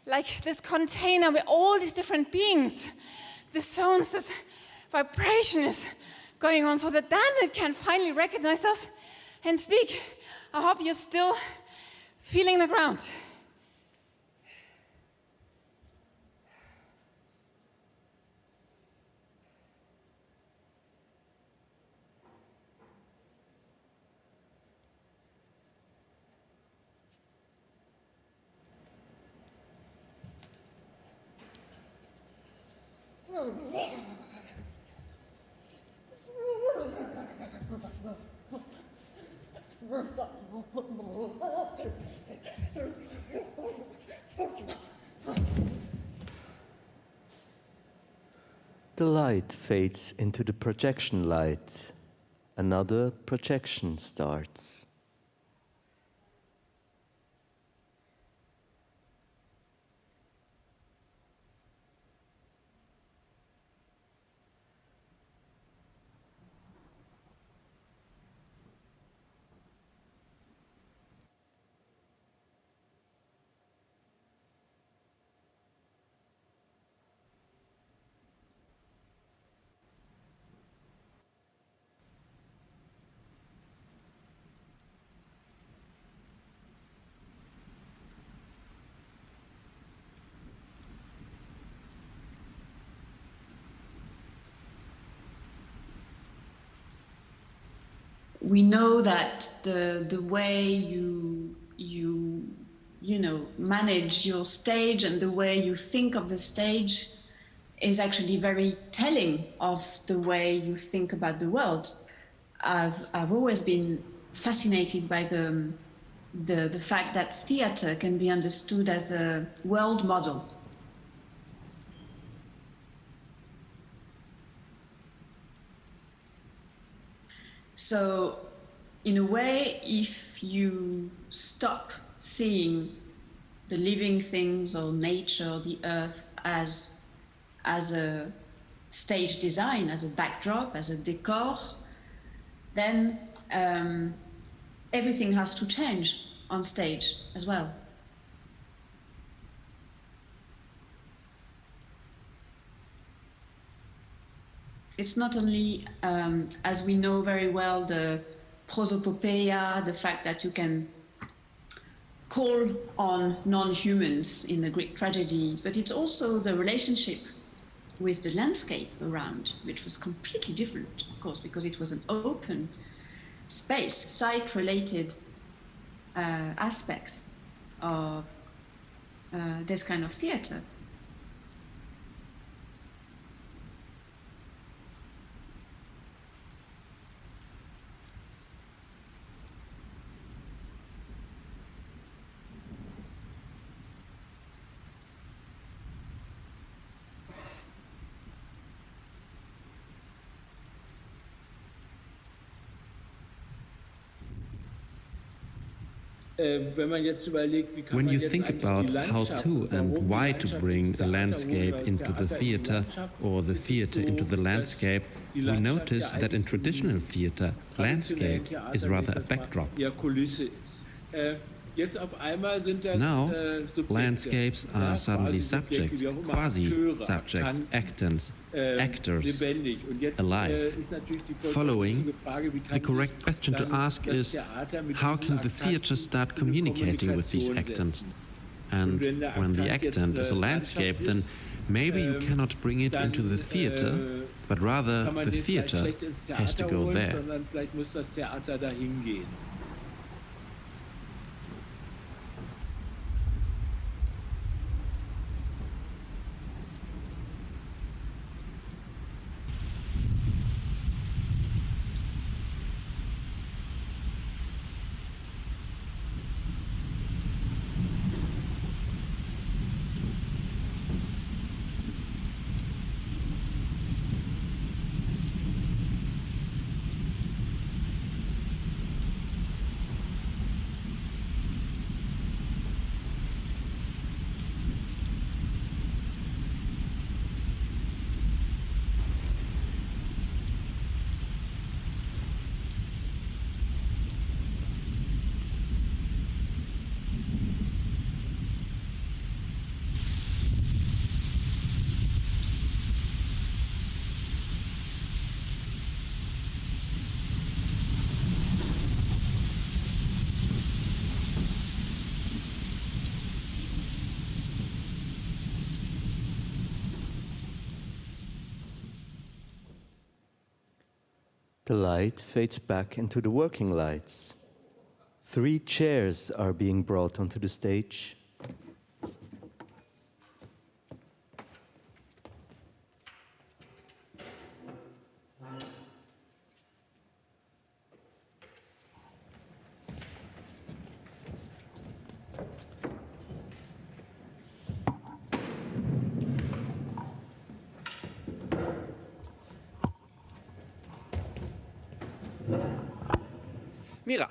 like this container where all these different beings, this zones, this vibration is going on so that then it can finally recognize us and speak. I hope you're still feeling the ground. The the light fades into the projection light, another projection starts. We know that the way you manage your stage and the way you think of the stage is actually very telling of the way you think about the world. I've always been fascinated by the fact that theatre can be understood as a world model. So, in a way, if you stop seeing the living things or nature, the earth, as a stage design, as a backdrop, as a decor, then everything has to change on stage as well. It's not only, as we know very well, the prosopopeia, the fact that you can call on non-humans in the Greek tragedy, but it's also the relationship with the landscape around, which was completely different, of course, because it was an open space, site-related aspect of this kind of theatre. When you think about how to and why to bring the landscape into the theatre or the theatre into the landscape, we notice that in traditional theatre, landscape is rather a backdrop. Now, landscapes are suddenly subjects, quasi-subjects, actors, alive. Following, the correct question to ask is, how can the theatre start communicating with these actants? And when the actant is a landscape, then maybe you cannot bring it into the theatre, but rather the theatre has to go there. The light fades back into the working lights. 3 chairs are being brought onto the stage. Mehra,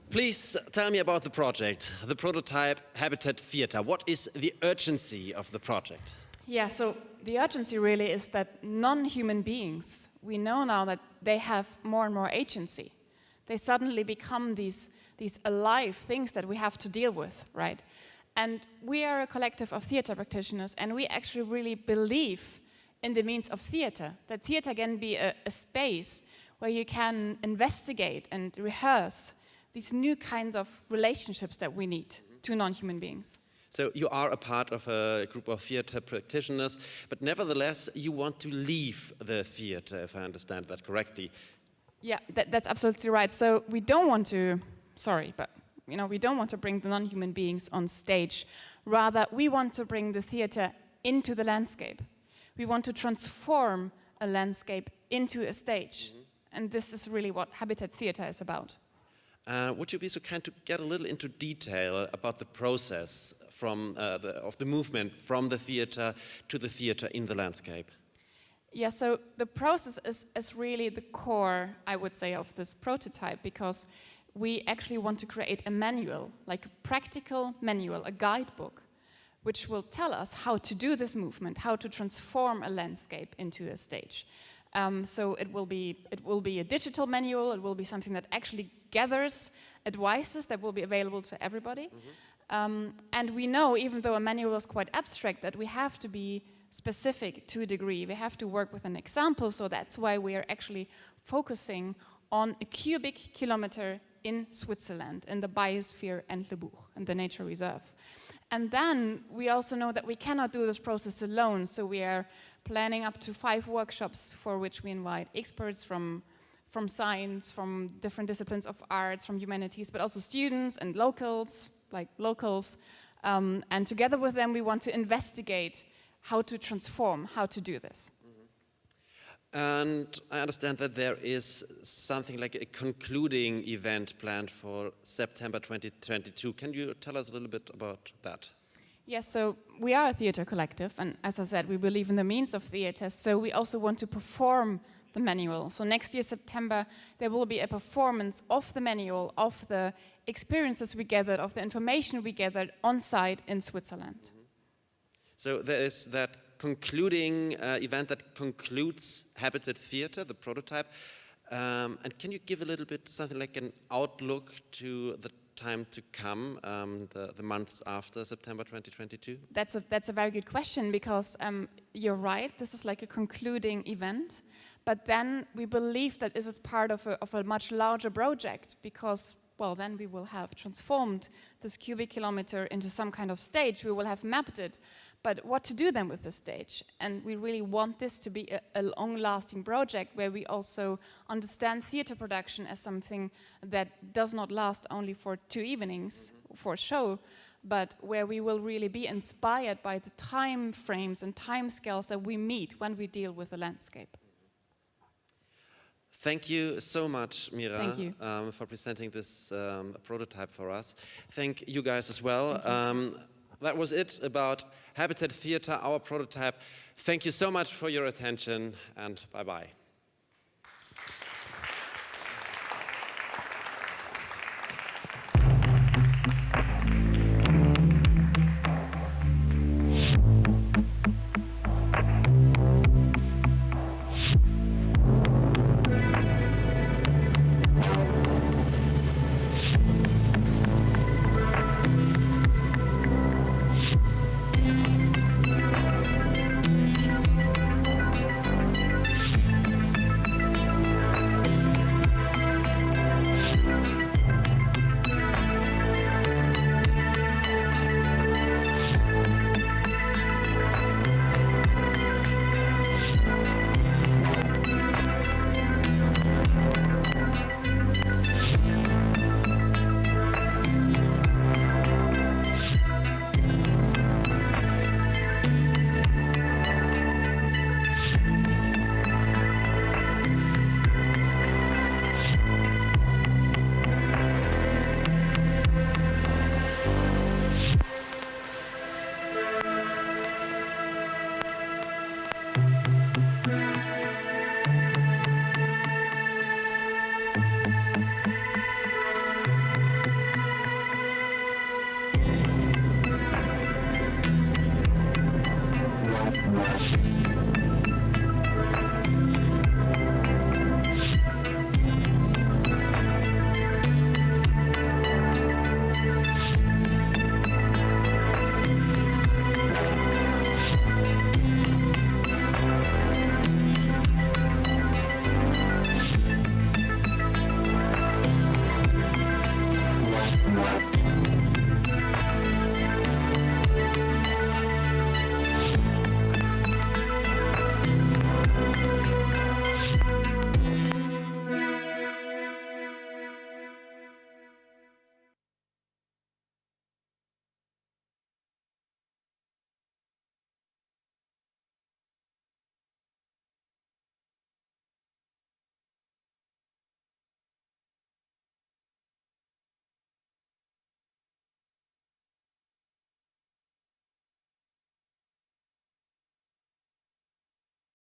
please tell me about the project, the prototype Habitat Theatre. What is the urgency of the project? Yeah, so the urgency really is that non-human beings, we know now that they have more and more agency. They suddenly become these alive things that we have to deal with, right? And we are a collective of theater practitioners, and we actually really believe in the means of theater, that theater can be a space where you can investigate and rehearse these new kinds of relationships that we need to non-human beings. So you are a part of a group of theater practitioners, but nevertheless you want to leave the theater, if I understand that correctly. Yeah, that's absolutely right. So we don't want to, we don't want to bring the non-human beings on stage. Rather, we want to bring the theater into the landscape. We want to transform a landscape into a stage. And this is really what Habitat Theatre is about. Would you be so kind to get a little into detail about the process of the movement from the theater to the theater in the landscape? Yeah, so the process is really the core, I would say, of this prototype, because we actually want to create a manual, like a practical manual, a guidebook, which will tell us how to do this movement, how to transform a landscape into a stage. So it will be a digital manual. It will be something that actually gathers advices that will be available to everybody. And we know, even though a manual is quite abstract, that we have to be specific to a degree. We have to work with an example. So that's why we are actually focusing on a cubic kilometer in Switzerland, in the biosphere Entlebuch, in the nature reserve. And then we also know that we cannot do this process alone. So we are planning up to 5 workshops for which we invite experts from science, from different disciplines of arts, from humanities, but also students and locals. And together with them, we want to investigate how to transform, how to do this. And I understand that there is something like a concluding event planned for September 2022. Can you tell us a little bit about that? Yes, so we are a theatre collective, and as I said, we believe in the means of theatre, so we also want to perform the manual. So next year, September, there will be a performance of the manual, of the experiences we gathered, of the information we gathered on site in Switzerland. So there is that concluding event that concludes Habitat Theatre, the prototype. And can you give a little bit something like an outlook to the time to come, the months after September 2022? That's a very good question, because you're right, this is like a concluding event, but then we believe that this is part of a much larger project, because, well, then we will have transformed this cubic kilometer into some kind of stage, we will have mapped it, but what to do then with this stage? And we really want this to be a long-lasting project where we also understand theatre production as something that does not last only for 2 evenings for a show, but where we will really be inspired by the time frames and time scales that we meet when we deal with the landscape. Thank you so much, Mehra. Thank you. For presenting this prototype for us. Thank you guys as well. That was it about Habitat Theatre, our prototype. Thank you so much for your attention, and bye-bye.